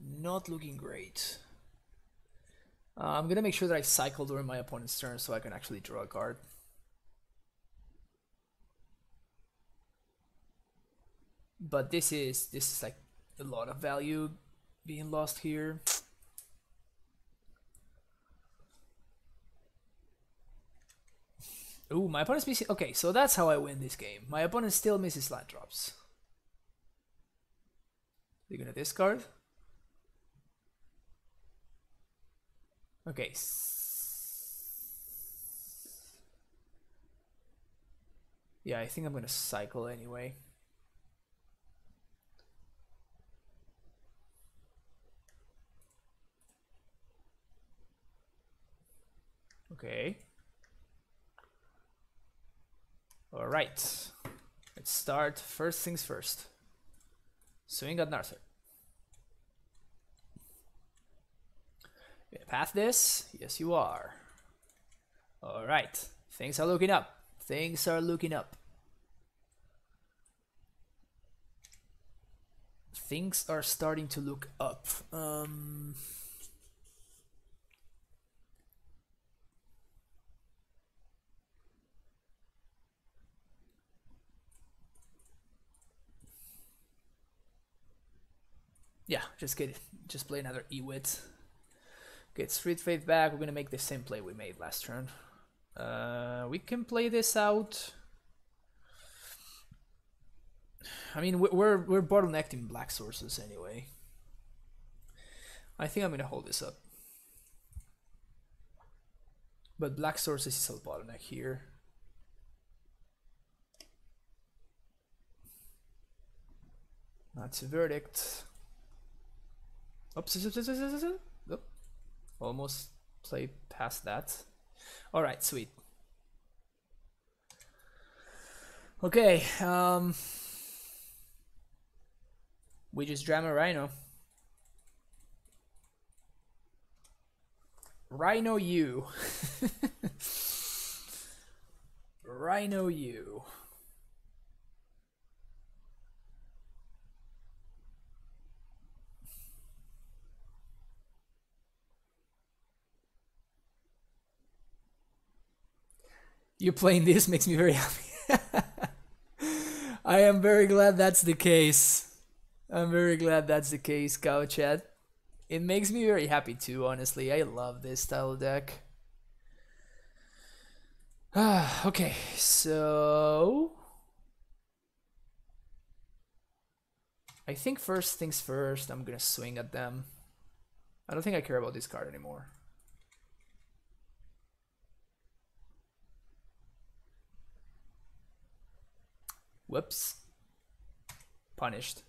Not looking great. I'm gonna make sure that I cycle during my opponent's turn so I can actually draw a card. But this is like a lot of value being lost here. Ooh, my opponent's missing. Okay, so that's how I win this game. My opponent still misses land drops. They're gonna discard. Okay. Yeah, I think I'm gonna cycle anyway. Okay. All right. Let's start. First things first. Swing at Narset. You gonna path this? Yes, you are. All right. Things are looking up. Things are looking up. Things are starting to look up. Yeah, just play another Ewit. Get Street Faith back. We're gonna make the same play we made last turn. We can play this out. I mean, we're bottlenecked in black sources anyway. I think I'm gonna hold this up. But black sources is a bottleneck here. That's a verdict. Oops, Oop. Almost played past that. Alright, sweet. Okay, we just dram a Rhino. Rhino U. Rhino U. You playing this makes me very happy. I am very glad that's the case. I'm very glad that's the case, Cow Chat. It makes me very happy too, honestly. I love this style of deck. Okay, so I think first things first, I'm gonna swing at them. I don't think I care about this card anymore. Whoops. Punished.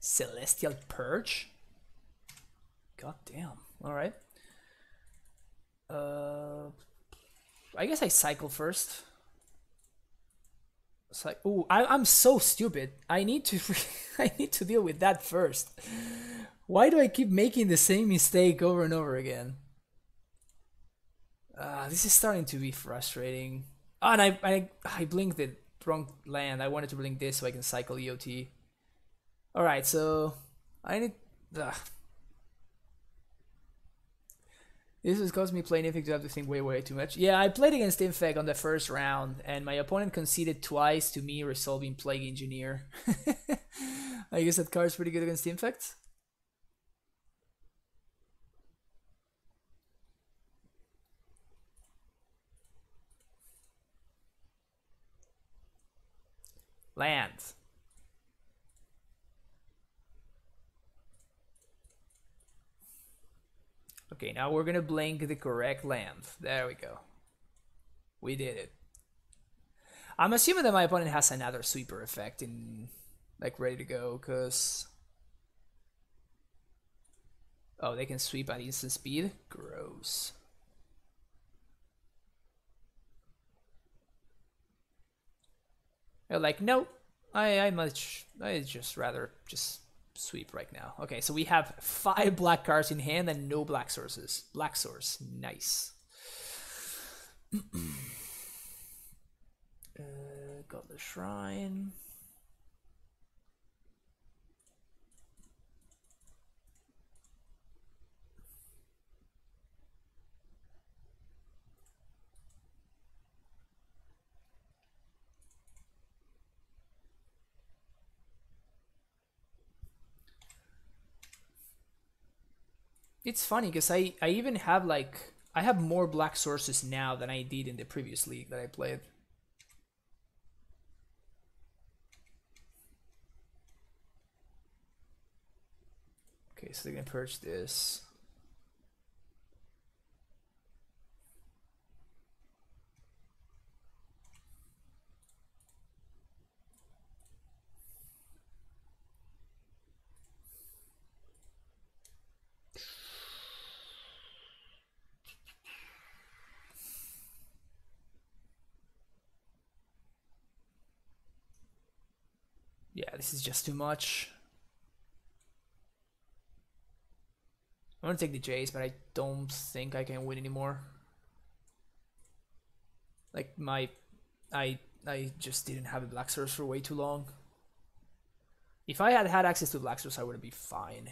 Celestial Purge? God damn. Alright. I guess I cycle first. It's like, ooh, I'm so stupid. I need to I need to deal with that first. Why do I keep making the same mistake over and over again? This is starting to be frustrating. Oh, and I blinked the wrong land. I wanted to blink this so I can cycle EOT. Alright, so I need... This has caused me playing Infect to have to think way too much. Yeah, I played against Infect on the first round, and my opponent conceded twice to me resolving Plague Engineer. I guess that card's pretty good against Infect. Land. Okay, now we're gonna blink the correct land. There we go. We did it. I'm assuming that my opponent has another sweeper effect in, like, ready to go, because... Oh, they can sweep at instant speed? Gross. They're like, nope, I just rather just sweep right now. Okay, so we have 5 black cards in hand and no black sources. Black source, nice. Got the shrine. It's funny because I even have like I have more black sources now than I did in the previous league that I played. Okay, so they're gonna purge this. Yeah, this is just too much. I'm gonna take the Jays, but I don't think I can win anymore. Like I just didn't have a black source for way too long. If I had had access to black source, I would be fine.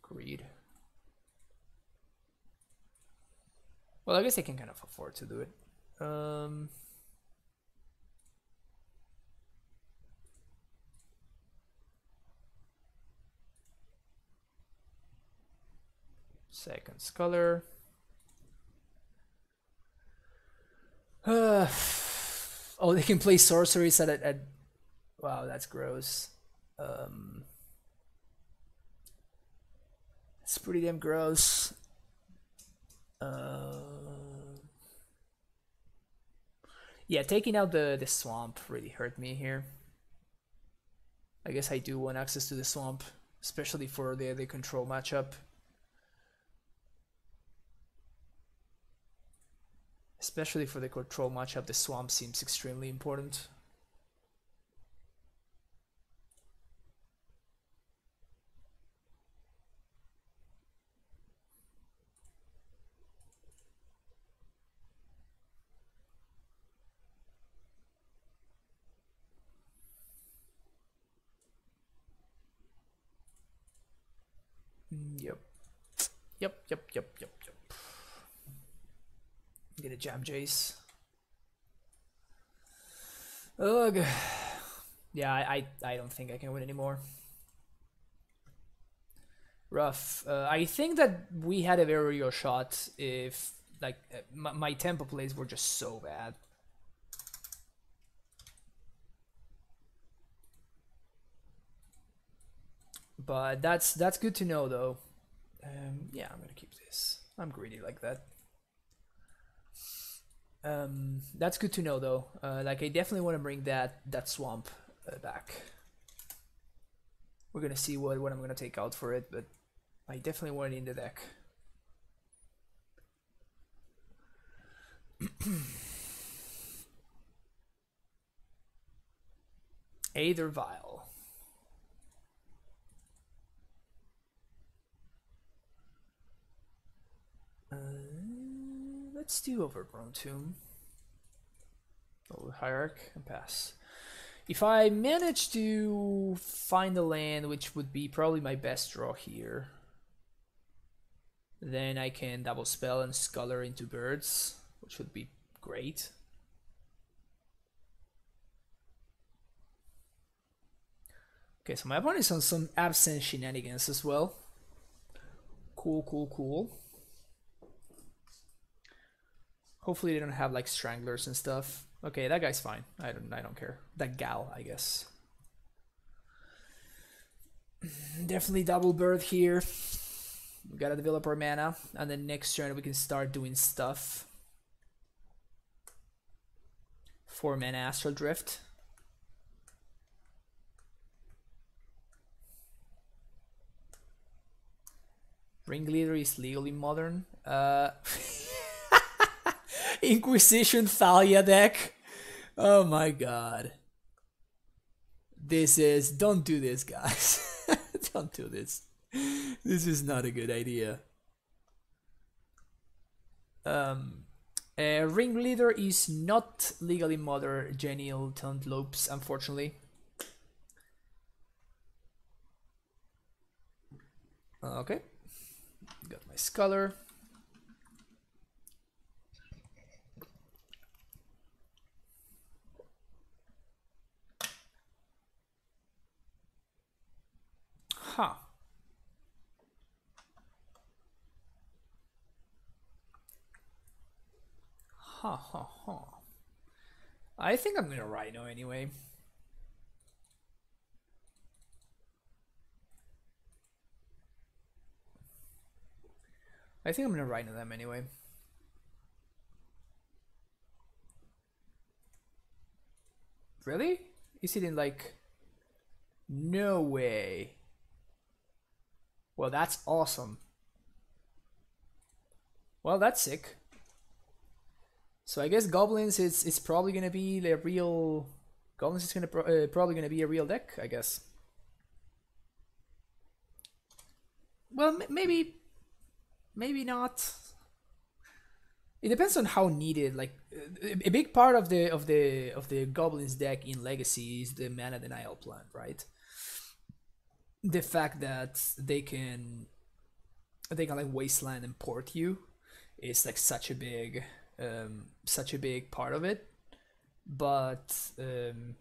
Greed. Well, I guess I can kind of afford to do it. Second color. Oh, they can play sorceries at wow, that's gross. It's pretty damn gross. Yeah, taking out the swamp really hurt me here. I guess I do want access to the swamp, especially for the control matchup. Especially for the control matchup, the swamp seems extremely important. Yep. Get a jam Jace. Ugh. Yeah, I don't think I can win anymore. Rough. I think that we had a very real shot if like my tempo plays were just so bad. But that's good to know though. Yeah, I'm gonna keep this. I'm greedy like that. That's good to know though. Like I definitely want to bring that swamp back. We're gonna see what I'm gonna take out for it, but I definitely want it in the deck. Aether Vial. Let's do Overgrown Tomb. Oh, Hierarch and pass. If I manage to find a land, which would be probably my best draw here, then I can double spell and Scholar into birds, which would be great. Okay, so my opponent is on some Abzan shenanigans as well. Cool. Hopefully they don't have like stranglers and stuff. Okay, that guy's fine. I don't care. That gal, I guess. Definitely double bird here. We gotta develop our mana, and then next turn we can start doing stuff. 4 mana Astral Drift. Ringleader is legally modern. Inquisition Thalia deck. Oh my god. This is... Don't do this, guys. Don't do this. This is not a good idea. Ringleader is not legally modern genial Tantlopes, unfortunately. Okay. Got my Scholar. Huh. I think I'm gonna Rhino anyway. I think I'm gonna Rhino them anyway. Really? Is it in like... No way. Well, that's awesome. Well, that's sick. So I guess Goblins it's probably gonna be the real... Goblins is gonna probably gonna be a real deck, I guess. Well, maybe not. It depends on how needed. Like a big part of the Goblins deck in Legacy is the mana denial plant, right? The fact that they can like wasteland and port you is like such a big part of it. But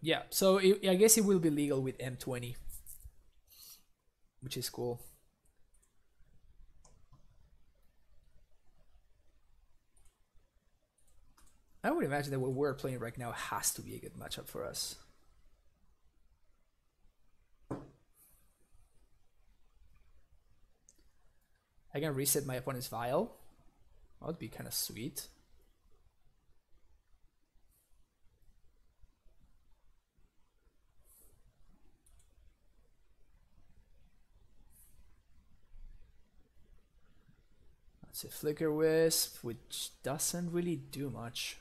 yeah, so I guess it will be legal with M20, which is cool. I would imagine that what we're playing right now has to be a good matchup for us. I can reset my opponent's vial. That would be kind of sweet. That's a Flicker Wisp, which doesn't really do much.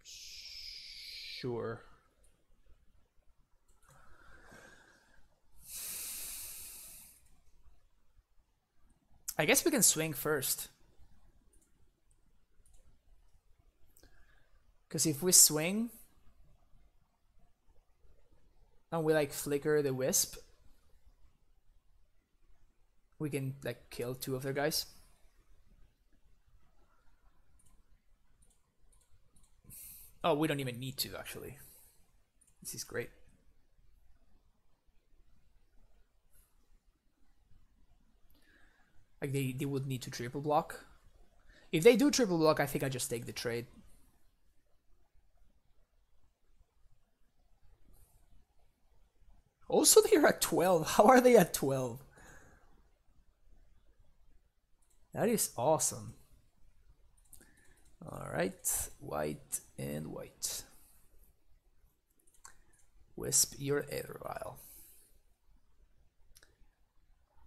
Sure. I guess we can swing first. Because if we swing and we like flicker the wisp, we can like kill 2 of their guys. Oh, we don't even need to actually. This is great. Like they would need to triple block. If they do triple block, I think I just take the trade. Also, they're at 12. How are they at 12? That is awesome. Alright, white and white. Wisp your Aether Vial.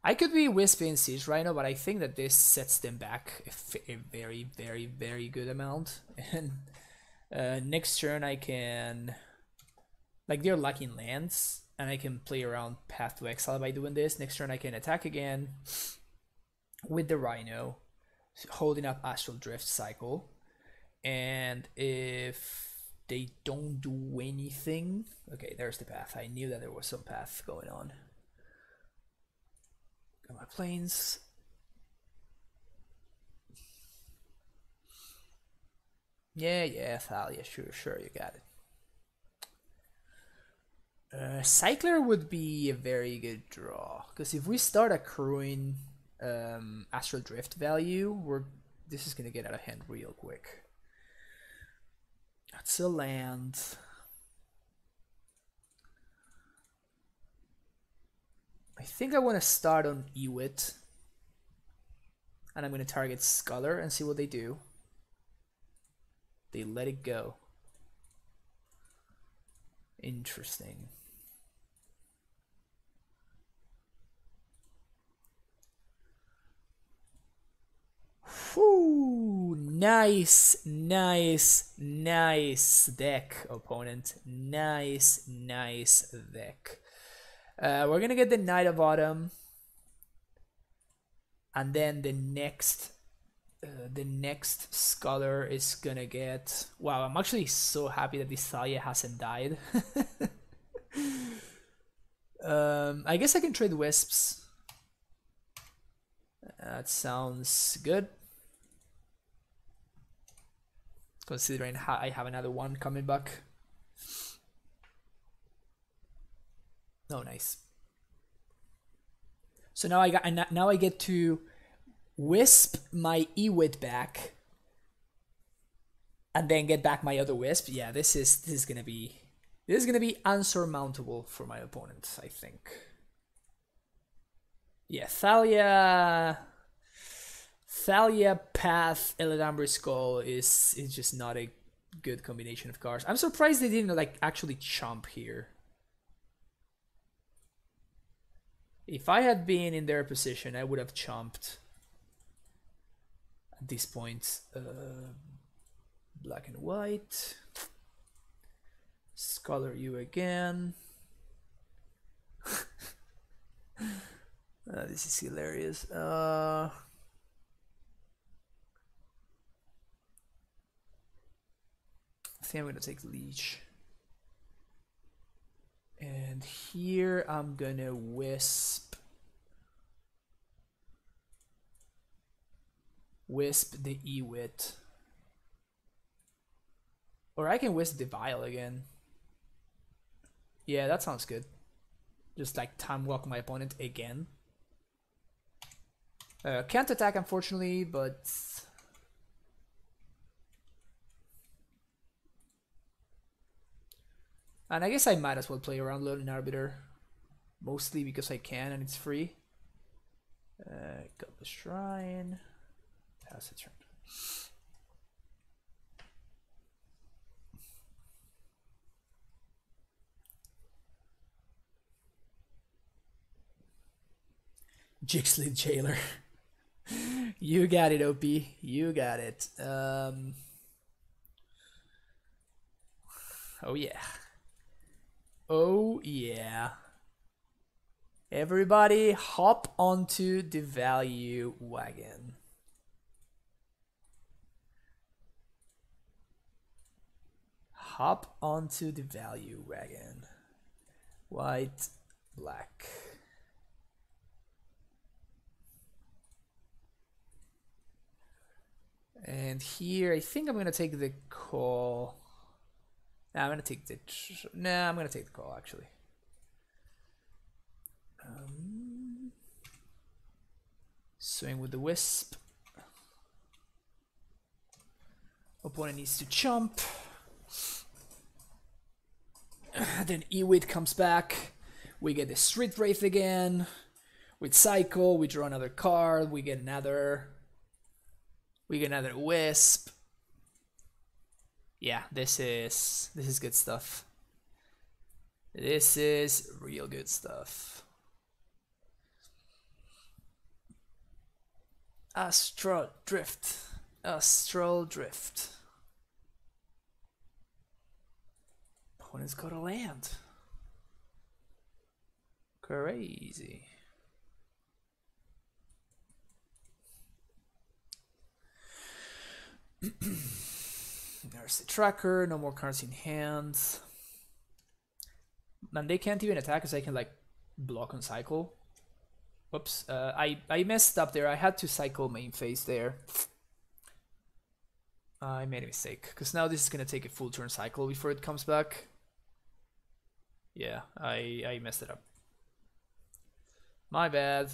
I could be Wisping Siege Rhino, but I think that this sets them back a very, very, very good amount. And next turn I can... Like, they're lacking lands, and I can play around Path to Exile by doing this. Next turn I can attack again with the Rhino, holding up Astral Drift cycle. And if they don't do anything... Okay, there's the path. I knew that there was some path going on. Got my planes. Yeah, Thalia, sure, you got it. Cycler would be a very good draw, because if we start accruing Astral Drift value, we're this is gonna get out of hand real quick. That's a land. I think I want to start on Ewit. And I'm going to target Scholar and see what they do. They let it go. Interesting. Whew, nice deck, opponent. Nice deck. We're gonna get the Knight of Autumn, and then the next Scholar is gonna get. Wow, I'm actually so happy that this Thalia hasn't died. I guess I can trade Wisps. That sounds good. Considering I have another one coming back. Oh, nice. So now I get to Wisp my Ewit back, and then get back my other Wisp. Yeah, this is gonna be unsurmountable for my opponent, I think. Yeah, Thalia Path Eladamber Skull is just not a good combination of cards. I'm surprised they didn't like actually chomp here. If I had been in their position, I would have chomped at this point. Black and white. Scholar you again. This is hilarious. I think I'm gonna take Leech. And here I'm gonna Wisp the Ewit. Or I can Wisp the Vial again. Yeah, that sounds good. Just like time walk my opponent again. Can't attack unfortunately, but and I guess I might as well play around Loading Arbiter. Mostly because I can and it's free. Got the Shrine. Pass a turn. Jixley Jailer. You got it, OP. You got it. Oh yeah. Oh yeah. Everybody hop onto the value wagon. Hop onto the value wagon. White, black. And here, I think I'm gonna take the call. Nah, I'm gonna take the. Nah, I'm gonna take the call actually. Swing with the Wisp. Opponent needs to chomp. Then Ewit comes back. We get the Street Wraith again. With Cycle, we draw another card. We get another Wisp. Yeah, this is good stuff. This is real good stuff. Astral Drift. Astral Drift. Opponent's got a land. Crazy. There's the tracker, no more cards in hand. And they can't even attack because I can like block on cycle. Whoops, I messed up there. I had to cycle main phase there. I made a mistake because now this is gonna take a full turn cycle before it comes back. Yeah, I messed it up. My bad.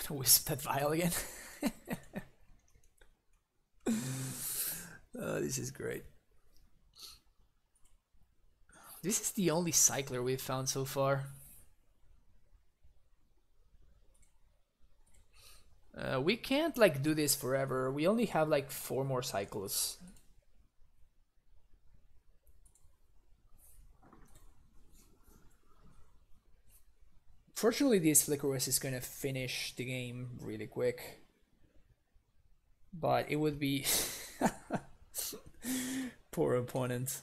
gonna wisp that vial again. Oh, this is great. This is the only cycler we've found so far. We can't like do this forever. We only have like 4 more cycles. Fortunately, this Flicker West is gonna finish the game really quick. But it would be poor opponent.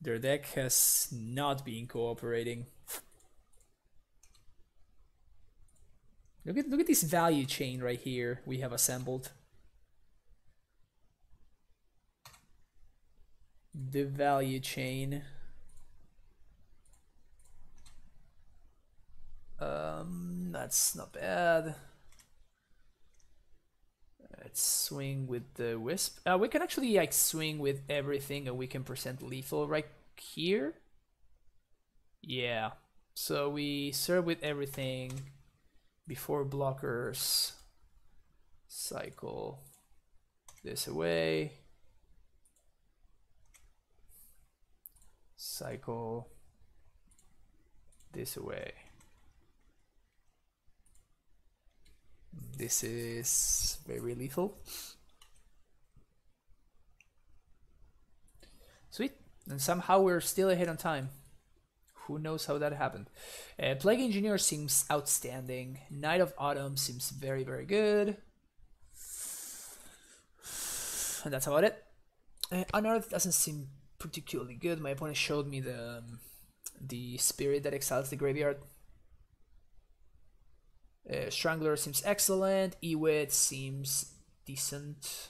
Their deck has not been cooperating. Look at this value chain right here we have assembled. The value chain. That's not bad. Let's swing with the wisp. We can actually like swing with everything, and we can present lethal right here. Yeah. So we serve with everything before blockers. Cycle this away. Cycle this away. This is very lethal. Sweet. And somehow we're still ahead on time. Who knows how that happened? Plague Engineer seems outstanding. Knight of Autumn seems very, very good. And that's about it. Unearth doesn't seem particularly good. My opponent showed me the spirit that exiles the graveyard. Strangler seems excellent. Ewit seems decent.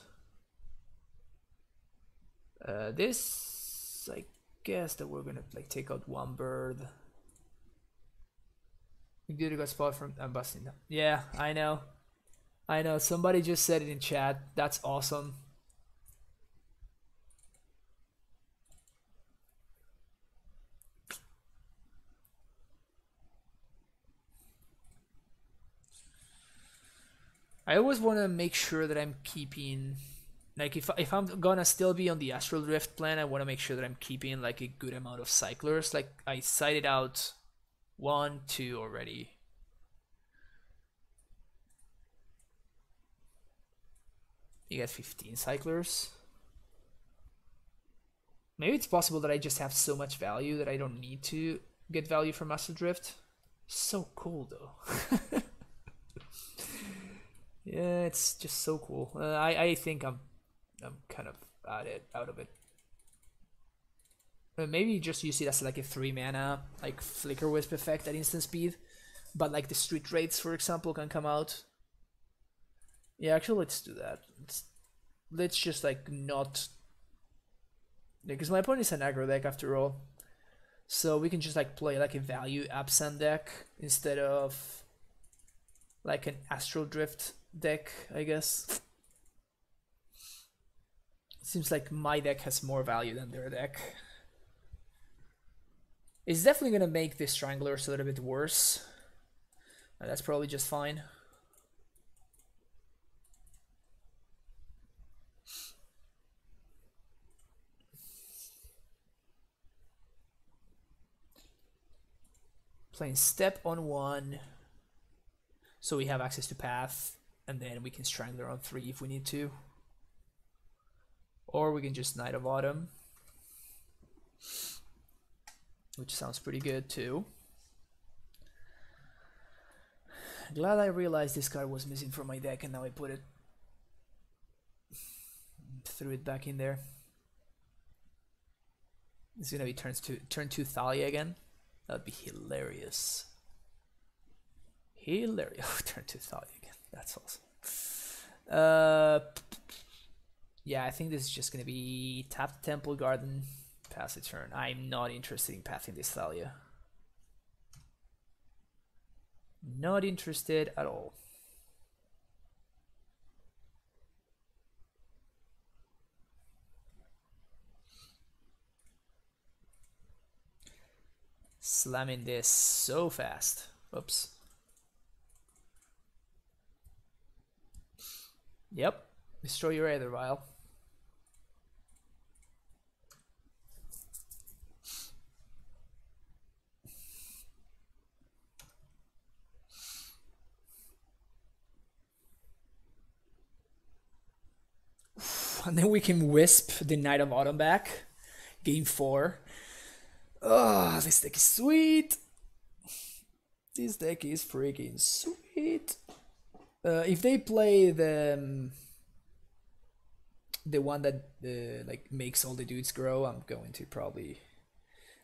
This, I guess that we're gonna like take out one bird. We did a good spot from busting. Yeah, I know. I know. Somebody just said it in chat. That's awesome. I always want to make sure that I'm keeping, like if I'm gonna still be on the Astral Drift plan, I want to make sure that I'm keeping like a good amount of cyclers. Like I cited out 1, 2 already. You get 15 cyclers. Maybe it's possible that I just have so much value that I don't need to get value from Astral Drift. So cool though. Yeah, it's just so cool. I think I'm kind of out of it. Maybe just use it as like a 3 mana like Flicker Wisp effect at instant speed, but like the street raids, for example, can come out. Yeah, actually, let's do that. Let's just like not, because my opponent is an aggro deck after all, so we can just like play like a value Abzan deck instead of like an Astral Drift deck, I guess. Seems like my deck has more value than their deck. It's definitely gonna make the Stranglers a little bit worse. That's probably just fine. Playing step on 1, so we have access to path, and then we can Strangler on 3 if we need to. Or we can just Knight of Autumn, which sounds pretty good too. Glad I realized this card was missing from my deck, and now I threw it back in there. It's gonna be turn 2 Thalia again. That'd be hilarious. Hilarious. Turn 2 Thalia again. That's awesome. Yeah, I think this is just gonna be tap Temple Garden, pass a turn. I'm not interested in pathing this Thalia. Not interested at all. Slamming this so fast. Oops. Yep. Destroy your Aether Vial. And then we can Wisp the Knight of Autumn back. Game 4. Oh, this deck is sweet. This deck is freaking sweet. If they play the one that like makes all the dudes grow, I'm going to probably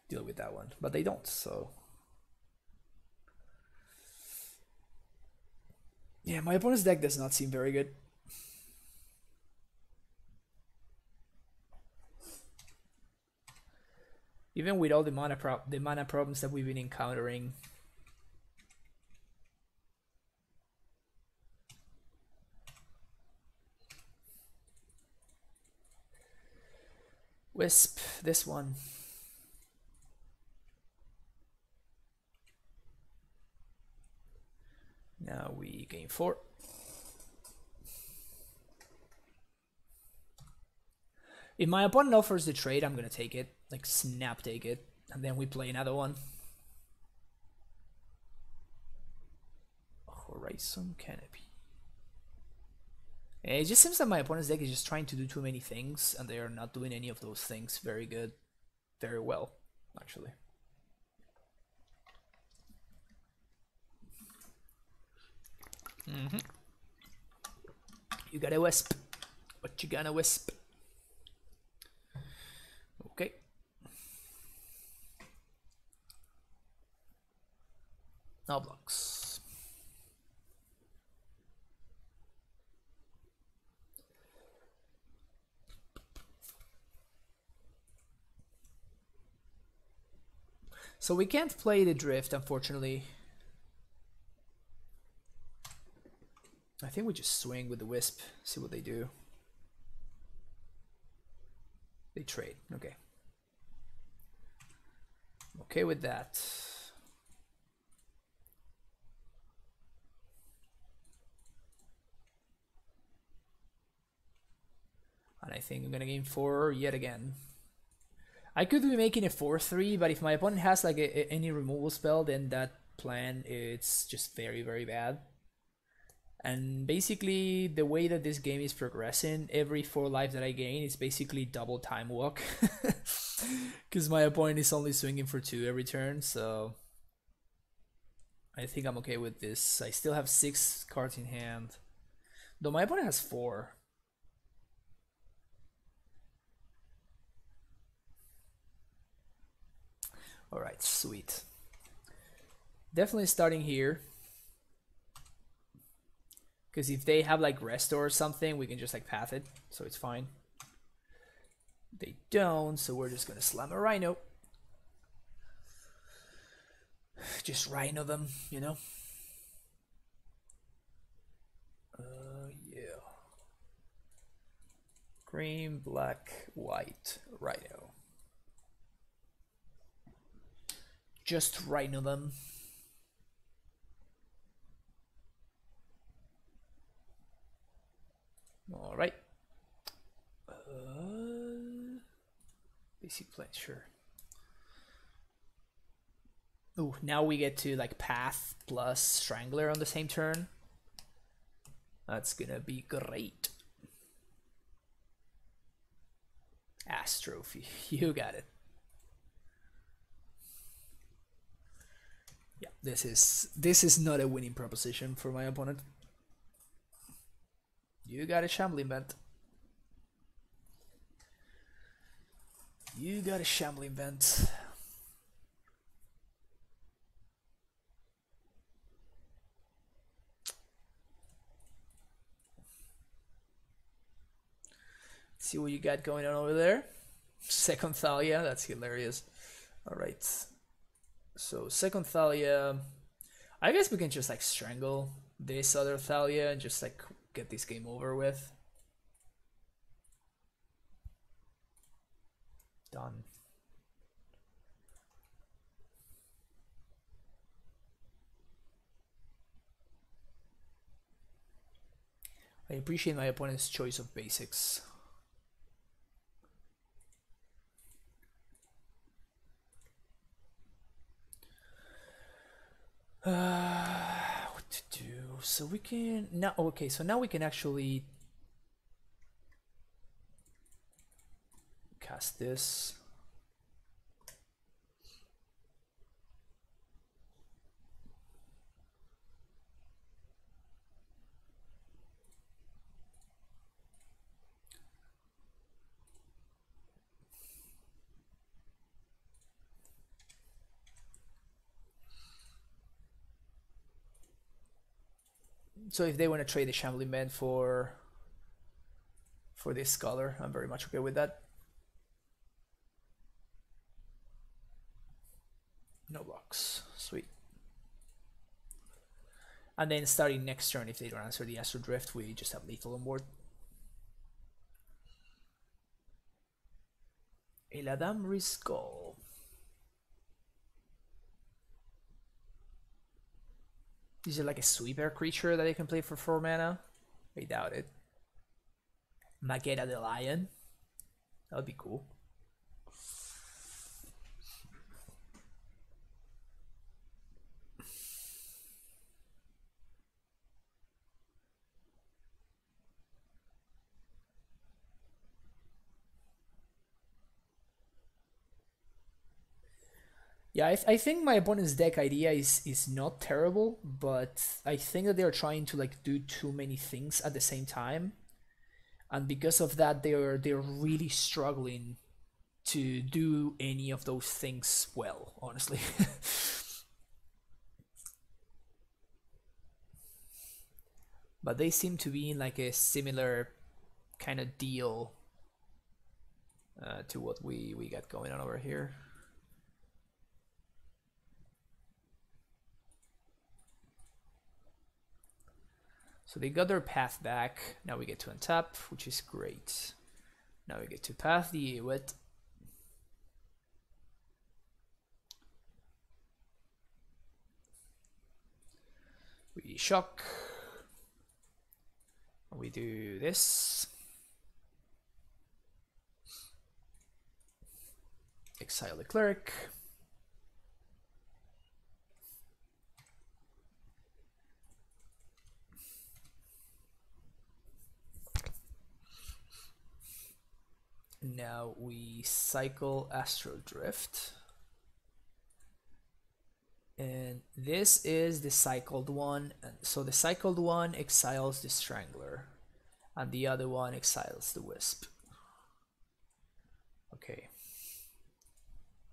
deal with that one. But they don't, so yeah, my opponent's deck does not seem very good. Even with all the mana problems that we've been encountering. Wisp, this one. Now we gain 4. If my opponent offers the trade, I'm gonna take it. Like, snap take it. And then we play another one. Horizon Canopy. It just seems that my opponent's deck is just trying to do too many things, and they are not doing any of those things very good. Very well, actually. You got a Wisp. What you gonna Wisp? Okay. Now blocks. So we can't play the Drift, unfortunately. I think we just swing with the Wisp, see what they do. They trade, okay. Okay with that. And I think I'm gonna game 4 yet again. I could be making a 4-3, but if my opponent has like any removal spell, then that plan it's just very, very bad. And basically, the way that this game is progressing, every 4 life that I gain is basically double time walk. Because my opponent is only swinging for 2 every turn, so I think I'm okay with this. I still have 6 cards in hand, though my opponent has 4. Alright, sweet. Definitely starting here. Because if they have like Restore or something, we can just like path it, so it's fine. They don't, so we're just gonna slam a Rhino. Just Rhino them, you know? Yeah. Green, black, white, Rhino. Just Rhino them. All right. Basic plan, sure. Ooh, now we get to like Path plus Strangler on the same turn. That's gonna be great. Astrophy, you got it. Yeah, this is not a winning proposition for my opponent. You got a Shambling Vent. You got a Shambling Vent. See what you got going on over there. Second Thalia, that's hilarious. Alright. So second Thalia, I guess we can just like strangle this other Thalia and just like get this game over with. Done. I appreciate my opponent's choice of basics. What to do? So we can now. Okay, so now we can actually cast this. So if they want to trade the Shambling Man for this Scholar, I'm very much okay with that. No blocks. Sweet. And then starting next turn, if they don't answer the Astral Drift, we just have lethal on board. El Adam Rizqal. Is it like a sweeper creature that I can play for 4 mana? I doubt it. Maghera the Lion. That would be cool. Yeah, I think my opponent's deck idea is not terrible, but I think that they're trying to like do too many things at the same time, and because of that, they're really struggling to do any of those things well, honestly. But they seem to be in like a similar kind of deal to what we got going on over here. So they got their path back. Now we get to untap, which is great. Now we get to path the Awit. We shock. We do this. Exile the cleric. Now we cycle Astral Drift. And this is the cycled one. And so the cycled one exiles the Strangler, and the other one exiles the Wisp. Okay.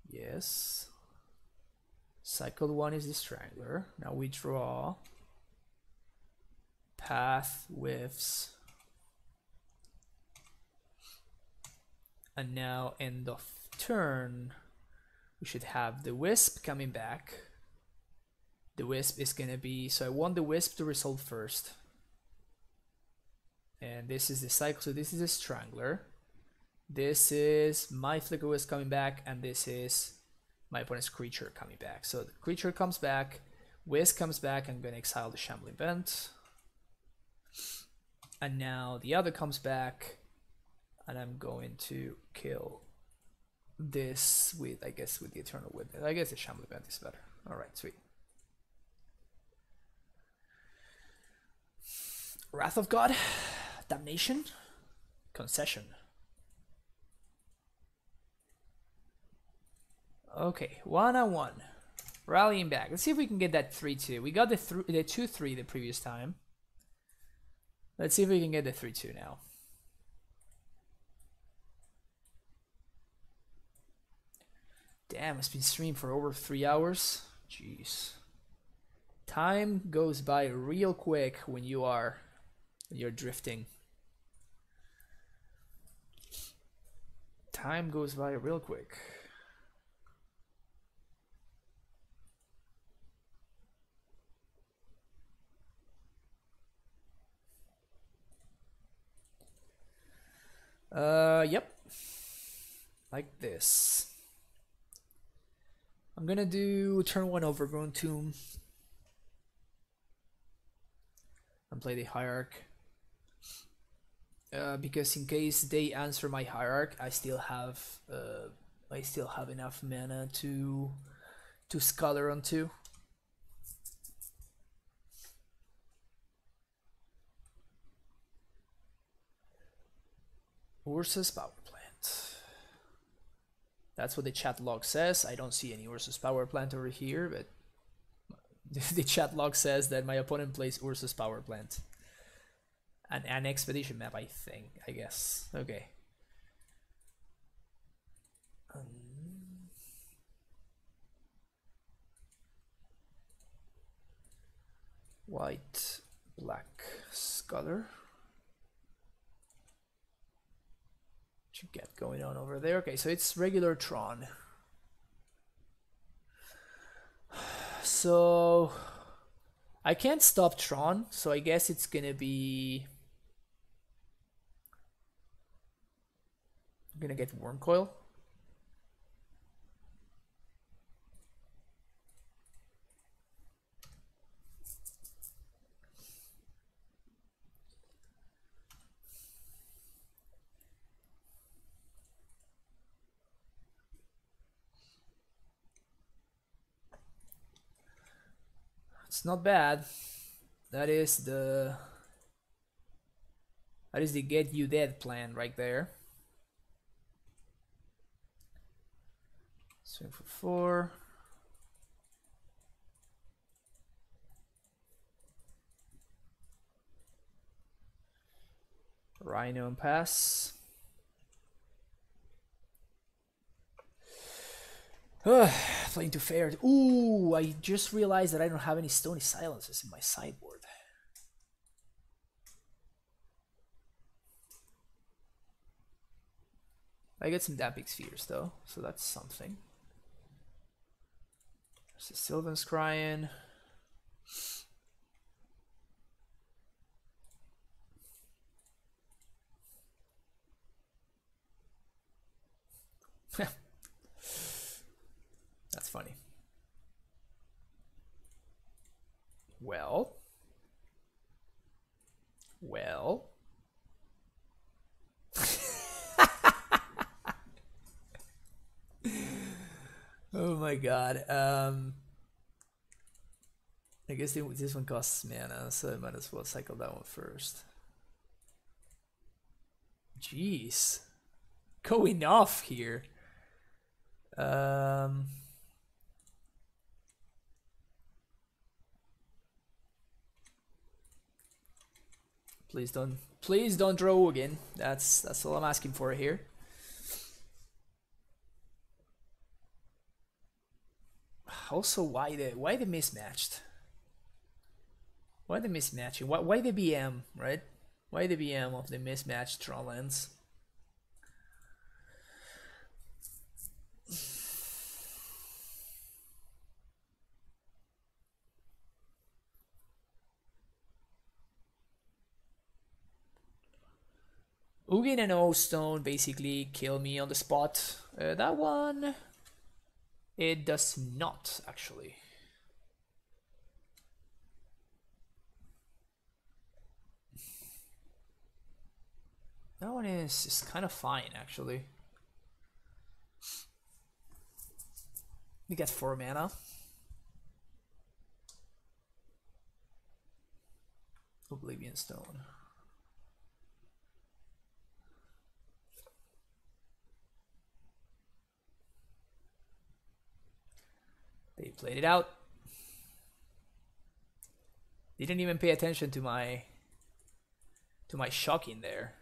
Yes. Cycled one is the Strangler. Now we draw. Path whiffs. And now end of turn, we should have the Wisp coming back. The Wisp is gonna be, so I want the Wisp to resolve first. And this is the cycle, so this is a Strangler. This is my Flicker Wisp coming back, and this is my opponent's creature coming back. So the creature comes back, Wisp comes back, I'm gonna exile the Shambling Vent. And now the other comes back, and I'm going to kill this with, I guess, with the Eternal Witness. I guess the Shambling Vent is better. Alright, sweet. Wrath of God, Damnation, Concession. Okay, 1-on-1. Rallying back. Let's see if we can get that 3-2. We got the 2-3 the previous time. Let's see if we can get the 3-2 now. Damn, it's been streamed for over 3 hours. Jeez. Time goes by real quick when you're drifting. Time goes by real quick. Yep. Like this. I'm gonna do turn 1 Overgrown Tomb and play the Hierarch. because in case they answer my hierarch, I still have enough mana to scholar onto. Ursa's power plant. That's what the chat log says. I don't see any Ursa's power plant over here, but the chat log says that my opponent plays Ursa's power plant. An expedition map, I guess. Okay. White, black, scholar. What you get going on over there? Okay, so it's regular Tron. So I can't stop Tron, so I guess it's gonna be... I'm gonna get Worm Coil. It's not bad. That is the get you dead plan right there. Swing for 4. Rhino and pass. Playing too fair. Ooh, I just realized that I don't have any Stony Silences in my sideboard. I get some Damping Spheres though, so that's something. There's the Sylvan Scryan. That's funny. Well. Oh my god. I guess this one costs mana, so I might as well cycle that one first. Jeez. Going off here. Please don't draw again. That's all I'm asking for here. Also, why the mismatched? Why the mismatching? Why the BM, right? Why the BM of the mismatched Tron lands? Ugin and O-Stone basically kill me on the spot. That one, it does not actually. That one is kind of fine actually. We get 4 mana. Oblivion Stone. They played it out. Didn't even pay attention to my shock in there.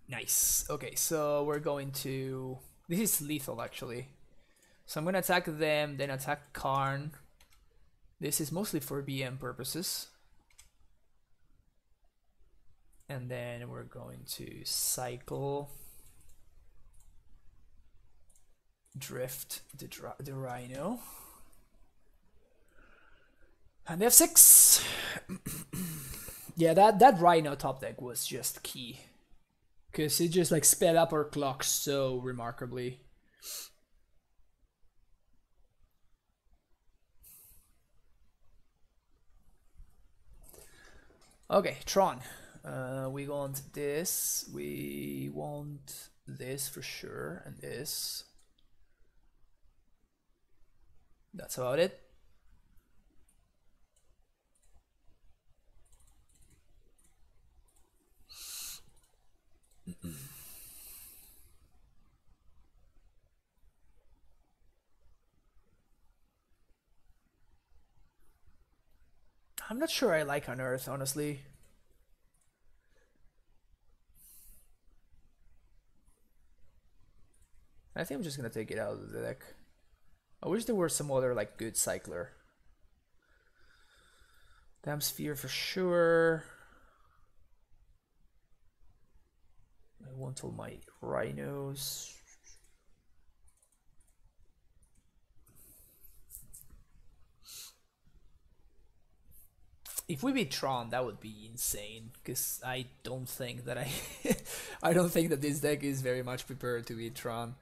Nice. Okay, so we're going to... This is lethal actually. So I'm gonna attack them, then attack Karn. This is mostly for BM purposes. And then we're going to cycle Drift the Rhino. And F6. Yeah, that Rhino top deck was just key. because it just like sped up our clock so remarkably. Okay, Tron. We want this. We want this for sure, and this. That's about it. I'm not sure I like Unearth, honestly. I think I'm just gonna take it out of the deck. I wish there were some other like good cycler. Damn Sphere for sure. I want all my rhinos. If we beat Tron, that would be insane. Because I don't think that I don't think that this deck is very much prepared to beat Tron.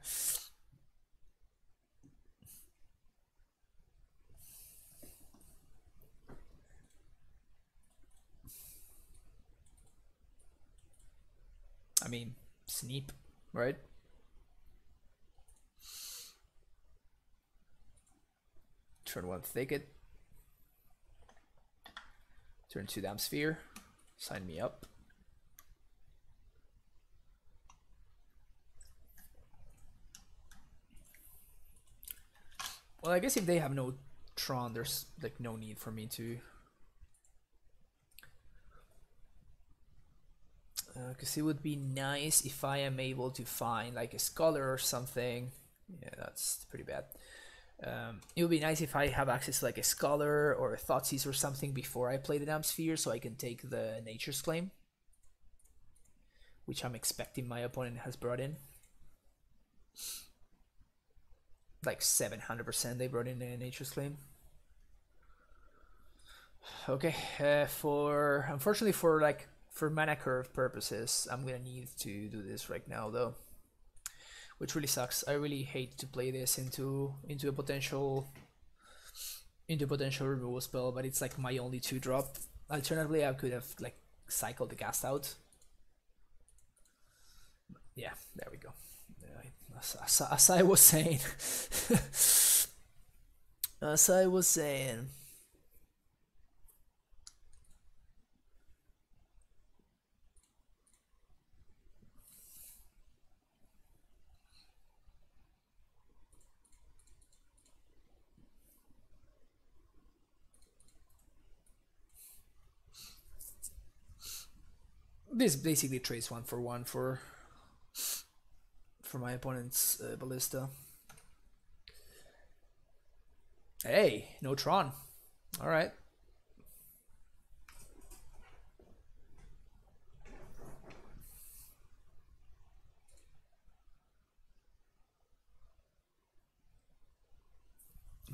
I mean, Sneep, right? Turn 1 Thicket. Turn 2 Damn Sphere. Sign me up. Well, I guess if they have no Tron, there's like no need for me to. Because it would be nice if I am able to find like a Scholar or something. Yeah, that's pretty bad. It would be nice if I have access to like a Scholar or a Thoughtseize or something before I play the Damn Sphere, so I can take the Nature's Claim, which I'm expecting my opponent has brought in. Like 700% they brought in a Nature's Claim. Okay, unfortunately for mana curve purposes, I'm gonna need to do this right now though, which really sucks. I really hate to play this into a potential removal spell, but it's like my only 2-drop. Alternatively, I could have like cycled the cast out. Yeah, there we go. As I was saying, as I was saying. This basically trades 1-for-1 for my opponent's Ballista. Hey, no Tron. All right.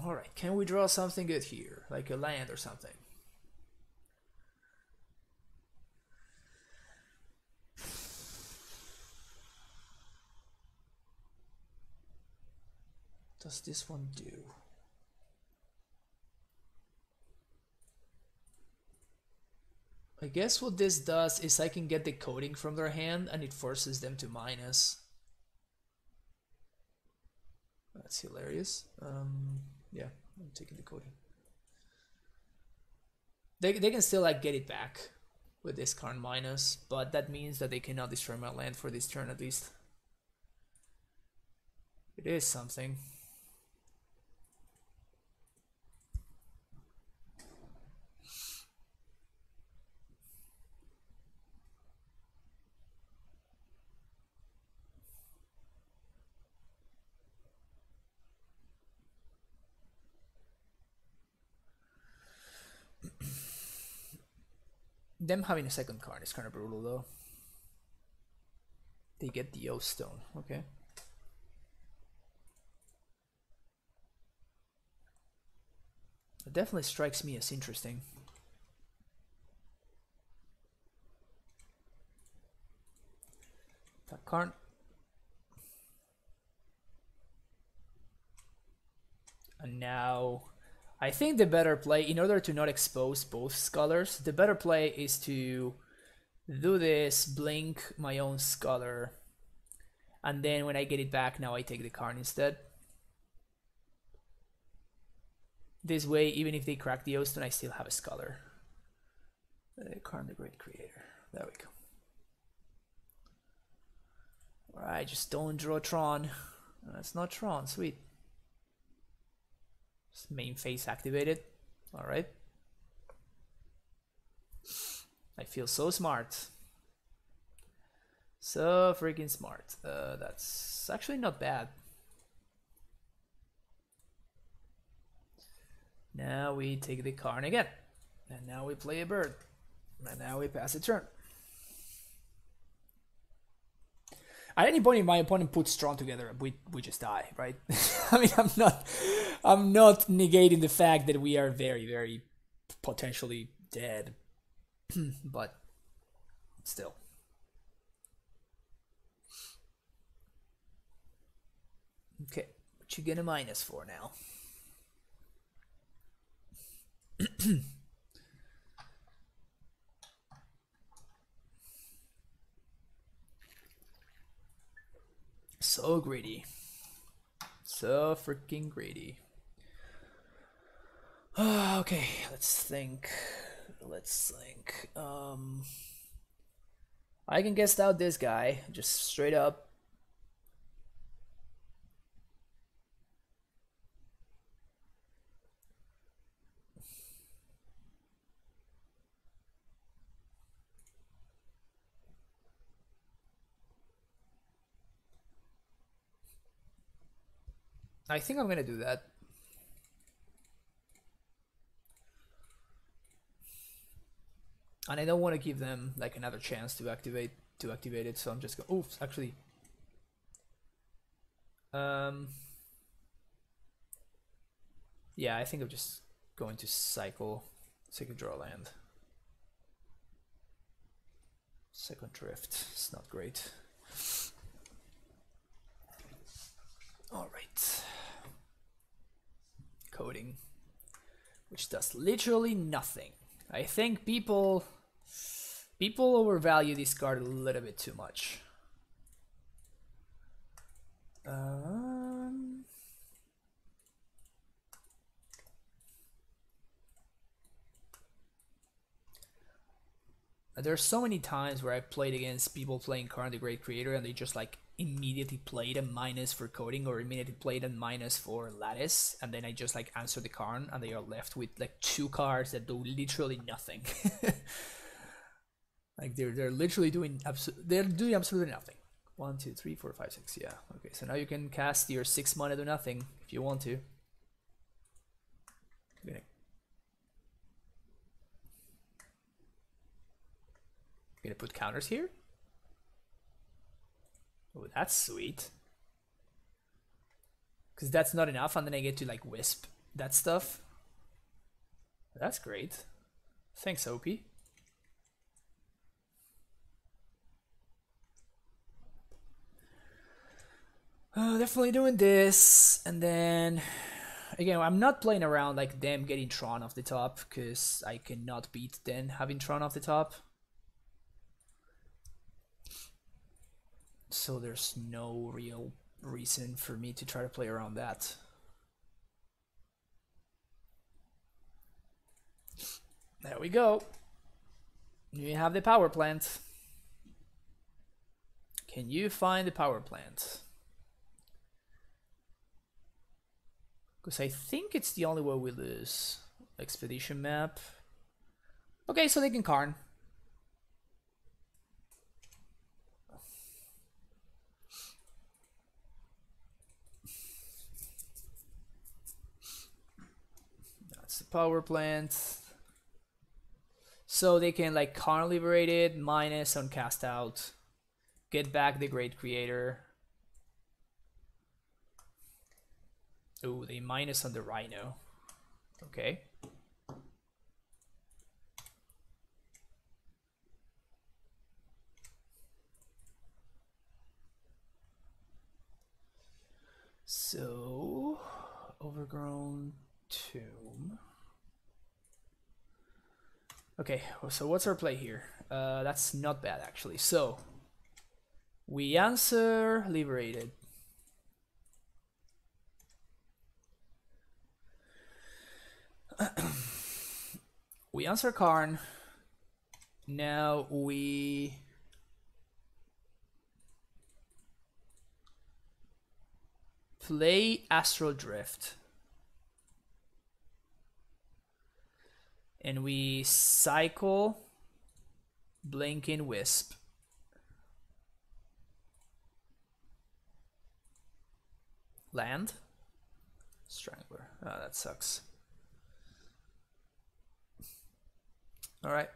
All right. Can we draw something good here, like a land or something? Does this one do? I guess what this does is I can get the coding from their hand and it forces them to minus. That's hilarious. Yeah, I'm taking the coding. They can still like get it back with this current minus, but that means that they cannot destroy my land for this turn at least. It is something. Them having a second card is kind of brutal though. They get the O Stone, okay. It definitely strikes me as interesting. Karn. And now, I think the better play, in order to not expose both scholars, the better play is to do this, blink my own scholar, and then when I get it back, now I take the Karn instead. This way, even if they crack the Ostone, I still have a scholar. Karn the Great Creator. There we go. Alright, just don't draw Tron. That's not Tron, sweet. Just main phase activated. Alright. I feel so smart. So freaking smart. That's actually not bad. Now we take the Karn again. And now we play a bird. And now we pass a turn. At any point if my opponent puts Tron together, we just die, right? I mean, I'm not negating the fact that we are very, very potentially dead. But still. Okay, what you get a minus for now? So greedy. So freaking greedy. Okay, let's think. Let's think. I can guess out this guy, just straight up. I think I'm gonna do that. And I don't want to give them like another chance to activate it, so I'm just going. Oops, actually. Yeah, I think I'm just going to cycle second draw land. Second drift. It's not great. All right. Coding, which does literally nothing. I think people overvalue this card a little bit too much. There's so many times where I played against people playing Karn the Great Creator and they just like immediately played a minus for coding or immediately played a minus for lattice, and then I just like answer the Karn and they are left with like 2 cards that do literally nothing. Like they're literally doing absolutely nothing. 1, 2, 3, 4, 5, 6. Yeah. Okay. So now you can cast your 6 mana do nothing if you want to. Gonna put counters here. Oh, that's sweet. Because that's not enough, and then I get to like wisp that stuff. That's great. Thanks, OP. Definitely doing this, and then again, I'm not playing around like them getting Tron off the top, because I cannot beat them having Tron off the top. So there's no real reason for me to try to play around that. There we go. You have the power plant. Can you find the power plant? Because I think it's the only way we lose. Expedition map. Okay, so they can Karn. That's the power plant. So they can like Karn liberated, minus on cast out, get back the Great Creator. Oh, they minus on the Rhino. Okay. So, overgrown tomb. Okay, so what's our play here? That's not bad actually. So, we answer liberated. We answer Karn. Now we play Astral Drift. And we cycle Blinking Wisp. Land. Strangler. Oh, that sucks. Alright.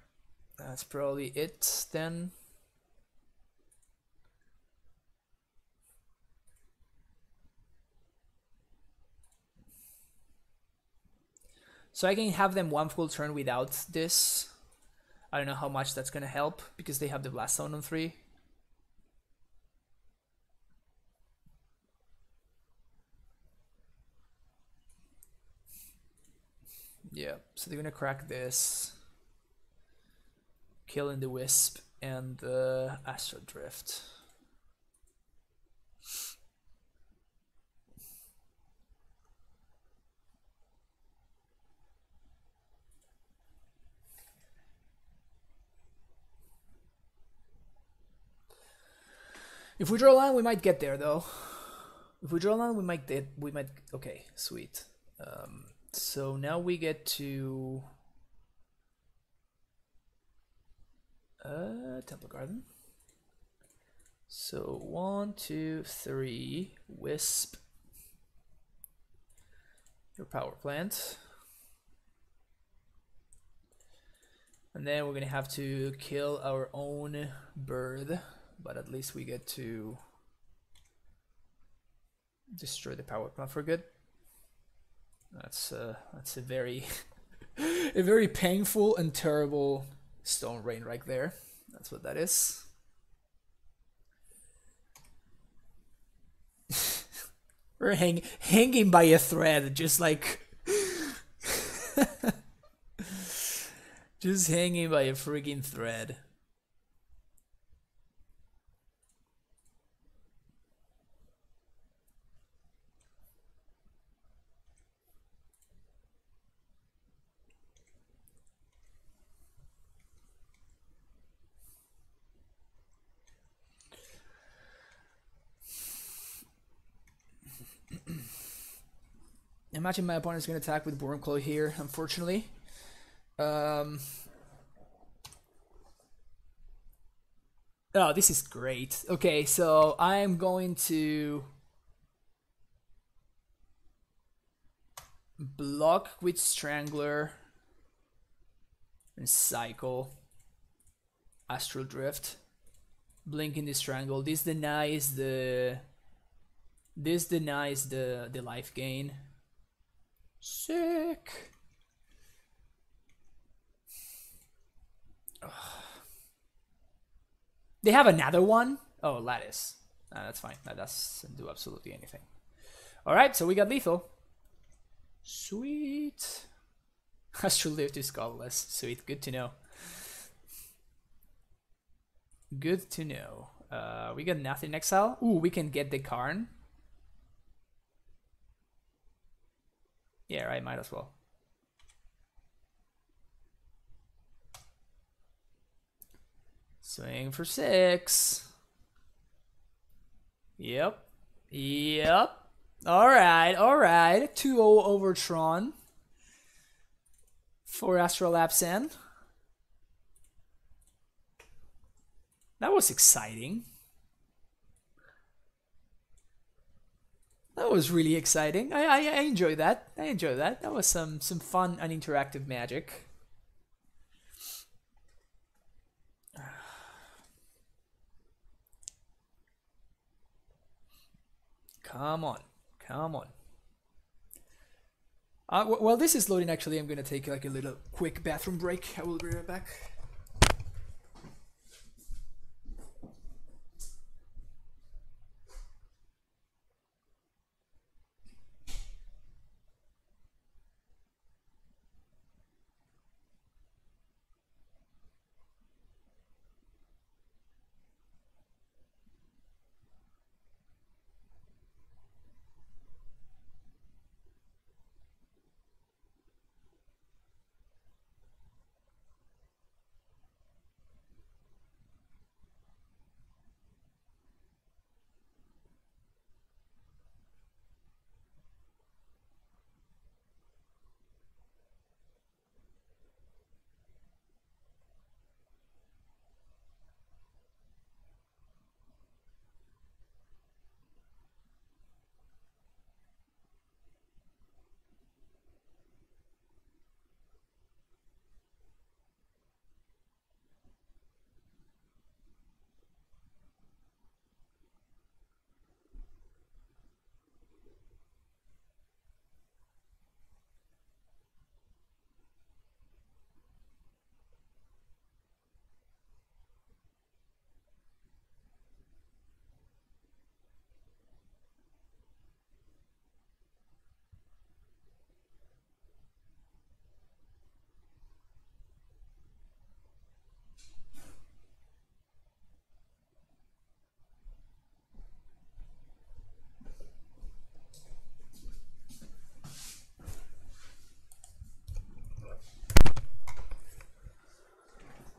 That's probably it then. So I can have them one full turn without this. I don't know how much that's gonna help because they have the Blast Zone on 3. Yeah, so they're gonna crack this, killing the Wisp and the Astral Drift. If we draw a line, we might get there though. If we draw a line, we might. Okay, sweet. So now we get to Temple Garden. So 1, 2, 3, Wisp. Your power plant. And then we're gonna have to kill our own bird, but at least we get to destroy the power plant for good. That's a very a very painful and terrible stone rain right there. That's what that is. We're hanging by a thread, just like just hanging by a freaking thread. Imagine my opponent's going to attack with Wormclaw here, unfortunately. Oh, this is great. Okay, so I'm going to block with Strangler and cycle Astral Drift. Blinking the Strangle. This denies the life gain. Sick. Ugh. They have another one? Oh, Lattice. That's fine. That doesn't do absolutely anything. Alright, so we got lethal. Sweet. Astral Drift is colorless. Sweet. Good to know. Good to know. We got nothing in exile. Ooh, we can get the Karn. Yeah, right, might as well. Swing for 6. Yep. Yep. Alright, alright. 2-0 over Tron for Astral Abzan. That was exciting. That was really exciting. I enjoyed that. I enjoyed that. That was some fun and interactive magic. Come on. Come on. While this is loading, actually, I'm going to take like a little quick bathroom break. I will be right back.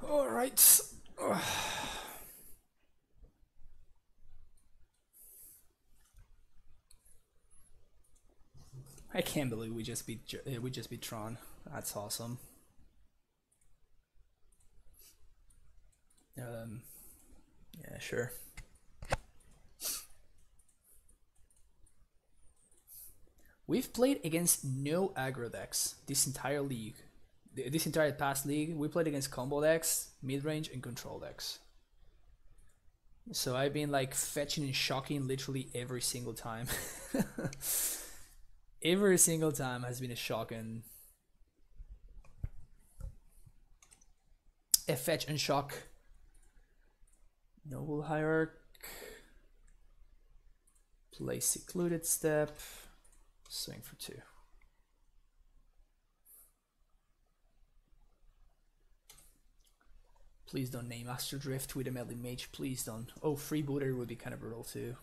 All right. I can't believe we just beat Tron. That's awesome. Yeah, sure. We've played against no aggro decks this entire league. This entire past league, we played against combo decks, mid-range, and control decks. So I've been like fetching and shocking literally every single time. Every single time has been a shocking. A fetch and shock. Noble Hierarch. Play Secluded Step. Swing for 2. Please don't name Astral Drift with a melee mage. Please don't. Oh, Freebooter would be kind of brutal too.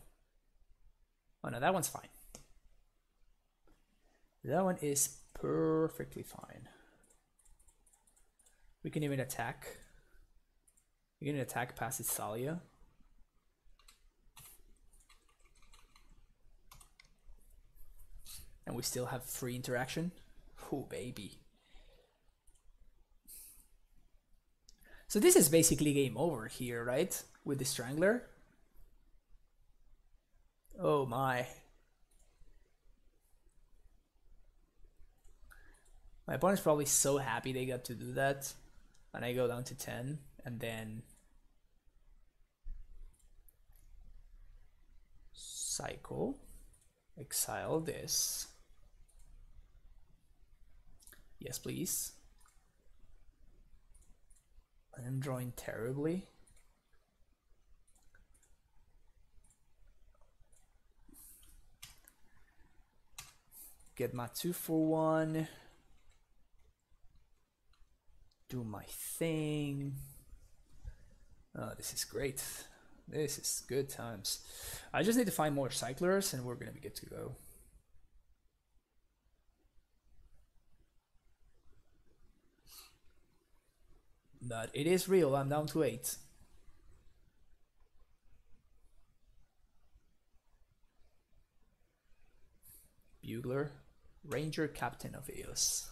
Oh no, that one's fine. That one is perfectly fine. We can even attack. We can attack past his Thalia. And we still have free interaction. Oh, baby. So this is basically game over here, right? With the Strangler. Oh my. My opponent's probably so happy they got to do that. And I go down to 10 and then cycle, exile this. Yes, please. I'm drawing terribly. Get my 2-for-1. Do my thing. Oh, this is great. This is good times. I just need to find more cyclers and we're gonna be good to go. But it is real, I'm down to 8. Bugler, Ranger, Captain of Eos.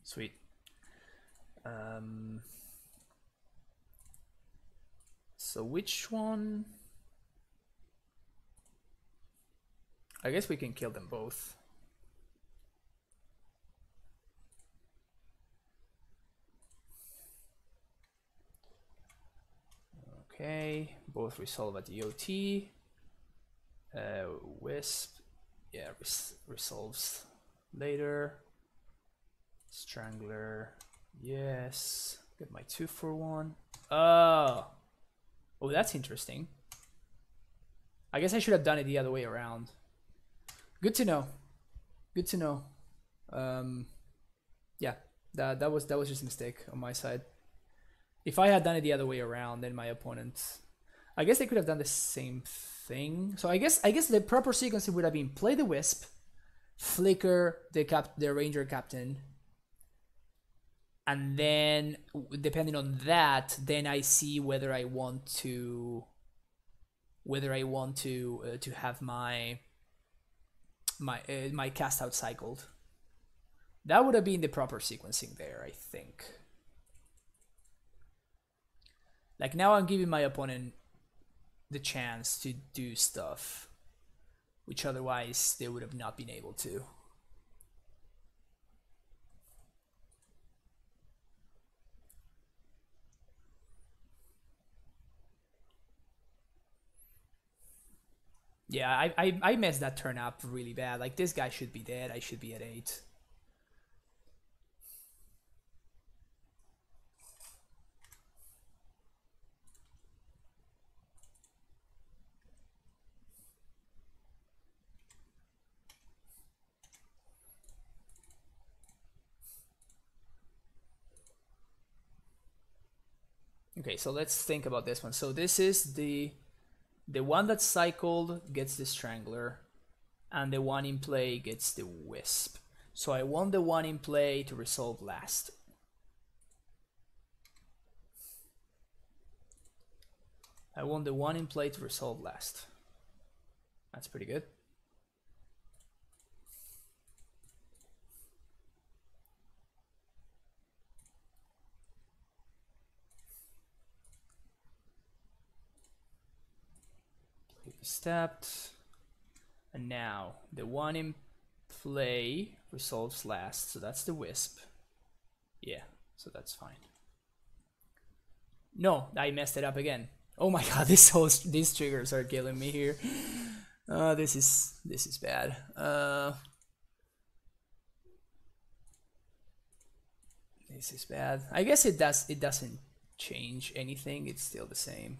Sweet. So which one? I guess we can kill them both. Okay, both resolve at the OT. Wisp, yeah, resolves later. Strangler, yes. Get my 2-for-1. Oh, that's interesting. I guess I should have done it the other way around. Good to know. Good to know. Yeah, that was just a mistake on my side. If I had done it the other way around, then my opponent, I guess they could have done the same thing. So I guess the proper sequence would have been play the Wisp, flicker the Ranger Captain, and then depending on that, then I see whether I want to have my cast out cycled. That would have been the proper sequencing there, I think. Like now I'm giving my opponent the chance to do stuff which otherwise they would have not been able to. Yeah, I messed that turn up really bad. Like, this guy should be dead. I should be at 8. Okay, so let's think about this one. So this is the one that cycled gets the Strangler, and the one in play gets the Wisp. So I want the one in play to resolve last. I want the one in play to resolve last. That's pretty good. Stepped, and now the one in play resolves last, so that's the Wisp. Yeah, so that's fine. No, I messed it up again. Oh my god, these triggers are killing me here. This is bad. This is bad. I guess it doesn't change anything. It's still the same.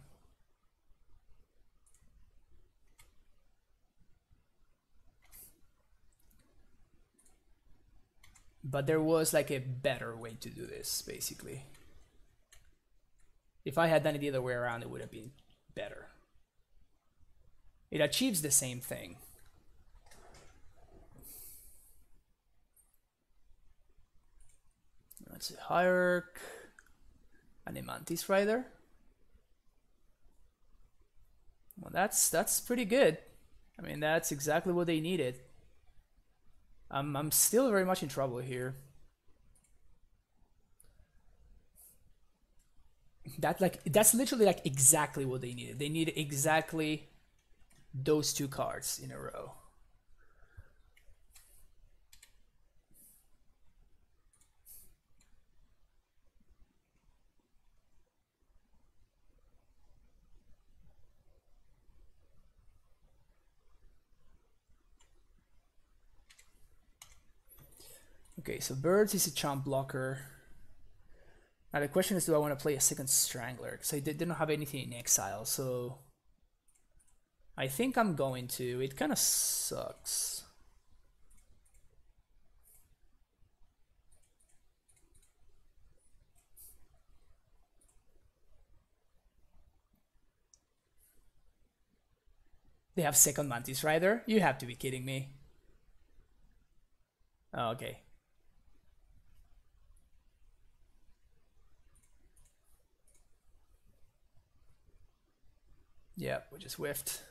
But there was like a better way to do this, basically. If I had done it the other way around, it would have been better. It achieves the same thing. That's a Hierarch and a Mantis Rider. Well, that's pretty good. I mean, that's exactly what they needed. I'm still very much in trouble here. That's literally like exactly what they needed. They needed exactly those 2 cards in a row. Okay, so Birds is a chump blocker. Now the question is, do I want to play a second Strangler? Because I didn't have anything in exile, so I think I'm going to. It kind of sucks. They have second Mantis Rider? You have to be kidding me. Oh, okay. Yeah, we just whiffed.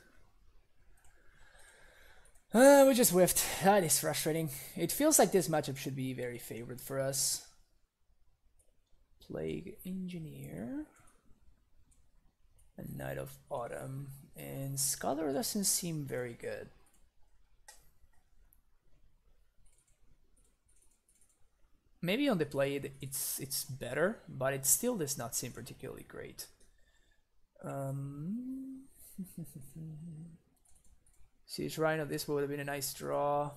We just whiffed. That is frustrating. It feels like this matchup should be very favored for us. Plague Engineer. And Knight of Autumn. And Scholar doesn't seem very good. Maybe on the play it's better, but it still does not seem particularly great. Siege Rhino, this would have been a nice draw.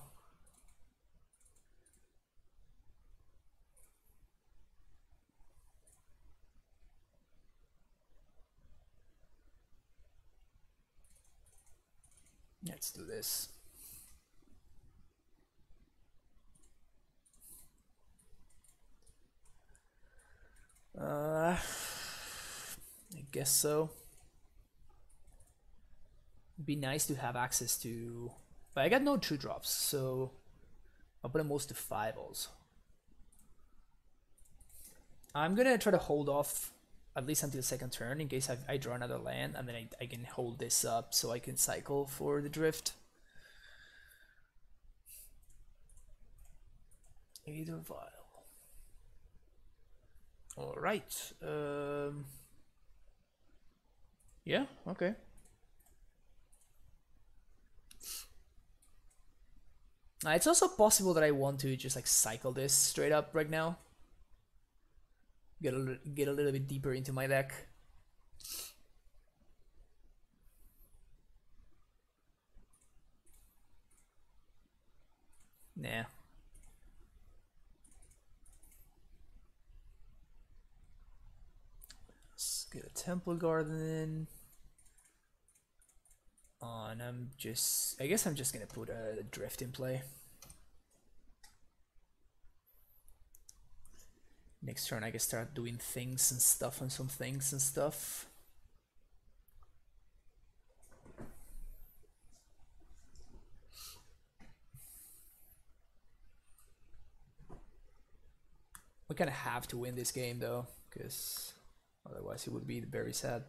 Let's do this. I guess so. It'd be nice to have access to, but I got no 2-drops, so I'll put most to 5 also. I'm gonna try to hold off at least until the second turn in case I draw another land, and then I can hold this up so I can cycle for the drift. Either Vial. All right. Yeah. Okay. It's also possible that I want to just like cycle this straight up right now. Get a little bit deeper into my deck. Nah. Let's get a Temple Garden on. I guess I'm just gonna put a Drift in play. Next turn I can start doing things and stuff on some things and stuff. We kind of have to win this game though, because otherwise it would be very sad.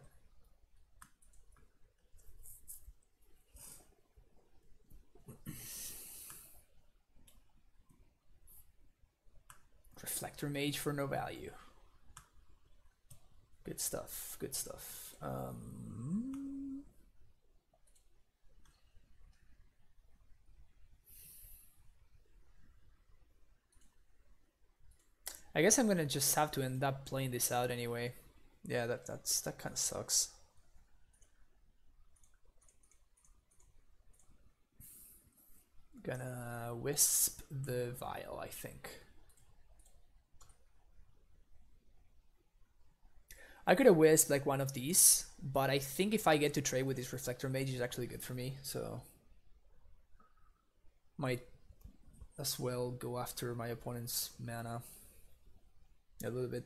Reflector Mage for no value. Good stuff, good stuff. I guess I'm gonna just have to end up playing this out anyway. Yeah, that kind of sucks. Gonna Wisp the Vial, I think. I could have Wisped like one of these, but I think if I get to trade with this Reflector Mage, is actually good for me, so might as well go after my opponent's mana a little bit.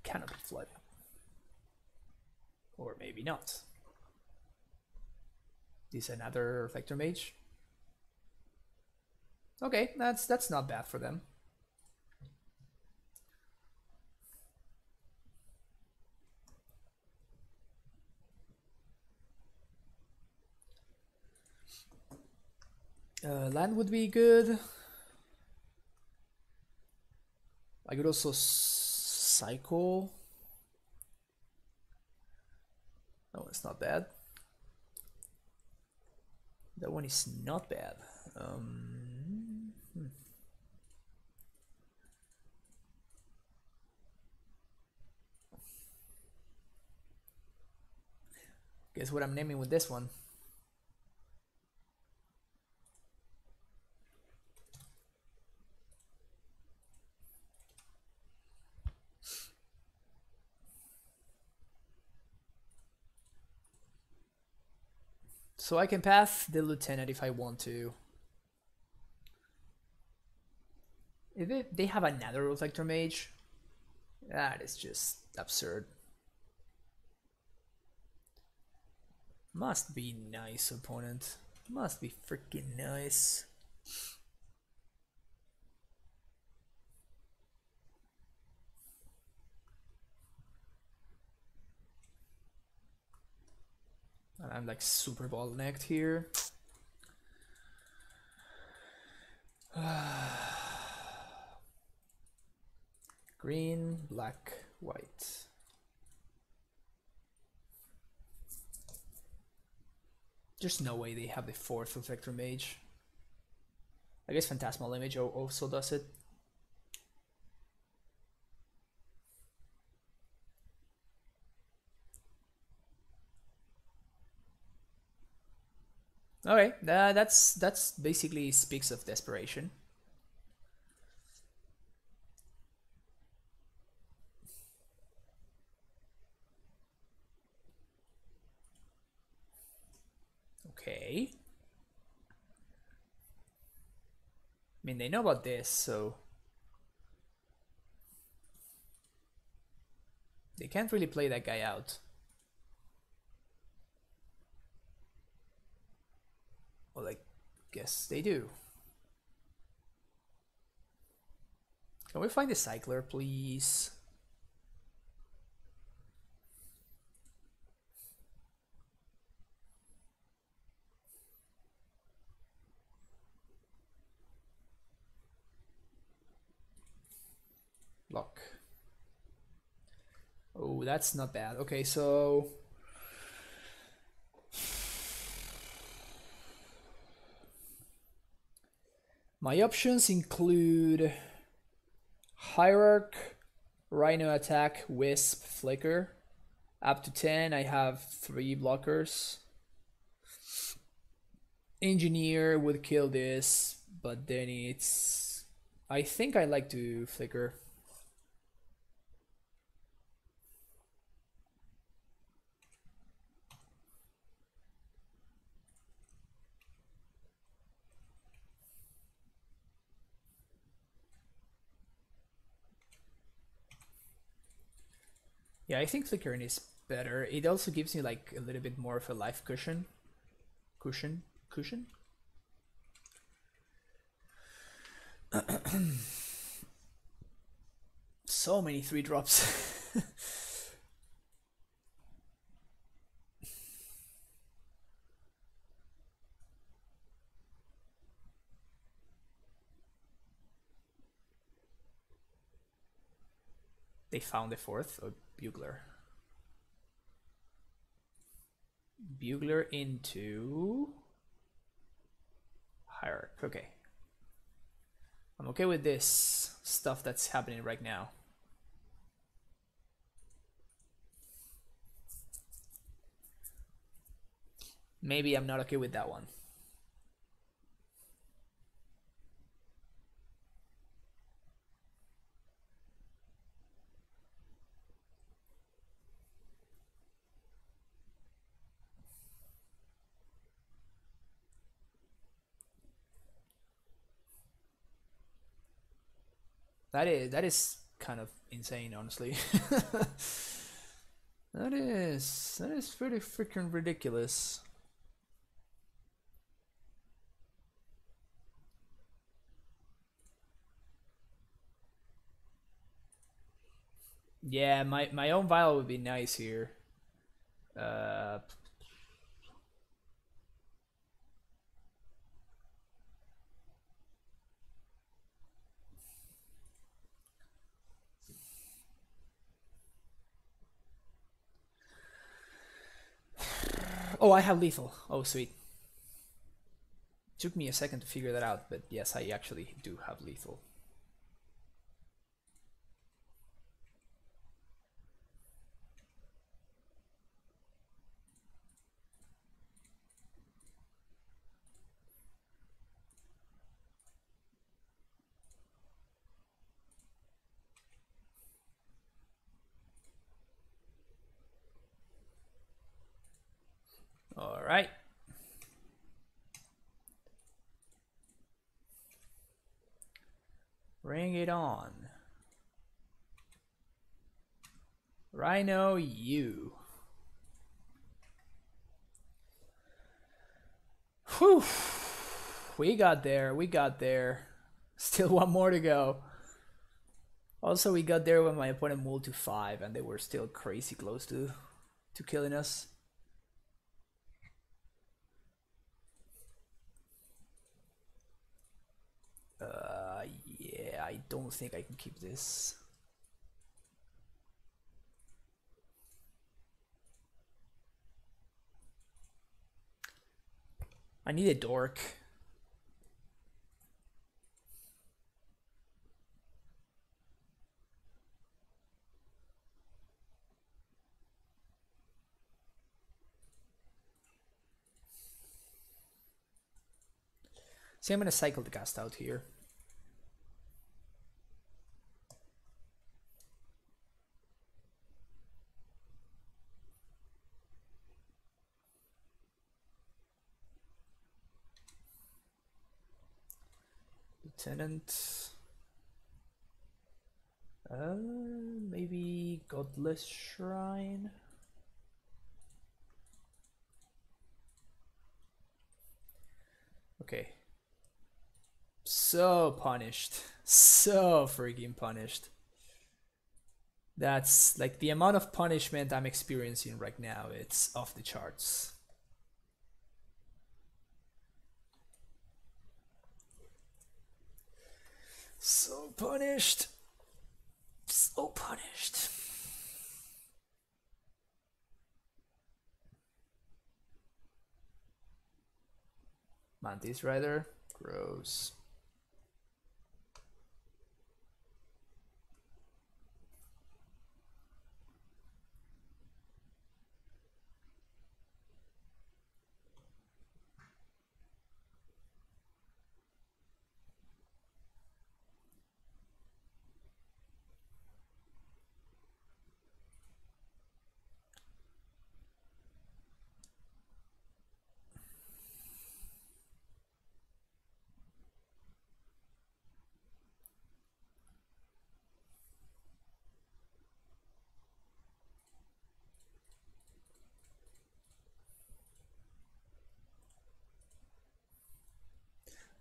Cannot be flooded. Or maybe not. Is another Reflector Mage. Okay, that's not bad for them. Land would be good. I could also cycle. Oh, it's not bad. That one is not bad. Guess what I'm naming with this one? So I can path the Lieutenant if I want to. If they have another Reflector Mage, that is just absurd. Must be nice, opponent. Must be freaking nice. And I'm like super bottlenecked here. Green, black, white. There's no way they have the fourth Reflector Mage. I guess Phantasmal Image also does it. Okay, that's basically speaks of desperation. Okay. I mean, they know about this, so they can't really play that guy out. Well, I guess they do. Can we find the Cycler, please? Lock. Oh, that's not bad. Okay, so my options include Hierarch, Rhino attack, wisp, flicker. Up to 10, I have 3 blockers. Engineer would kill this, but then it's... I think I like to flicker. Yeah, I think flickering is better. It also gives me like a little bit more of a life cushion. Cushion? So many 3-drops. They found the 4th, or Bugler. Bugler into Hierarch. Okay. I'm okay with this stuff that's happening right now. Maybe I'm not okay with that one. That is kind of insane, honestly. That is pretty freaking ridiculous. Yeah, my own vial would be nice here. Oh, I have lethal. Oh, sweet. Took me a second to figure that out, but yes, I actually do have lethal. All right. Bring it on. Rhino, you. Whew. We got there. Still one more to go. Also, we got there when my opponent moved to 5 and they were still crazy close to killing us. Yeah, I don't think I can keep this. I need a dork. See, I'm gonna cycle the cast out here. Lieutenant. Maybe Godless Shrine. Okay. So punished. So freaking punished. That's like the amount of punishment I'm experiencing right now. It's off the charts. So punished. So punished. Mantis Rider. Gross.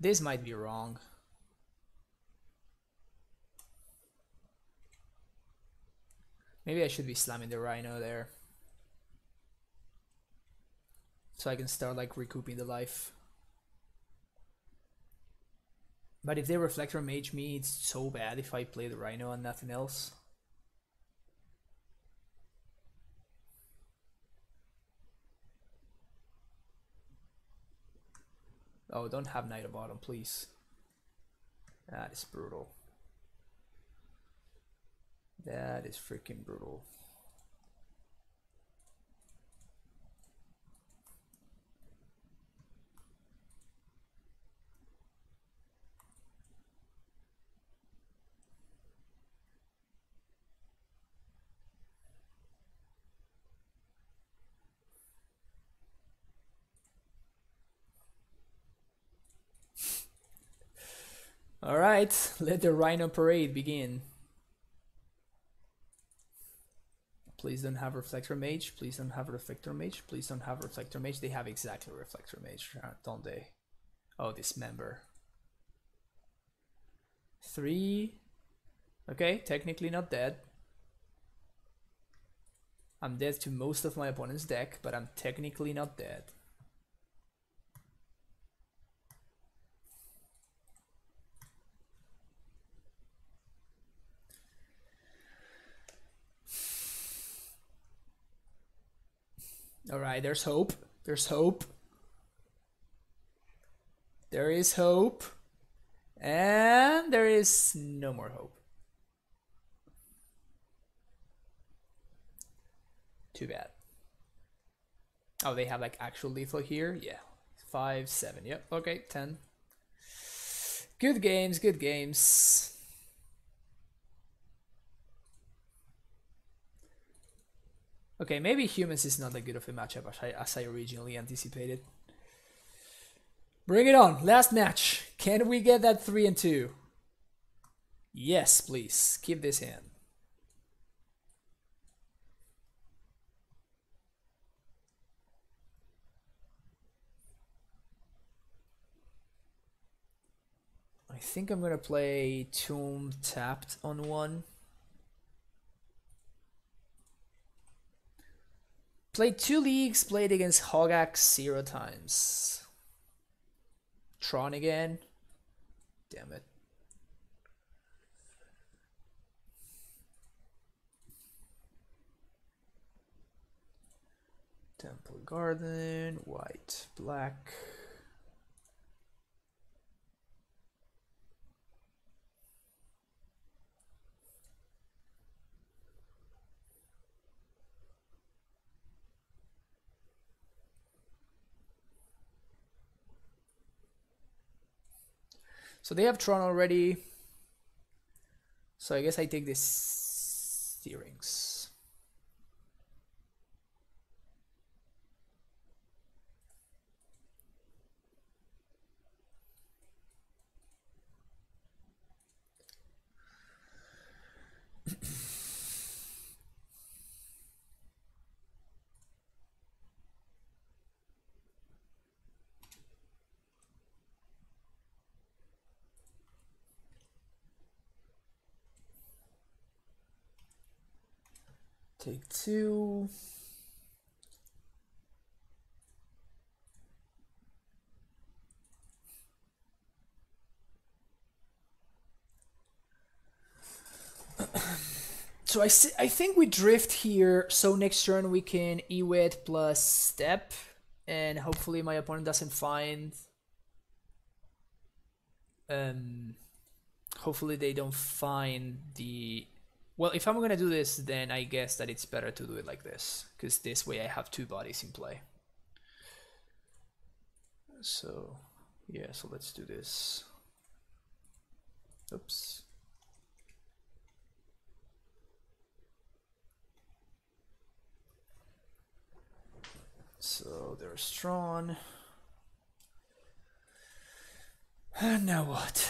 This might be wrong. Maybe I should be slamming the Rhino there, so I can start like recouping the life. But if they Reflector Mage me, it's so bad if I play the Rhino and nothing else. Oh, don't have Knight of Bottom, please. That is brutal. That is freaking brutal. All right, let the Rhino parade begin. Please don't have Reflector Mage. Please don't have Reflector Mage. Please don't have Reflector Mage. They have exactly Reflector Mage, don't they? Oh, Dismember. 3. Okay, technically not dead. I'm dead to most of my opponent's deck, but I'm technically not dead. All right, there's hope. There's hope. There is hope. And there is no more hope. Too bad. Oh, they have like actual lethal here? Yeah. 5, 7. Yep. Okay, 10. Good games, good games. Okay, maybe humans is not that good of a matchup as I originally anticipated. Bring it on. Last match. Can we get that 3 and 2? Yes, please. Keep this hand. I think I'm gonna play Tomb tapped on 1. Played 2 leagues, played against Hogaak 0 times. Tron again. Damn it. Temple Garden, white, black. So they have Tron already. So I guess I take this steerings. Take 2. So I think we drift here, so next turn we can Ewit plus step, and hopefully my opponent doesn't find... hopefully they don't find the... Well, if I'm gonna do this, then I guess that it's better to do it like this, because this way I have 2 bodies in play. So, yeah, so let's do this. Oops. So there's Tron. And now what?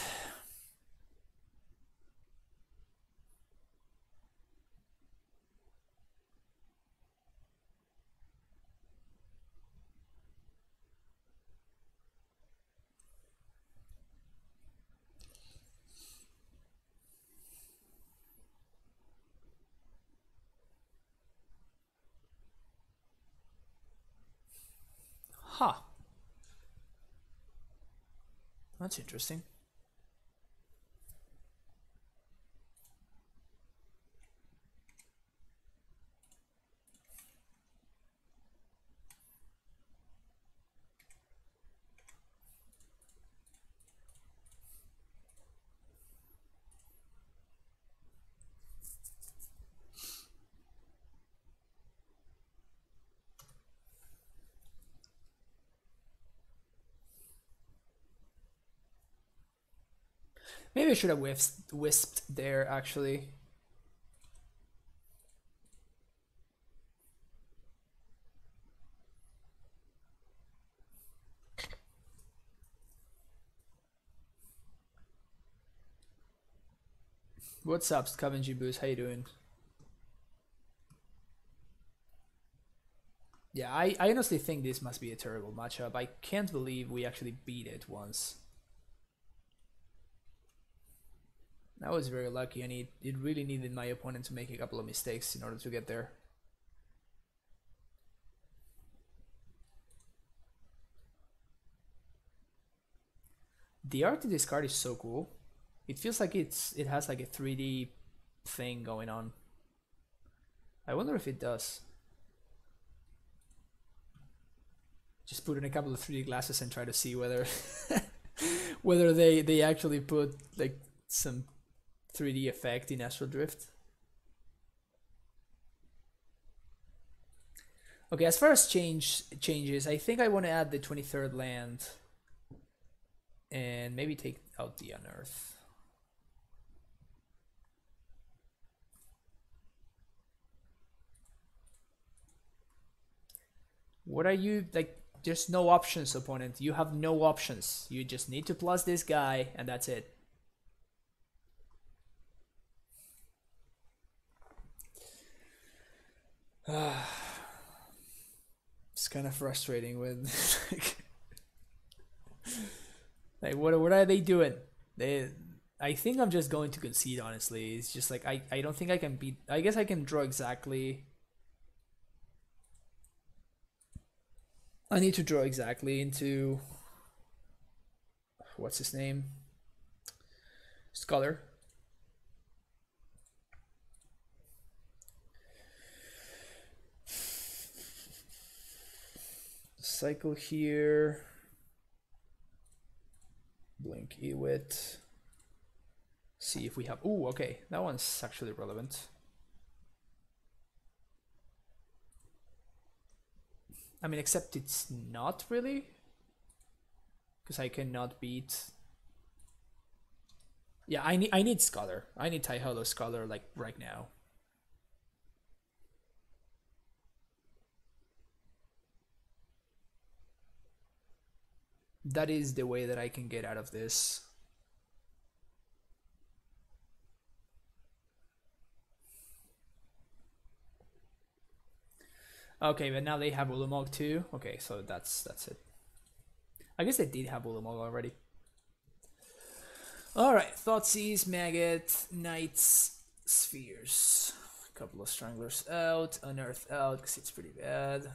Huh. That's interesting. Maybe I should have wisped there, actually. What's up, Scavenging Boost? How you doing? Yeah, I honestly think this must be a terrible matchup. I can't believe we actually beat it once. I was very lucky, and it really needed my opponent to make a couple of mistakes in order to get there. The art of this card is so cool. It feels like it has like a 3D thing going on. I wonder if it does. Just put in a couple of 3D glasses and try to see whether whether they actually put like some 3D effect in Astral Drift. Okay, as far as changes, I think I want to add the 23rd land and maybe take out the Unearth. What are you like? There's no options, opponent. You have no options. You just need to plus this guy, and that's it. It's kind of frustrating with like what are they doing? I think I'm just going to concede, honestly. It's just like I don't think I can beat. I guess I can draw exactly. I need to draw exactly into what's his name? Scholar. Cycle here. Blink Ewit. See if we have. Ooh, okay. That one's actually relevant. I mean, except it's not really. Because I cannot beat. Yeah, I need Scholar. I need Taiholo Scholar like right now. That is the way that I can get out of this. Okay, but now they have Ulamog too. Okay, so that's it. I guess they did have Ulamog already. Alright, Thoughtseize, Maggot, Knights, Spheres. A couple of Stranglers out, Unearth out, because it's pretty bad.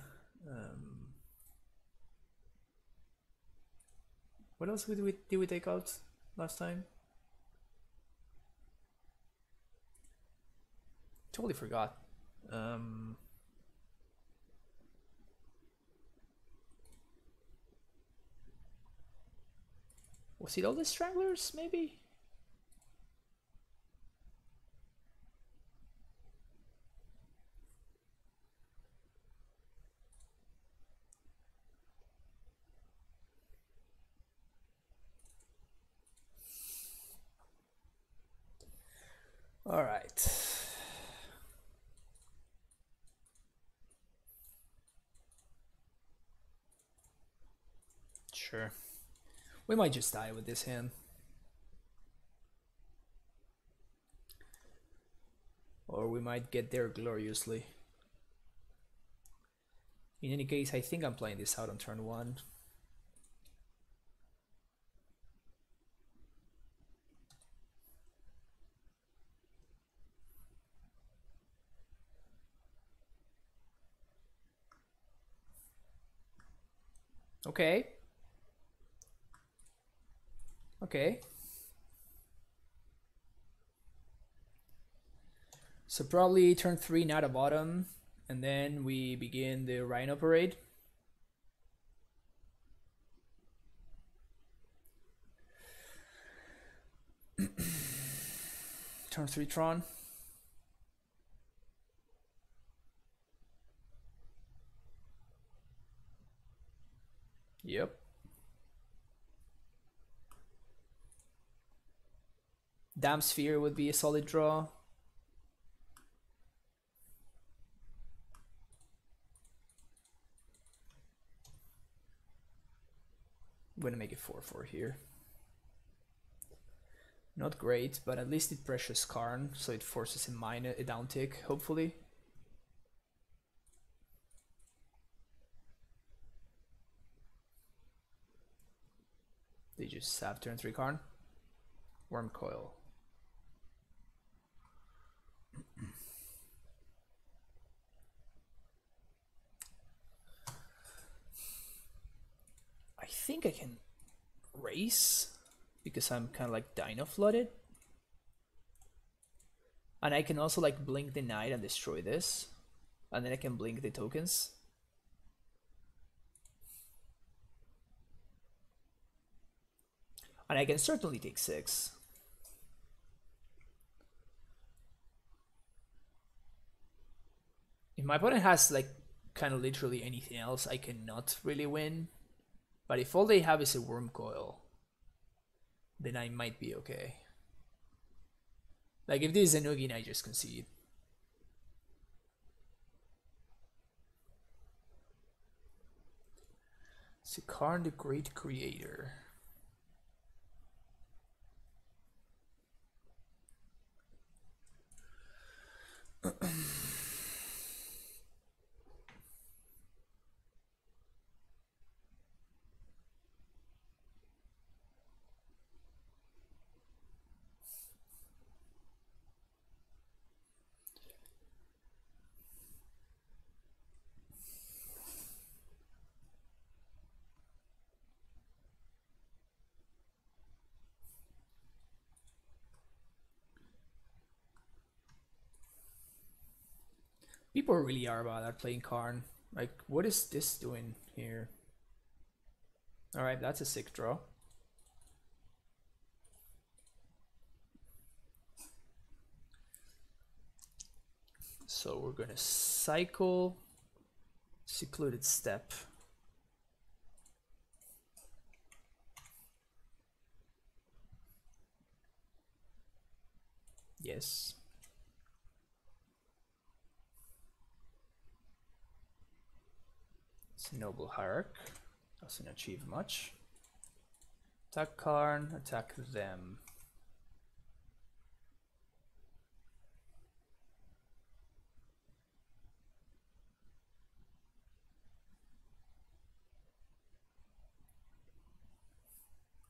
What else did we take out last time? Totally forgot. Was it all the Stranglers, maybe? All right. Sure. We might just die with this hand. Or we might get there gloriously. In any case, I think I'm playing this out on turn 1. Okay. Okay. So probably turn 3 Knight of Autumn, and then we begin the Rhino Parade. Turn 3 Tron. Yep. Damn Sphere would be a solid draw. I'm gonna make it 4/4 here. Not great, but at least it pressures Karn, so it forces a down tick, hopefully. They just have turn 3 Karn. Worm Coil. I think I can race because I'm kind of like Dino Flooded. And I can also like blink the Knight and destroy this. And then I can blink the tokens. And I can certainly take 6. If my opponent has like kind of literally anything else, I cannot really win. But if all they have is a Worm Coil, then I might be okay. Like if this is a Nugin, I just concede. Karn the Great Creator. People really are about that playing Karn. Like, what is this doing here? Alright, that's a sick draw. So we're gonna cycle Secluded Step. Yes. It's Noble Hierarch. Doesn't achieve much. Attack Karn, attack them.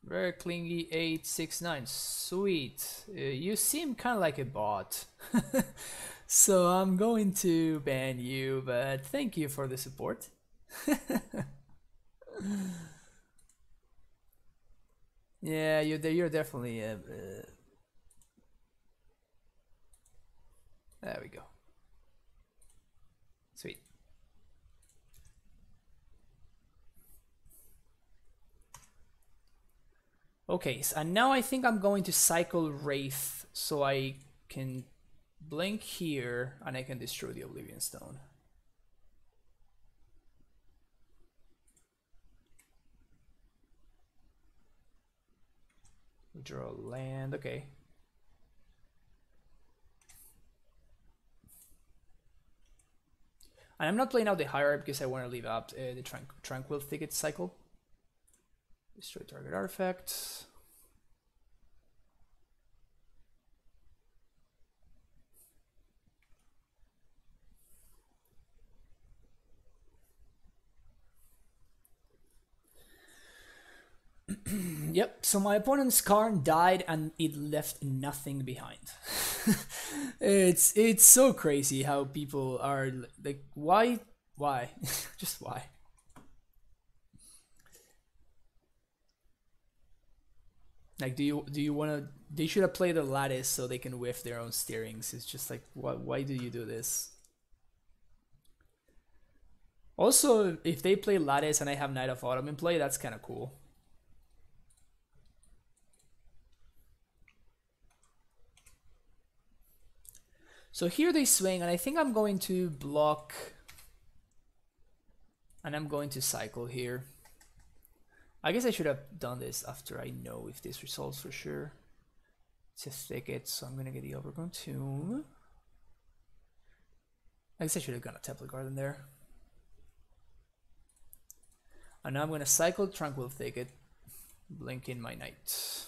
Very clingy 869. Sweet. You seem kind of like a bot. So I'm going to ban you, but thank you for the support. Yeah, you're definitely there we go. Sweet. Okay, so, and now I think I'm going to cycle Wraith so I can blink here and I can destroy the Oblivion Stone. We draw land, okay. And I'm not playing out the Hierarch because I want to leave out the Tranquil Thicket cycle. Destroy target artifact. Yep, so my opponent's Karn died and it left nothing behind. It's so crazy how people are like, why? Just why? Like, do you want to? They should have played a lattice so they can whiff their own steerings. It's just like, why do you do this? Also, if they play lattice and I have Knight of Autumn in play, that's kind of cool. So here they swing, and I think I'm going to block, and I'm going to cycle here. I guess I should have done this after I know if this resolves for sure. It's a thicket, so I'm gonna get the Overgrown Tomb. I guess I should have gone a Temple Garden there. And now I'm gonna cycle Tranquil Thicket, blink in my Knight.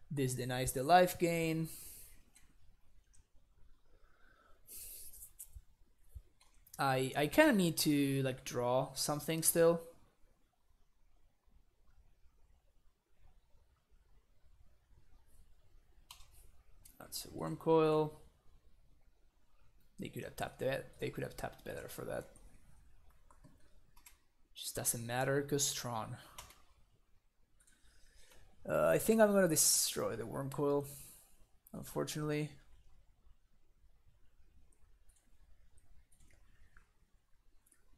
This denies the life gain. I kind of need to like draw something still. That's a Worm Coil. They could have tapped that. They could have tapped better for that. Just doesn't matter because Tron. I think I'm gonna destroy the Worm Coil, unfortunately.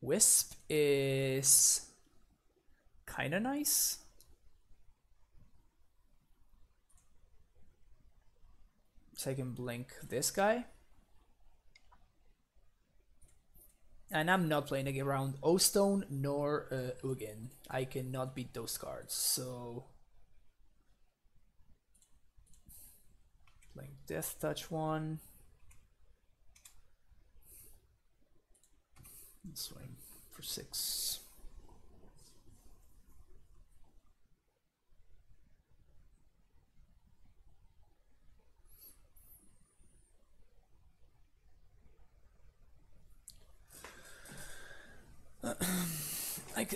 Wisp is kind of nice. So I can blink this guy. And I'm not playing around O-Stone nor Ugin. I cannot beat those cards, so... Blink Death Touch one. Swing for 6.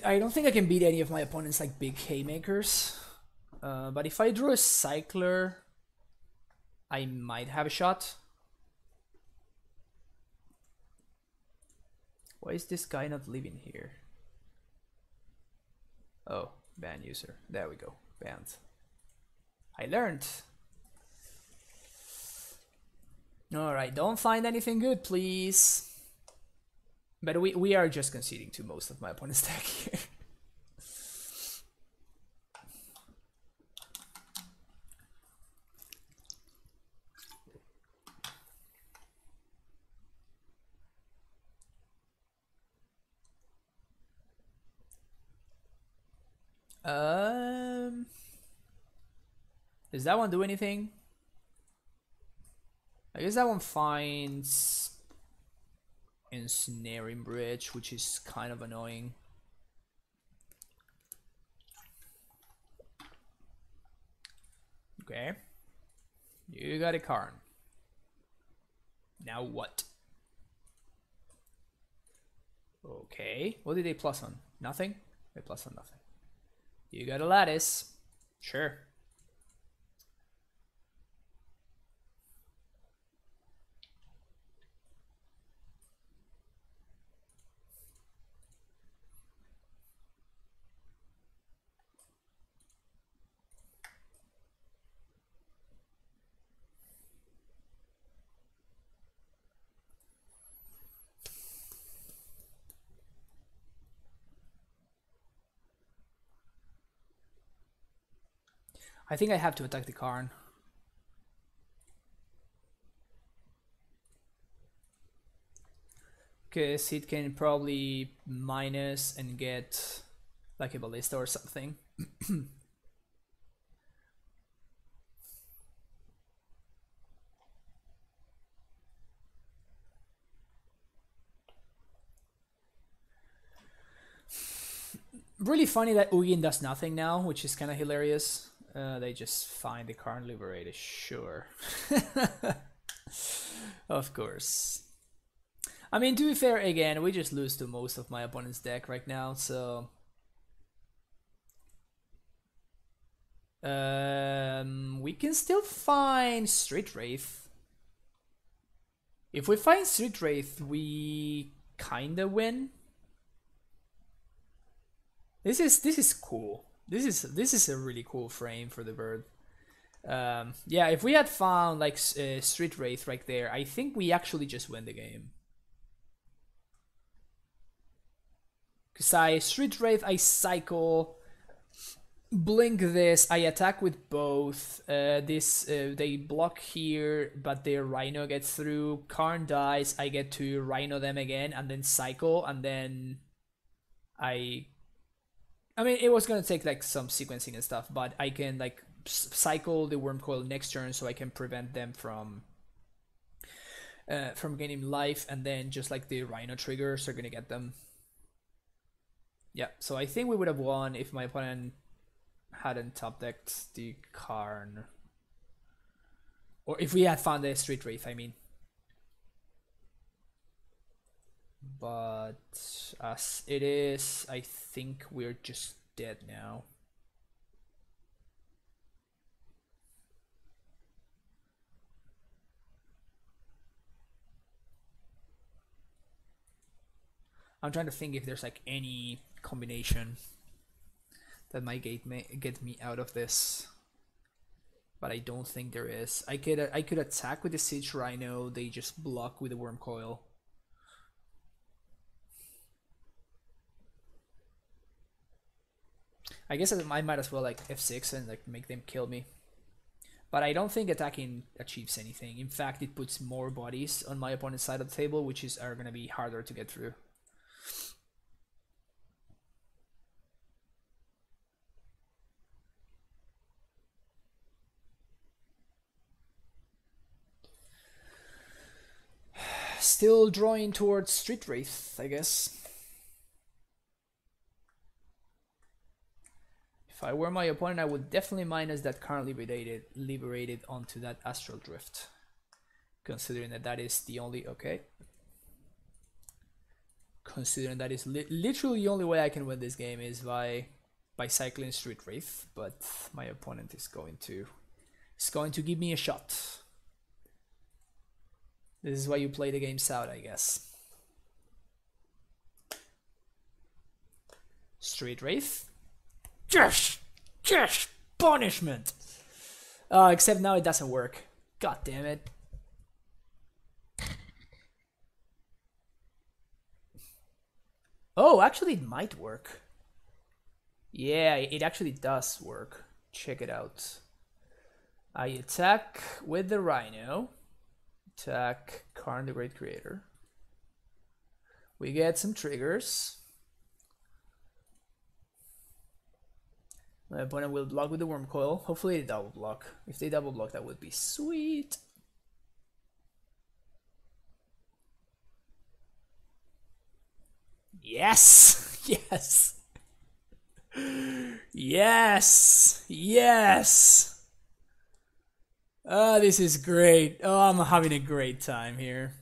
I don't think I can beat any of my opponents like big haymakers, but if I drew a Cycler, I might have a shot. Why is this guy not living here? Oh, ban user. There we go. Banned. I learned. Alright, don't find anything good, please. But we are just conceding to most of my opponent's deck here. Does that one do anything? I guess that one finds Ensnaring Bridge, which is kind of annoying. Okay. You got a Karn. Now what? Okay. What did they plus on? Nothing? They plus on nothing. You got a Lattice. Sure. I think I have to attack the Karn. Because it can probably minus and get like a Ballista or something. Really funny that Ugin does nothing now, which is kind of hilarious. They just find the Karn liberated, sure. Of course. I mean, to be fair, again, we just lose to most of my opponent's deck right now, so... we can still find Street Wraith. If we find Street Wraith, we kinda win. This is cool. This is a really cool frame for the bird. Yeah, if we had found like Street Wraith right there, I think we actually just win the game. Cause I Street Wraith, I cycle, blink this, I attack with both. They block here, but their Rhino gets through. Karn dies, I get to Rhino them again, and then cycle, and then I mean, it was gonna take like some sequencing and stuff, but I can like cycle the Worm Coil next turn, so I can prevent them from gaining life, and then just like the Rhino triggers are gonna get them. Yeah, so I think we would have won if my opponent hadn't top decked the Karn, or if we had found the Street Wraith, I mean. But as it is, I think we're just dead now. I'm trying to think if there's like any combination that might get me out of this, but I don't think there is. I could attack with the Siege Rhino. They just block with the Worm Coil. I guess I might as well like F6 and like make them kill me. But I don't think attacking achieves anything. In fact, it puts more bodies on my opponent's side of the table, which are gonna be harder to get through. Still drawing towards Street Wraith, I guess. If I were my opponent, I would definitely minus that Karn liberated onto that Astral Drift, considering that is the only considering that is literally the only way I can win this game is by cycling Street Wraith, but my opponent is going to give me a shot. This is why you play the games out, I guess. Street Wraith. Yes! Punishment! Except now it doesn't work. God damn it. Oh, actually it might work. Yeah, it actually does work. Check it out. I attack with the Rhino. Attack Karn the Great Creator. We get some triggers. My opponent will block with the Worm Coil. Hopefully they double block. If they double block, that would be sweet. Yes! Yes! Yes! Yes! Oh, this is great. Oh, I'm having a great time here.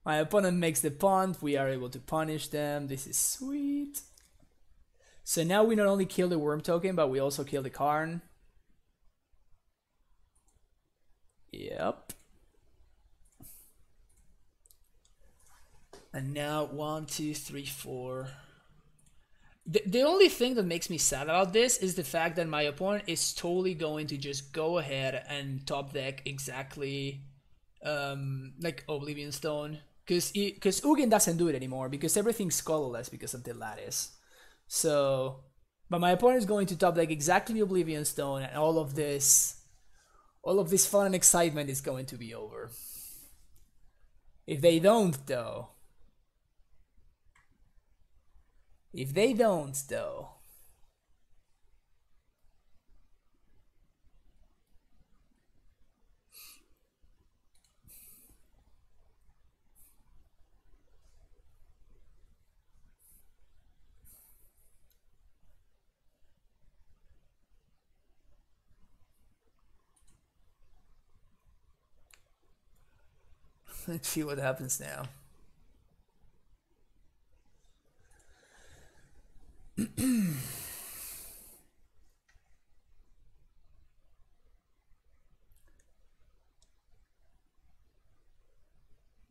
My opponent makes the punt. We are able to punish them. This is sweet. So now we not only kill the Worm token, but we also kill the Karn. Yep. And now 1, 2, 3, 4. The only thing that makes me sad about this is the fact that my opponent is totally going to just go ahead and top deck exactly like Oblivion Stone. Because Ugin doesn't do it anymore because everything's colorless because of the lattice. So, but my opponent is going to top deck exactly the Oblivion Stone, and all of this fun and excitement is going to be over. If they don't, though. Let's see what happens now.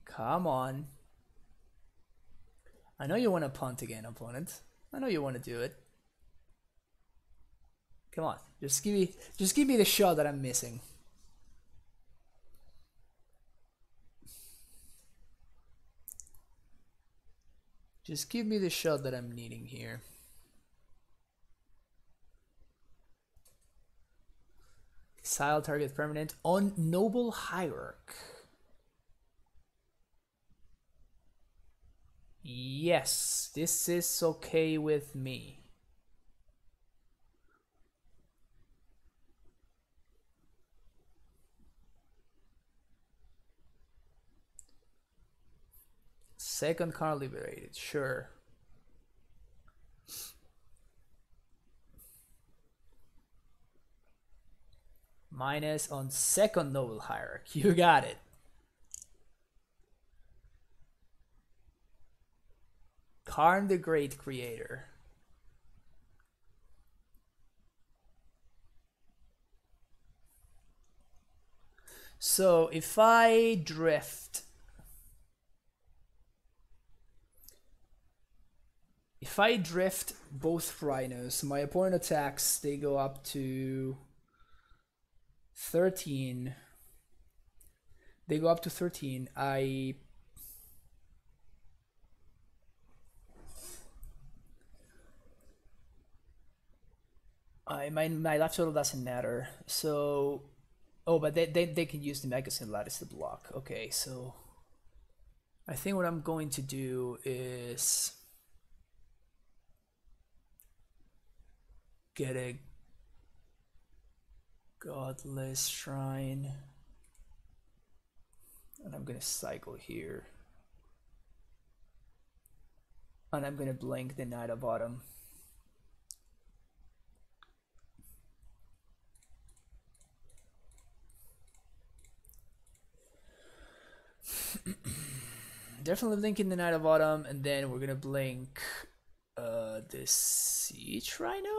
Come on. I know you want to punt again, opponent. I know you want to do it. Come on, just give me the shot that I'm missing. Just give me the shot that I'm needing here. Exile target permanent on Noble Hierarch. Yes, this is okay with me. Second card liberated, sure. Minus on second Noble Hierarch, you got it. Karn the Great Creator. So if I drift, both rhinos, my opponent attacks, they go up to 13. They go up to 13. My life total doesn't matter. So, oh, but they can use the magazine lattice to block. Okay, so I think what I'm going to do is get a Godless Shrine, and I'm gonna cycle here, and I'm gonna blink the Knight of Autumn. Definitely blinking the Knight of Autumn, and then we're gonna blink this Siege Rhino.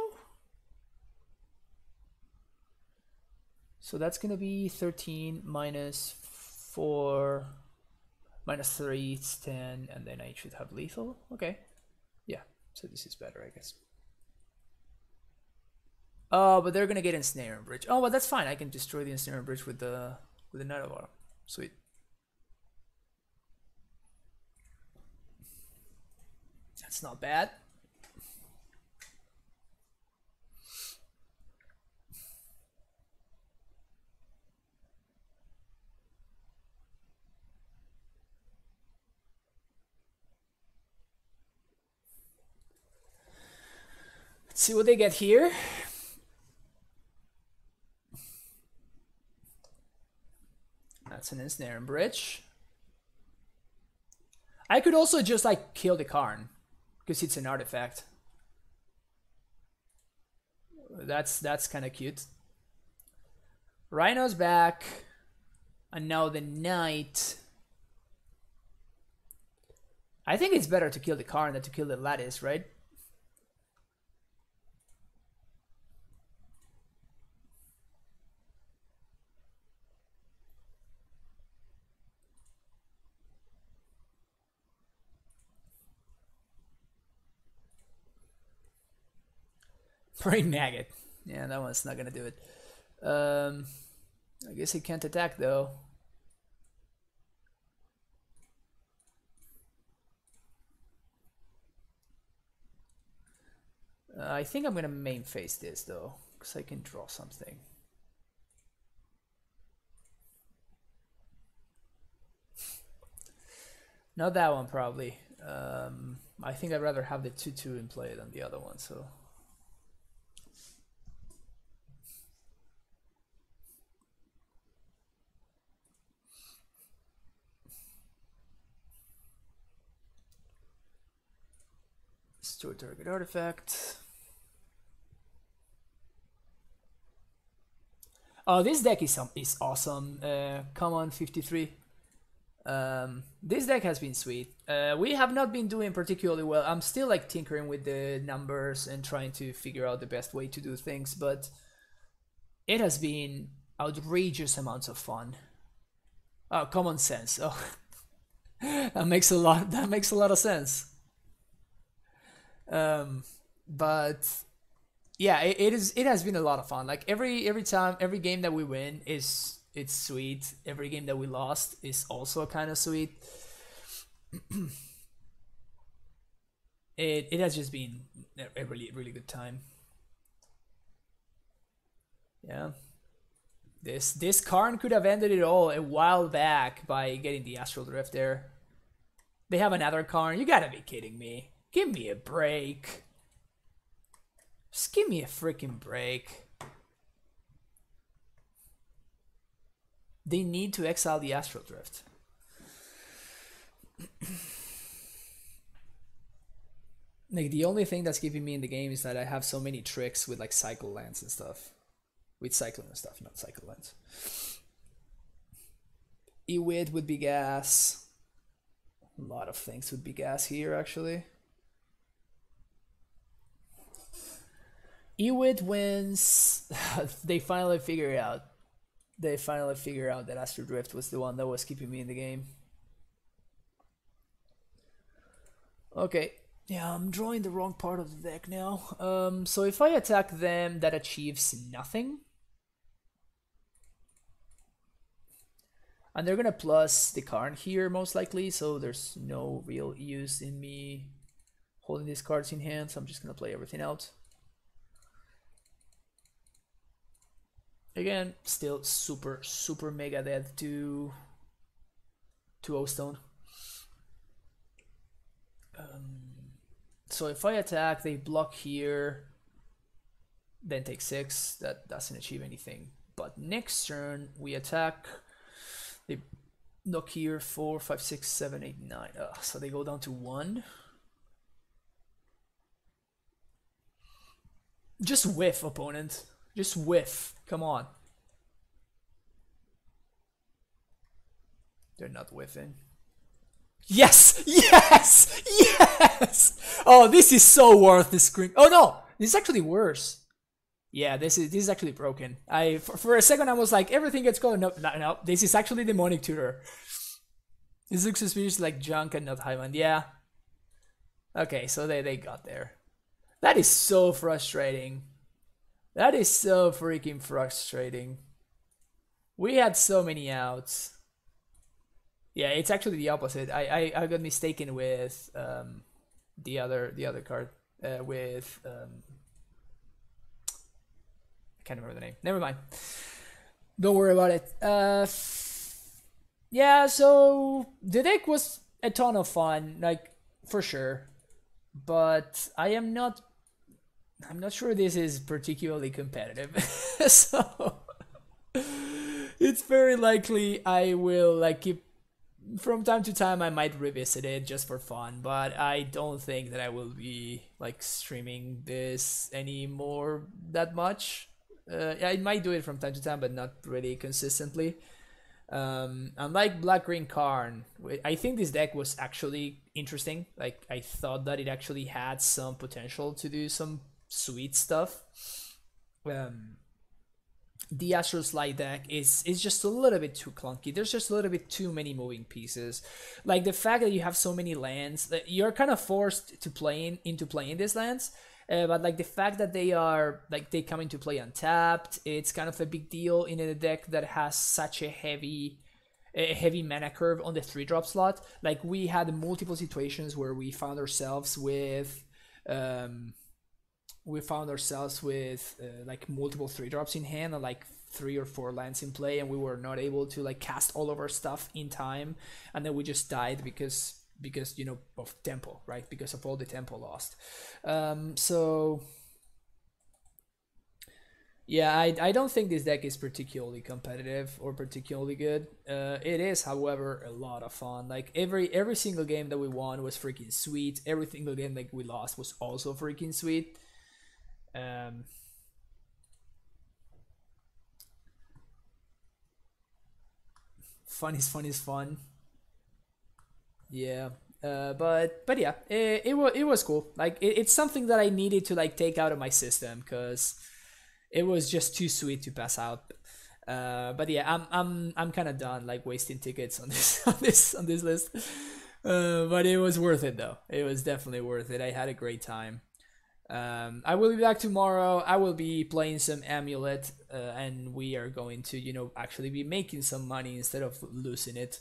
So that's gonna be 13 minus 4 minus 3, it's 10, and then I should have lethal. Okay, yeah, so this is better, I guess. Oh, but they're gonna get Ensnare and Bridge. Oh, but that's fine. I can destroy the Ensnare and Bridge with the Knight of Autumn. Sweet. That's not bad. Let's see what they get here. That's an Ensnare and Bridge. I could also just like kill the Karn, because it's an artifact. That's kind of cute. Rhino's back, and now the Knight. I think it's better to kill the Karn than to kill the Lattice, right? Brain Maggot. Yeah, that one's not gonna do it. I guess he can't attack though. I think I'm gonna main face this though, because I can draw something. Not that one probably. I think I'd rather have the 2/2 in play than the other one, so. Store target artifact. Oh, this deck is awesome. Common 53. This deck has been sweet. We have not been doing particularly well. I'm still like tinkering with the numbers and trying to figure out the best way to do things, but it has been outrageous amounts of fun. Oh, common sense. Oh, that makes a lot. That makes a lot of sense. But yeah, it has been a lot of fun. Like every time, every game that we win it's sweet. Every game that we lost is also kind of sweet. It has just been a really good time. Yeah. This Karn could have ended it all a while back by getting the Astral Drift there. They have another Karn. You gotta be kidding me. Give me a break. Just give me a freaking break. They need to exile the Astral Drift. Like the only thing that's keeping me in the game is that I have so many tricks with like cycle lands and stuff. With cycling and stuff, not cycle lands. Ewit would be gas. A lot of things would be gas here, actually. Ewit wins. They finally figure it out. They finally figure out that Astral Drift was the one that was keeping me in the game. Okay. Yeah, I'm drawing the wrong part of the deck now. So if I attack them, that achieves nothing. And they're gonna plus the Karn here most likely, so there's no real use in me holding these cards in hand, so I'm just gonna play everything out. Again, still super mega dead to O-Stone. So if I attack, they block here, then take 6. That doesn't achieve anything. But next turn, we attack. They knock here 4, 5, 6, 7, 8, 9. So they go down to 1. Just whiff, opponent. Just whiff. Come on. They're not whiffing. Yes! Yes! Yes! Oh, this is so worth the screen. Oh no! This is actually worse. Yeah, this is actually broken. For a second I was like, everything gets going. No. This is actually demonic tutor. This looks suspicious like junk and not Highland. Yeah. Okay, so they got there. That is so frustrating. That is so freaking frustrating. We had so many outs. Yeah, it's actually the opposite. I got mistaken with the other card with I can't remember the name. Never mind. Don't worry about it. Yeah, so the deck was a ton of fun, like for sure, but I'm not sure this is particularly competitive. So it's very likely I will like keep. From time to time I might revisit it just for fun, but I don't think that I will be like streaming this anymore that much. I might do it from time to time, but not really consistently. Unlike Black Green Karn, I think this deck was actually interesting. Like I thought that it actually had some potential to do some sweet stuff. The Astral Slide deck is just a little bit too clunky. There's just a little bit too many moving pieces. Like the fact that you have so many lands, that you're kind of forced to into playing these lands. But like the fact that they come into play untapped, it's kind of a big deal in a deck that has such a heavy mana curve on the 3-drop slot. Like we had multiple situations where we found ourselves with like multiple 3-drops in hand and like 3 or 4 lands in play, and we were not able to like cast all of our stuff in time, and then we just died because you know of tempo, right? Because of all the tempo lost. So yeah, I don't think this deck is particularly competitive or particularly good. It is, however, a lot of fun. Like every single game that we won was freaking sweet. Every single game that we lost was also freaking sweet. Fun is fun. Yeah. But yeah, it was cool. Like it's something that I needed to like take out of my system because it was just too sweet to pass out. But yeah, I'm kind of done like wasting tickets on this list. But it was worth it though. It was definitely worth it. I had a great time. I will be back tomorrow. I will be playing some AmuLIT, and we are going to, you know, actually be making some money instead of losing it.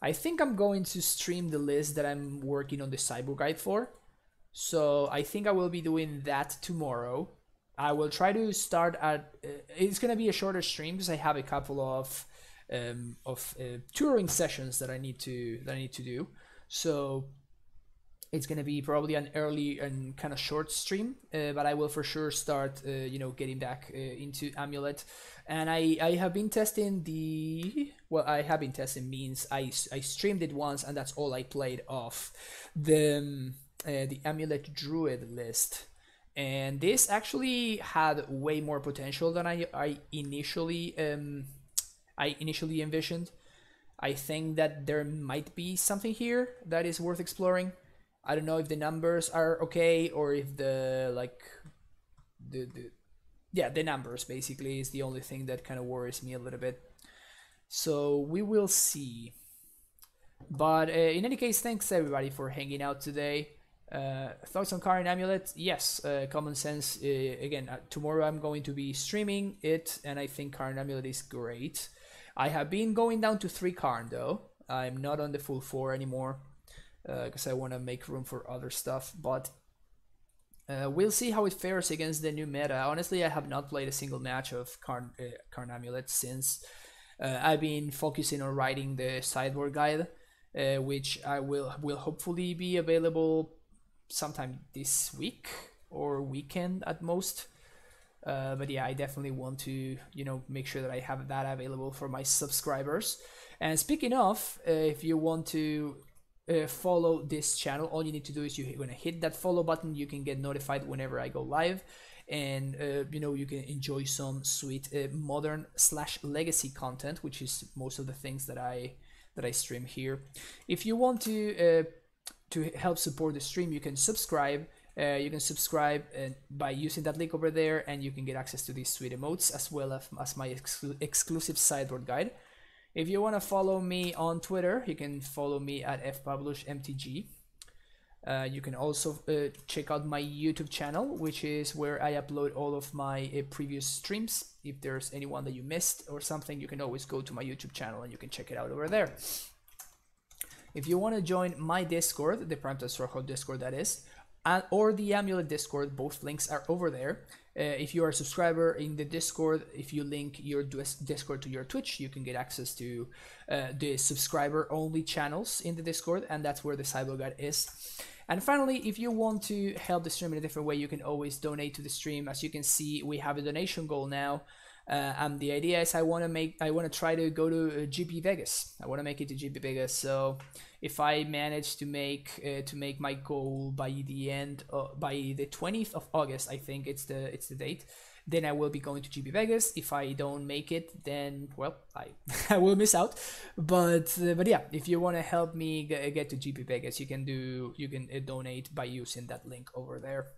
I think I'm going to stream the list that I'm working on the cyber guide for. So I think I will be doing that tomorrow. I will try to start at. It's gonna be a shorter stream because I have a couple of touring sessions that I need to do. So it's gonna be probably an early and kind of short stream, but I will for sure start, you know, getting back into AmuLIT. And I have been testing the, well, I have been testing means I streamed it once, and that's all I played of the AmuLIT Druid list. And this actually had way more potential than I initially envisioned. I think that there might be something here that is worth exploring. I don't know if the numbers are okay, or if the the numbers basically is the only thing that kind of worries me a little bit. So we will see. But in any case, thanks everybody for hanging out today. Thoughts on Current AmuLIT? Yes, common sense. Again, tomorrow I'm going to be streaming it, and I think Current AmuLIT is great. I have been going down to 3 Karn though. I'm not on the full 4 anymore because I want to make room for other stuff. But we'll see how it fares against the new meta. Honestly, I have not played a single match of Karn AmuLIT since I've been focusing on writing the sideboard guide, which I will hopefully be available sometime this week or weekend at most. But yeah, I definitely want to, you know, make sure that I have that available for my subscribers. And speaking of, if you want to follow this channel, all you need to do is you're gonna hit that follow button. You can get notified whenever I go live, and you know, you can enjoy some sweet modern/legacy content, which is most of the things that I stream here. If you want to help support the stream, you can subscribe. You can subscribe by using that link over there, and you can get access to these sweet emotes as well as my exclusive sideboard guide. If you want to follow me on Twitter, you can follow me at fpublishmtg. You can also check out my YouTube channel, which is where I upload all of my previous streams. If there's anyone that you missed or something, you can always go to my YouTube channel and you can check it out over there. If you want to join my Discord, the Primetime Struggle Discord that is, or the AmuLIT Discord, both links are over there. If you are a subscriber in the Discord, if you link your Discord to your Twitch, you can get access to the subscriber-only channels in the Discord, and that's where the cyber guide is. And finally, if you want to help the stream in a different way, you can always donate to the stream. As you can see, we have a donation goal now. And the idea is I want to try to go to GP Vegas. I want to make it to GP Vegas. So if I manage to make my goal by the 20th of August, I think it's the date, then I will be going to GP Vegas. If I don't make it, then well, I will miss out. But yeah, if you want to help me get to GP Vegas, you can donate by using that link over there.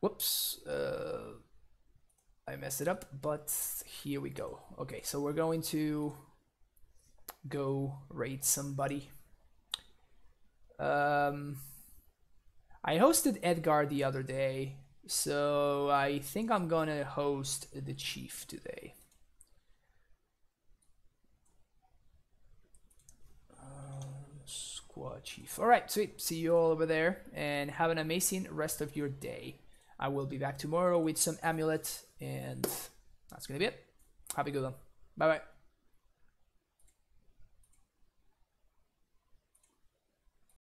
Whoops. I messed it up, but here we go. Okay, so we're going to go raid somebody. I hosted Edgar the other day, so I think I'm gonna host the Chief today. Squad Chief. All right, sweet. See you all over there, and have an amazing rest of your day. I will be back tomorrow with some AmuLIT, and that's gonna be it. Have a good one. Bye bye.